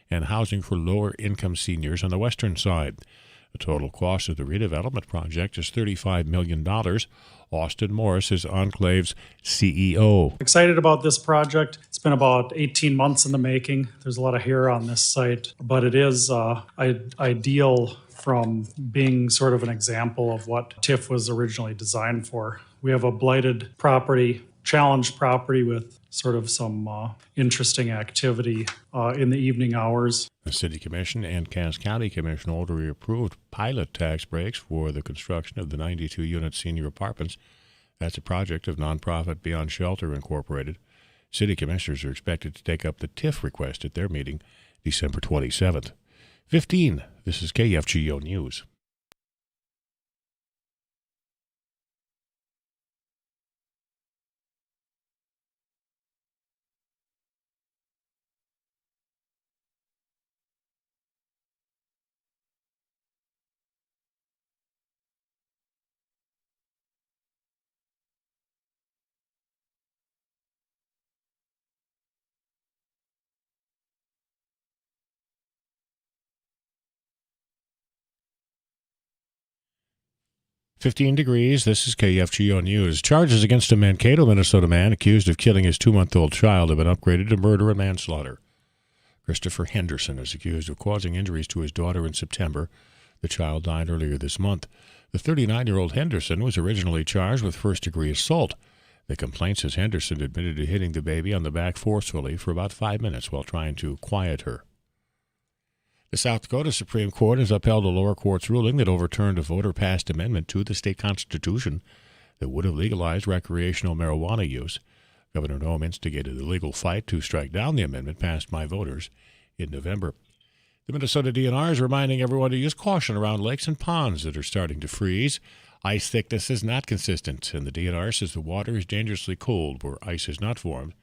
and housing for lower-income seniors on the western side. The total cost of the redevelopment project is $35 million. Austin Morris is Enclave's CEO. Excited about this project. It's been about 18 months in the making. There's a lot of hair on this site, but it is ideal from being sort of an example of what TIF was originally designed for. We have a blighted property, challenged property with sort of some interesting activity in the evening hours. The City Commission and Cass County Commission already approved pilot tax breaks for the construction of the 92-unit senior apartments. That's a project of nonprofit Beyond Shelter Incorporated. City commissioners are expected to take up the TIF request at their meeting December 27th. 15. This is KFGO News. .15 This is KFGO News. Charges against a Mankato, Minnesota man accused of killing his 2-month-old child have been upgraded to murder and manslaughter. Christopher Henderson is accused of causing injuries to his daughter in September. The child died earlier this month. The 39-year-old Henderson was originally charged with first-degree assault. The complaint says Henderson admitted to hitting the baby on the back forcefully for about 5 minutes while trying to quiet her. The South Dakota Supreme Court has upheld a lower court's ruling that overturned a voter-passed amendment to the state constitution that would have legalized recreational marijuana use. Governor Noem instigated a legal fight to strike down the amendment passed by voters in November. The Minnesota DNR is reminding everyone to use caution around lakes and ponds that are starting to freeze. Ice thickness is not consistent, and the DNR says the water is dangerously cold where ice is not formed.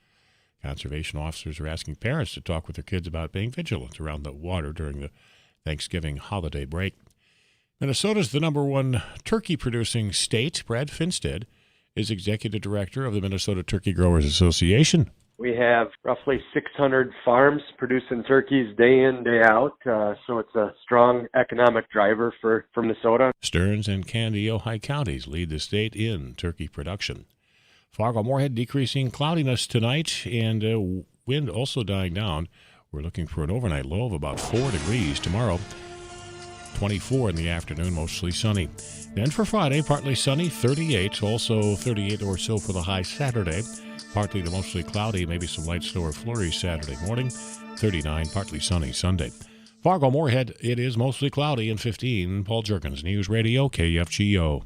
Conservation officers are asking parents to talk with their kids about being vigilant around the water during the Thanksgiving holiday break. Minnesota's the #1 turkey-producing state. Brad Finstead is executive director of the Minnesota Turkey Growers Association. We have roughly 600 farms producing turkeys day in, day out, so it's a strong economic driver for Minnesota. Stearns and Canby, Ojai counties lead the state in turkey production. Fargo-Moorhead decreasing cloudiness tonight and wind also dying down. We're looking for an overnight low of about 4 degrees tomorrow. 24 in the afternoon, mostly sunny. Then for Friday, partly sunny, 38. Also 38 or so for the high Saturday. Partly to mostly cloudy, maybe some light snow or flurries Saturday morning. 39, partly sunny Sunday. Fargo-Moorhead, it is mostly cloudy and 15. Paul Jerkins, News Radio, KFGO.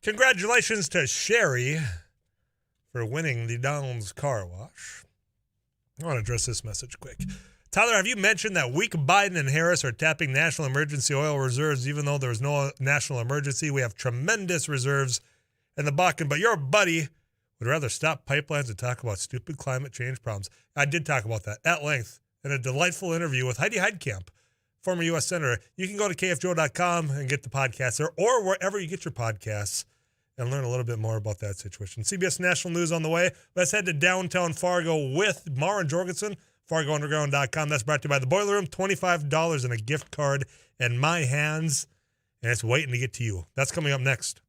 Congratulations to Sherry for winning the Downs Car Wash. I want to address this message quick. Tyler, have you mentioned that weak Biden and Harris are tapping national emergency oil reserves even though there's no national emergency? We have tremendous reserves in the Bakken, but your buddy would rather stop pipelines and talk about stupid climate change problems. I did talk about that at length in a delightful interview with Heidi Heidkamp, former U.S. Senator. You can go to KFGO.com and get the podcast there or wherever you get your podcasts and learn a little bit more about that situation. CBS National News on the way. Let's head to downtown Fargo with Mara Jorgensen, FargoUnderground.com. That's brought to you by the Boiler Room. $25 in a gift card in my hands, and it's waiting to get to you. That's coming up next.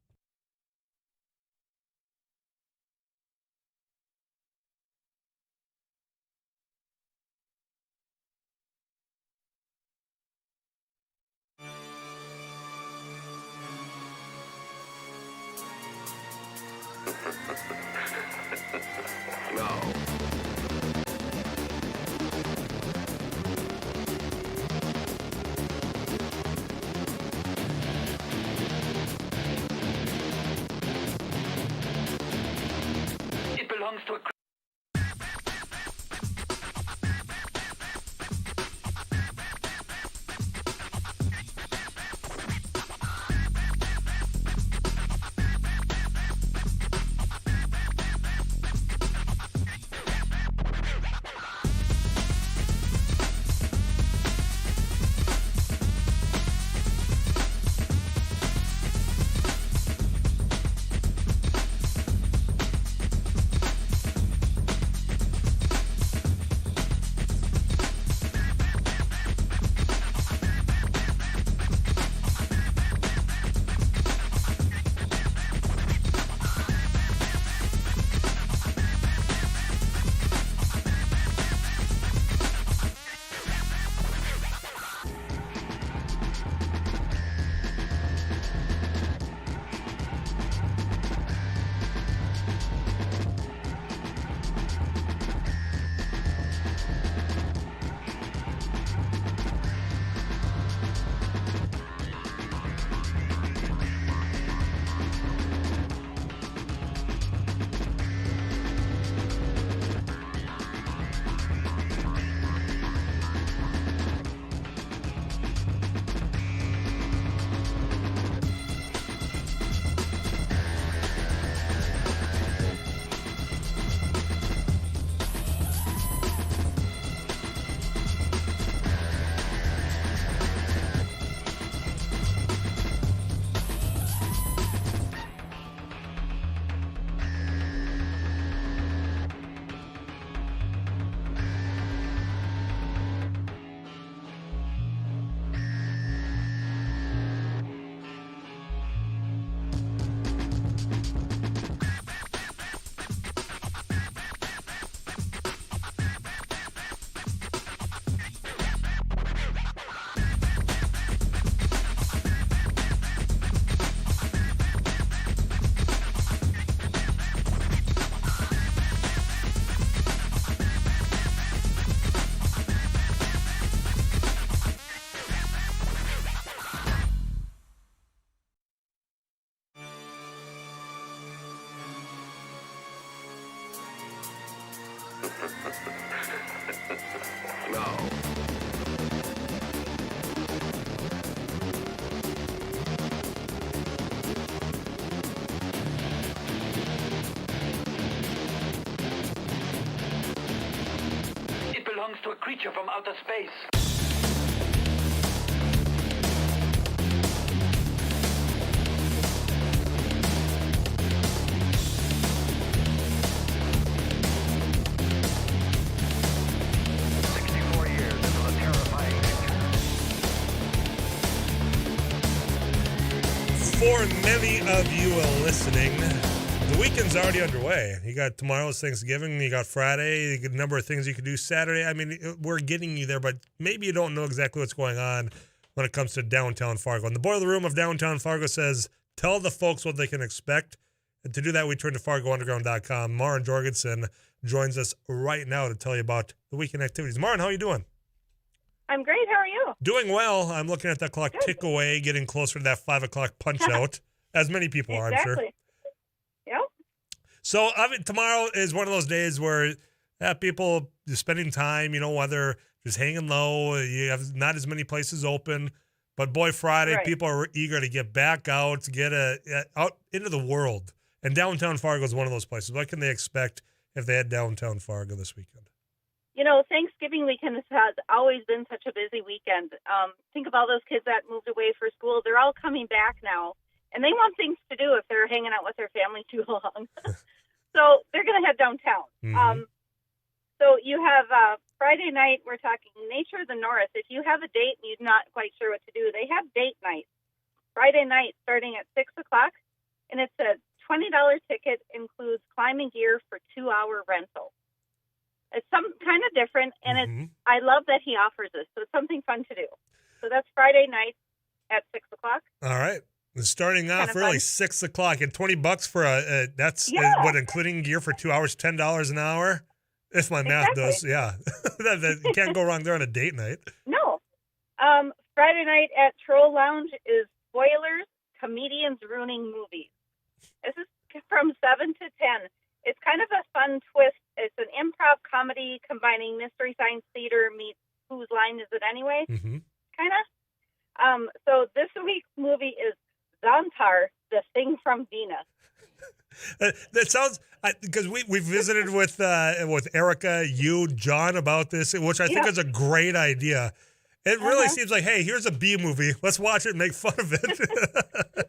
Now. It belongs to a creature from outer space. For many of you listening, the weekend's already underway. You got tomorrow's Thanksgiving, you got Friday, you got a number of things you could do Saturday. I mean, we're getting you there, but maybe you don't know exactly what's going on when it comes to downtown Fargo. And the Boiler Room of downtown Fargo says, tell the folks what they can expect. And to do that, we turn to FargoUnderground.com. Maren Jorgensen joins us right now to tell you about the weekend activities. Maren, how are you doing? I'm great. How are you? Doing well. I'm looking at that clock tick away, getting closer to that 5 o'clock punch out, as many people are, I'm sure. Yep. So tomorrow is one of those days where people are spending time, whether just hanging low, you have not as many places open. But boy, Friday, people are eager to get back out, to get out into the world. And downtown Fargo is one of those places. What can they expect if they head downtown Fargo this weekend? Thanksgiving weekend has always been such a busy weekend. Think of all those kids that moved away for school. They're all coming back now, and they want things to do if they're hanging out with their family too long. So they're going to head downtown. Mm-hmm. So you have Friday night, we're talking Nature of the North. If you have a date and you're not quite sure what to do, they have date night. Friday night starting at 6 o'clock, and it's a $20 ticket, includes climbing gear for 2-hour rental. It's some kind of different, and I love that he offers this. So it's something fun to do. So that's Friday night at 6 o'clock. All right. Starting off early, 6 o'clock, and $20 for what, including gear for 2 hours, $10 an hour. If my math does, yeah. You can't go wrong there on a date night. No. Friday night at Troll Lounge is Spoilers, Comedians Ruining Movies. This is from 7 to 10. It's kind of a fun twist. It's an improv comedy combining Mystery Science Theater meets Whose Line Is It Anyway? Kind of. So this week's movie is Xantar, the Thing from Venus. That sounds, because we visited with Erica, John about this, which I think is a great idea. It really seems like, hey, here's a B movie. Let's watch it and make fun of it.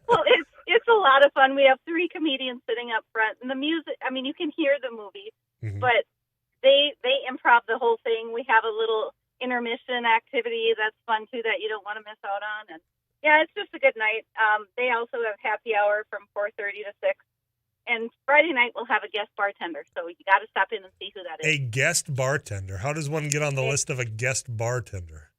Well, it's a lot of fun. We have 3 comedians sitting up front, and the music, I mean, you can hear the movie, but they improv the whole thing. We have a little intermission activity that's fun, too, that you don't want to miss out on. And yeah, it's just a good night. They also have happy hour from 4:30 to 6. And Friday night we'll have a guest bartender, so you got to stop in and see who that is. A guest bartender. How does one get on the list of a guest bartender?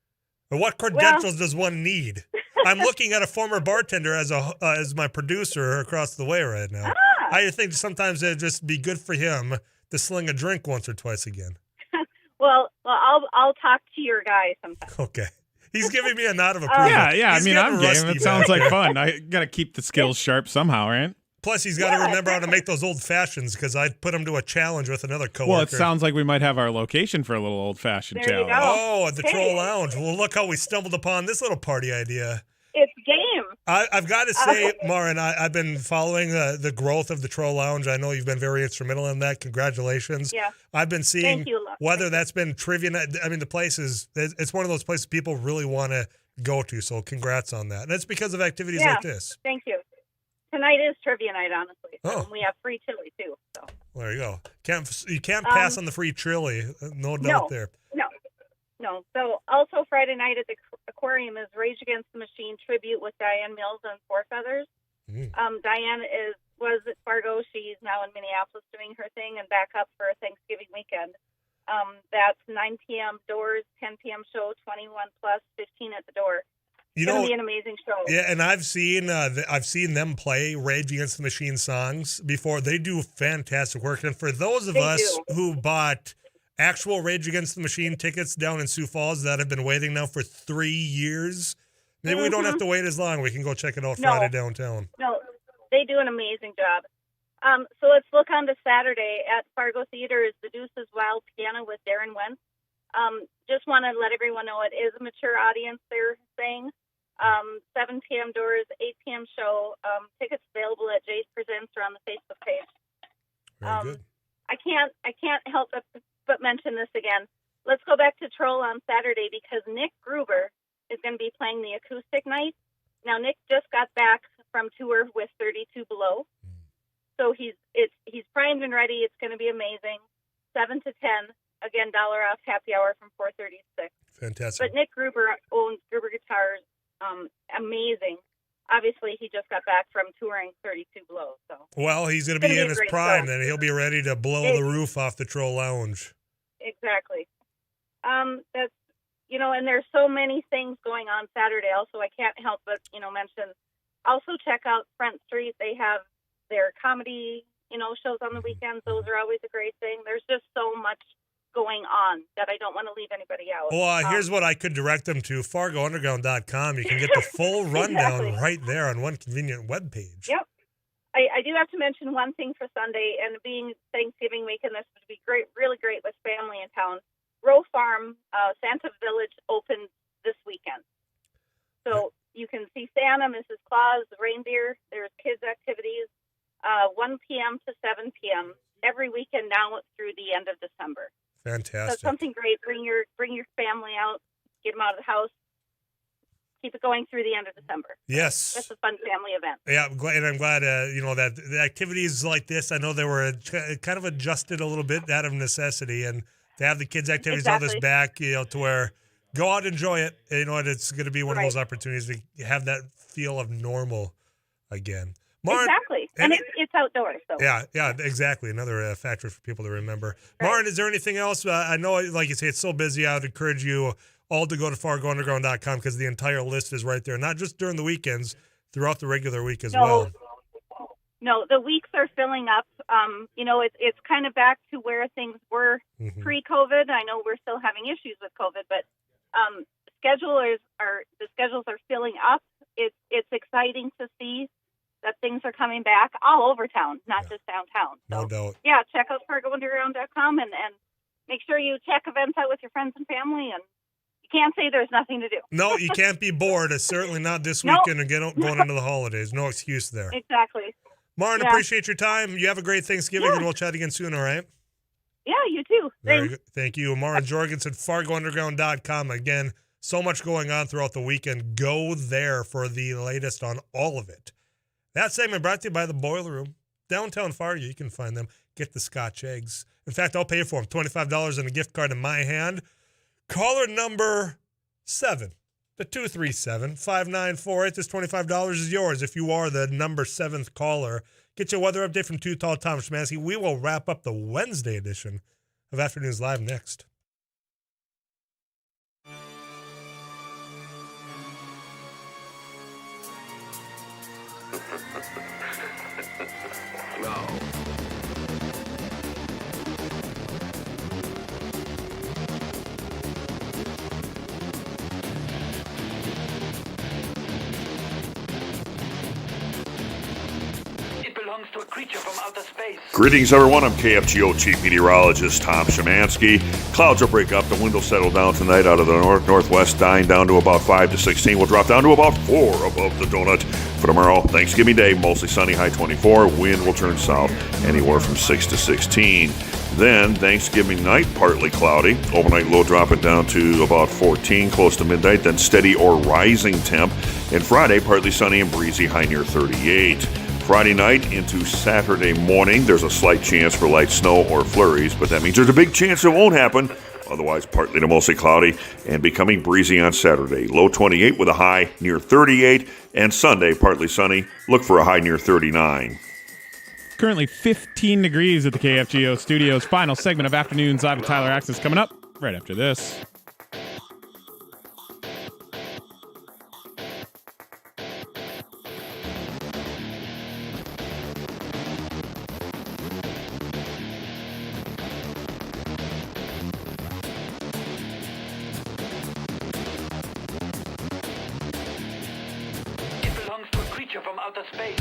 Or what credentials does one need? I'm looking at a former bartender as my producer across the way right now. I think sometimes it'd just be good for him to sling a drink once or twice again. Well, I'll talk to your guy sometime. Okay. He's giving me a nod of approval. Yeah. He's I'm game. rusty It sounds back like there. fun. I got to keep the skills sharp somehow, right? Plus, he's got to remember how to make those old fashions, because I put him to a challenge with another coworker. Well, it sounds like we might have our location for a little old-fashioned challenge. Oh, at the Troll Lounge. Well, look how we stumbled upon this little party idea. It's game. I've got to say, Maren, I've been following the growth of the Troll Lounge. I know you've been very instrumental in that. Congratulations. Yeah. I've been seeing Thank you. whether that's been trivia. I mean, the place it's one of those places people really want to go to. So congrats on that. And it's because of activities like this. Thank you. Tonight is trivia night, honestly. Oh. And we have free chili, too. So. Well, there you go. You can't pass on the free chili. No doubt there. No. So also Friday night at the aquarium is Rage Against the Machine tribute with Diane Mills and Four Feathers. Diane was at Fargo. She's now in Minneapolis doing her thing and back up for Thanksgiving weekend. That's 9 p.m. doors, 10 p.m. show, 21 plus, 15 at the door. It's going to be an amazing show. Yeah, and I've seen them play Rage Against the Machine songs before. They do fantastic work. And for those of us who bought actual Rage Against the Machine tickets down in Sioux Falls that have been waiting now for 3 years, maybe we don't have to wait as long. We can go check it out Friday downtown. No, they do an amazing job. So let's look on to Saturday at Fargo Theater is The Deuce's Wild Piano with Darren Wentz. Just want to let everyone know it is a mature audience, they're saying. 7 p.m. doors, 8 p.m. show. Tickets available at Jay's Presents or on the Facebook page. Very good. I can't help but mention this again. Let's go back to Troll on Saturday because Nick Gruber is going to be playing the acoustic night. Now, Nick just got back from tour with 32 Below. So he's primed and ready. It's going to be amazing. 7 to 10. Again, $1 off happy hour from 4:30 to 6. Fantastic. But Nick Gruber owns Gruber Guitars. Amazing. Obviously, he just got back from touring 32 Below. So Well, he's going to be in his prime, then. He'll be ready to blow the roof off the Troll Lounge. Exactly. That's, and there's so many things going on Saturday. Also, I can't help but, mention. Also, check out Front Street. They have their comedy, shows on the weekends. Those are always a great thing. There's just so much going on that I don't want to leave anybody out. Well, here's what I could direct them to, FargoUnderground.com. You can get the full rundown right there on one convenient webpage. Yep. I do have to mention one thing for Sunday, and being Thanksgiving weekend, this would be great, really great with family in town. Row Farm, Santa Village opens this weekend. So you can see Santa, Mrs. Claus, the reindeer. There's kids' activities, 1 p.m. to 7 p.m. every weekend now through the end of December. Fantastic. So something great. Bring your family out, get them out of the house. Keep it going through the end of December. Yes. That's a fun family event. Yeah, I'm glad, that the activities like this, I know they were kind of adjusted a little bit out of necessity, and to have the kids' activities all this back, to where go out and enjoy it. It's going to be one of those opportunities to have that feel of normal again. Maren, exactly. And it's outdoors. So. Yeah, exactly. Another factor for people to remember. Right. Maren, is there anything else? I know, like you say, it's so busy. I would encourage you all to go to FargoUnderground.com because the entire list is right there, not just during the weekends, throughout the regular week as well. No, the weeks are filling up. It's kind of back to where things were pre-COVID. I know we're still having issues with COVID, but the schedules are filling up. It's exciting to see that things are coming back all over town, not just downtown. So, no doubt. Yeah, check out FargoUnderground.com and make sure you check events out with your friends and family. And you can't say there's nothing to do. No, you can't be bored. It's certainly not this weekend and going into the holidays. No excuse there. Exactly. Maren, appreciate your time. You have a great Thanksgiving, and we'll chat again soon, all right? Yeah, you too. Very good. Thank you. Maren Jorgensen, FargoUnderground.com. Again, so much going on throughout the weekend. Go there for the latest on all of it. That segment brought to you by the Boiler Room. Downtown Fargo, you can find them. Get the Scotch eggs. In fact, I'll pay for them. $25 and a gift card in my hand. Caller number 7 to 237-5948. This $25 is yours if you are the number 7th caller. Get your weather update from Too Tall Tom Szymanski. We will wrap up the Wednesday edition of Afternoons Live next. To a creature from outer space. Greetings, everyone. I'm KFGO Chief Meteorologist Tom Szymanski. Clouds will break up. The wind will settle down tonight out of the northwest, dying down to about 5 to 16. We'll drop down to about 4 above the donut. For tomorrow, Thanksgiving Day, mostly sunny, high 24. Wind will turn south anywhere from 6 to 16. Then, Thanksgiving night, partly cloudy. Overnight low dropping down to about 14, close to midnight. Then steady or rising temp. And Friday, partly sunny and breezy, high near 38. Friday night into Saturday morning, there's a slight chance for light snow or flurries, but that means there's a big chance it won't happen. Otherwise, partly to mostly cloudy and becoming breezy on Saturday. Low 28 with a high near 38. And Sunday, partly sunny. Look for a high near 39. Currently 15 degrees at the KFGO studios. Final segment of Afternoons Live with Tyler Axness coming up right after this. It belongs to a creature from outer space.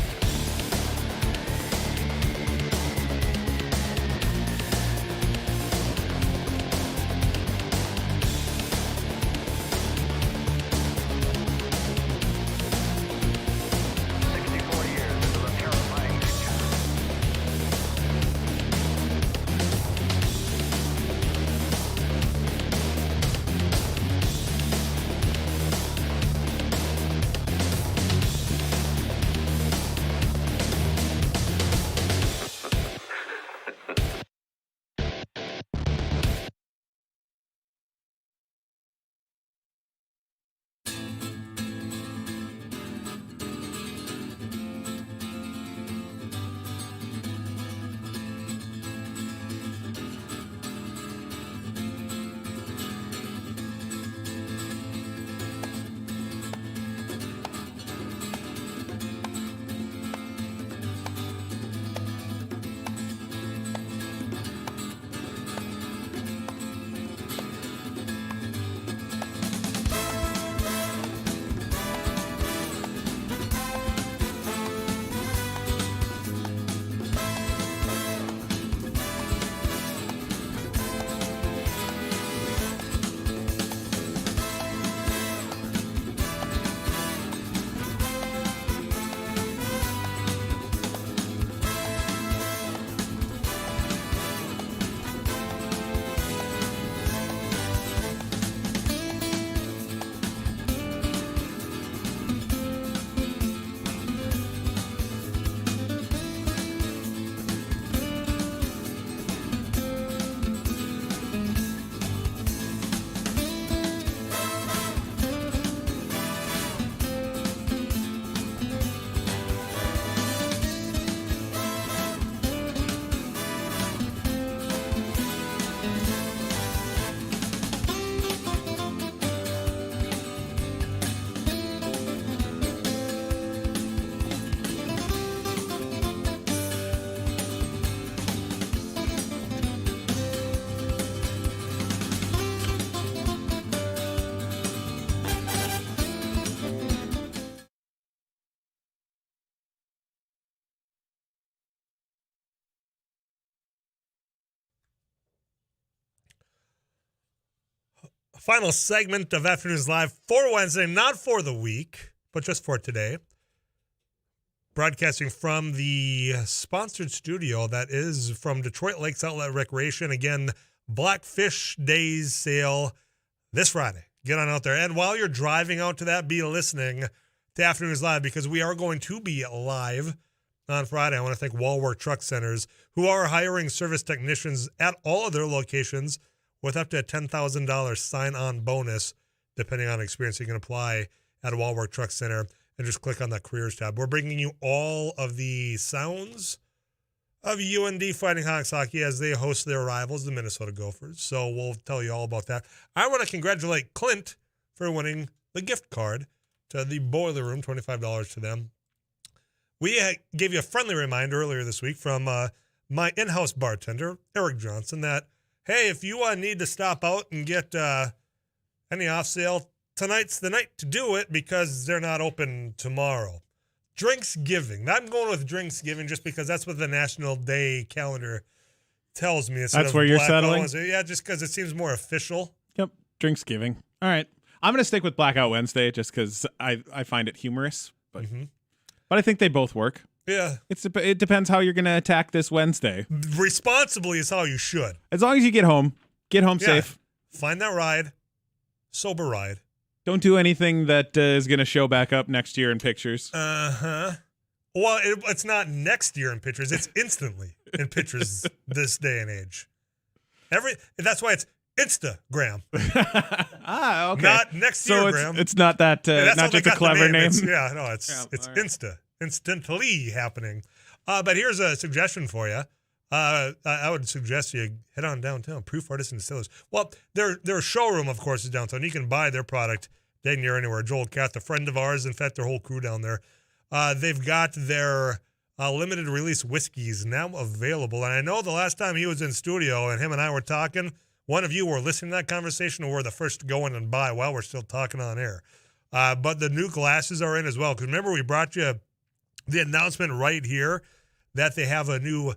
Final segment of Afternoons Live for Wednesday, not for the week, but just for today. Broadcasting from the sponsored studio that is from Detroit Lakes Outlet Recreation. Again, Blackfish Days sale this Friday. Get on out there. And while you're driving out to that, be listening to Afternoons Live because we are going to be live on Friday. I want to thank Wallwork Truck Centers, who are hiring service technicians at all of their locations with up to a $10,000 sign-on bonus, depending on experience. You can apply at a Wallwork Truck Center and just click on that careers tab. We're bringing you all of the sounds of UND Fighting Hawks hockey as they host their rivals, the Minnesota Gophers. So we'll tell you all about that. I want to congratulate Clint for winning the gift card to the Boiler Room, $25 to them. We gave you a friendly reminder earlier this week from my in-house bartender, Eric Johnson, that, hey, if you need to stop out and get any off sale, tonight's the night to do it because they're not open tomorrow. Drinksgiving. I'm going with Drinksgiving just because that's what the National Day calendar tells me. That's where you're settling? Yeah, just because it seems more official. Yep, Drinksgiving. All right. I'm going to stick with Blackout Wednesday just because I find it humorous. But I think they both work. Yeah. It depends how you're going to attack this Wednesday. Responsibly is how you should. As long as you get home safe. Find that ride. Sober ride. Don't do anything that is going to show back up next year in pictures. Uh-huh. Well, it's not next year in pictures. It's instantly in pictures this day and age. That's why it's Instagram. Okay. Not next year, Graham. It's not that, not just a clever name. It's Insta. Instantly happening. But here's a suggestion for you. I would suggest you head on downtown. Proof Artists and Distillers. Well, their showroom, of course, is downtown. You can buy their product dang near anywhere. Joel Catt, a friend of ours, in fact, their whole crew down there. They've got their limited release whiskeys now available. And I know the last time he was in studio and him and I were talking, one of you were listening to that conversation or were the first to go in and buy while we're still talking on air. But the new glasses are in as well. Because remember, we brought you the announcement right here that they have a new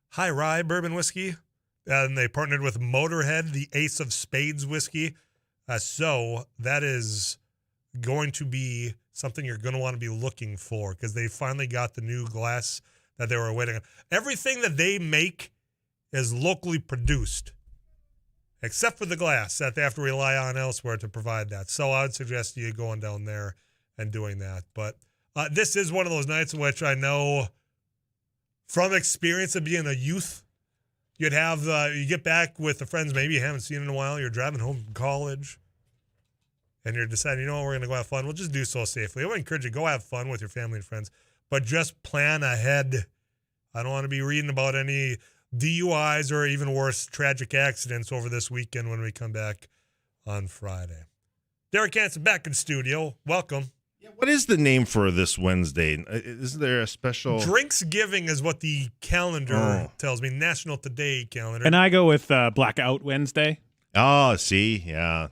high rye bourbon whiskey, and they partnered with Motorhead, the Ace of Spades whiskey. So that is going to be something you're going to want to be looking for because they finally got the new glass that they were waiting on. Everything that they make is locally produced, except for the glass that they have to rely on elsewhere to provide that. So I would suggest you going down there and doing that. But this is one of those nights in which I know from experience of being a youth, you get back with the friends maybe you haven't seen in a while. You're driving home from college, and you're deciding, you know what, we're going to go have fun. We'll just do so safely. I would encourage you to go have fun with your family and friends, but just plan ahead. I don't want to be reading about any DUIs or even worse, tragic accidents over this weekend when we come back on Friday. Derek Hansen back in studio. Welcome. What is the name for this Wednesday? Is there a special? Drinksgiving is what the calendar tells me. National Today calendar. And I go with Blackout Wednesday. Oh, see? Yeah.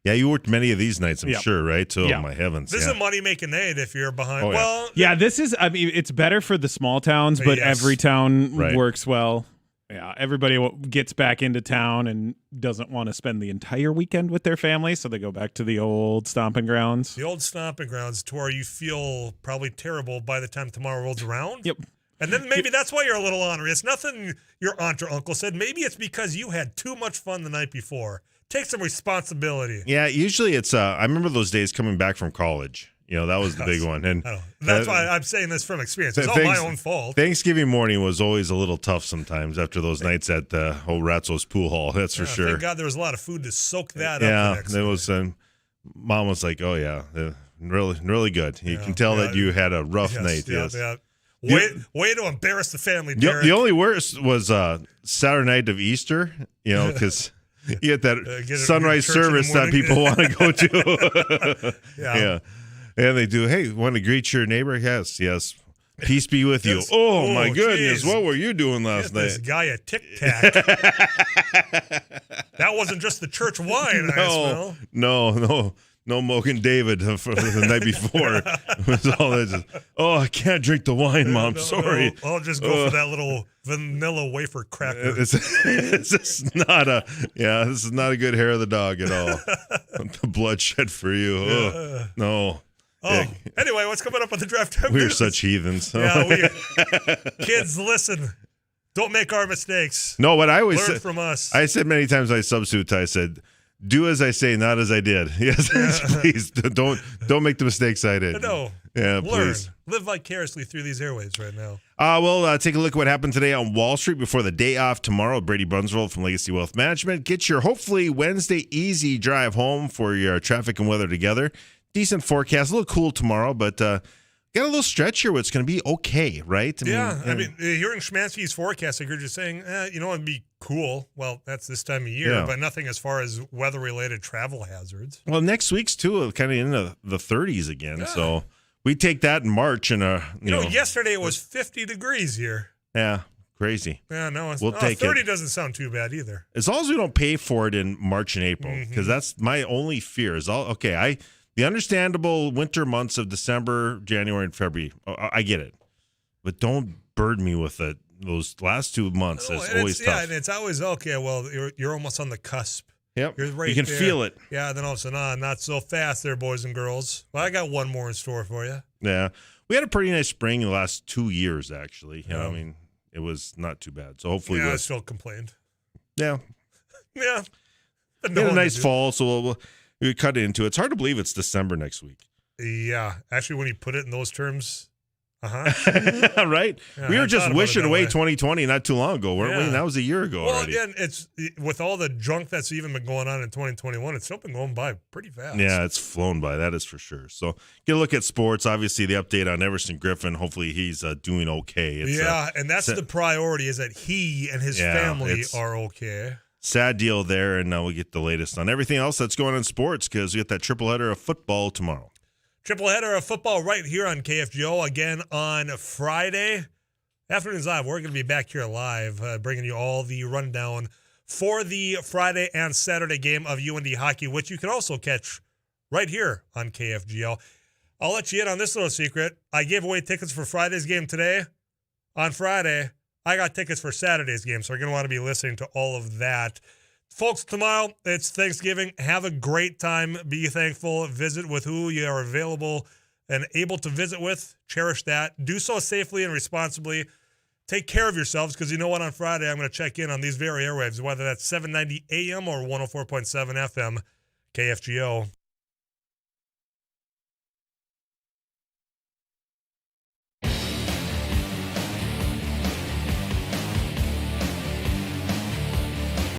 Yeah, you worked many of these nights, I'm sure, right? Oh, my heavens. This is a money-making aid if you're behind. Oh, yeah. Well, yeah, this is, I mean, it's better for the small towns, but every town works well. Yeah, everybody gets back into town and doesn't want to spend the entire weekend with their family, so they go back to the old stomping grounds. The old stomping grounds to where you feel probably terrible by the time tomorrow rolls around. Yep. And then maybe that's why you're a little ornery. It's nothing your aunt or uncle said. Maybe it's because you had too much fun the night before. Take some responsibility. Yeah, usually it's, I remember those days coming back from college. You know, that was the big one. And that's why I'm saying this from experience. It's all my own fault. Thanksgiving morning was always a little tough sometimes after those nights at the old Ratzo's pool hall. That's for sure. Thank God there was a lot of food to soak that up. Yeah, there was. Mom was like, "Oh yeah, really, really good." You can tell that you had a rough night. Yes. Yeah. Way to embarrass the family, Derek. The only worst was Saturday night of Easter. You know, because you get that sunrise service that people want to go to. Yeah. And they do, hey, want to greet your neighbor? Yes. Peace be with you. Oh, my goodness. What were you doing last night? This guy a Tic Tac. That wasn't just the church wine, I smell. No. No Mogan David for the night before. It was all that just, I can't drink the wine, Mom. Sorry. No, I'll just go for that little vanilla wafer cracker. It's just not this is not a good hair of the dog at all. The bloodshed for you. No. Anyway, what's coming up on the Draft Time We're News? such heathens. Kids, listen. Don't make our mistakes. No, what I always learn said from us. I said many times I substitute. I said, "Do as I say, not as I did." Yes, please don't make the mistakes I did. No. Yeah, learn. please. Live vicariously through these airwaves right now. We'll take a look at what happened today on Wall Street before the day off tomorrow. Brady Brunswell from Legacy Wealth Management. Get your hopefully Wednesday easy drive home for your traffic and weather together. Decent forecast. A little cool tomorrow, but got a little stretch here where it's going to be okay, right? I mean, hearing Schmansky's forecast, like you're just saying, it'd be cool. Well, that's this time of year, but nothing as far as weather-related travel hazards. Well, next week's too, kind of into the 30s again. So we take that in March, and yesterday it was 50 degrees here. Yeah, crazy. Yeah, no, we'll take 30 it. doesn't sound too bad either. As long as we don't pay for it in March and April, because that's my only fear. The understandable winter months of December, January, and February, I get it. But don't burden me with it. Those last 2 months is always tough. Yeah, and it's always, okay, well, you're almost on the cusp. Yep. You're right you can there. feel it. Yeah, then all of a sudden, not so fast there, boys and girls. Well, I got one more in store for you. Yeah. We had a pretty nice spring in the last 2 years, actually. I mean, it was not too bad. So hopefully I still complained. Yeah. Yeah. We had a nice fall, so we cut into it. It's hard to believe it's December next week. Yeah. Actually, when you put it in those terms, right? Yeah, we were I just thought about wishing it that away way. 2020 not too long ago, weren't we? That was a year ago well, already. again, it's with all the junk that's even been going on in 2021, it's still been going by pretty fast. Yeah, it's flown by. That is for sure. So get a look at sports. Obviously, the update on Everson Griffin. Hopefully, he's doing okay. It's, and that's the priority, is that he and his family are okay. Sad deal there, and now we get the latest on everything else that's going on in sports, because we get that triple header of football tomorrow. Triple header of football right here on KFGO again on Friday. Afternoons Live. We're going to be back here live, bringing you all the rundown for the Friday and Saturday game of UND hockey, which you can also catch right here on KFGO. I'll let you in on this little secret. I gave away tickets for Friday's game today. On Friday, I got tickets for Saturday's game, so you're going to want to be listening to all of that. Folks, tomorrow, it's Thanksgiving. Have a great time. Be thankful. Visit with who you are available and able to visit with. Cherish that. Do so safely and responsibly. Take care of yourselves, because you know what? On Friday, I'm going to check in on these very airwaves, whether that's 790 AM or 104.7 FM, KFGO.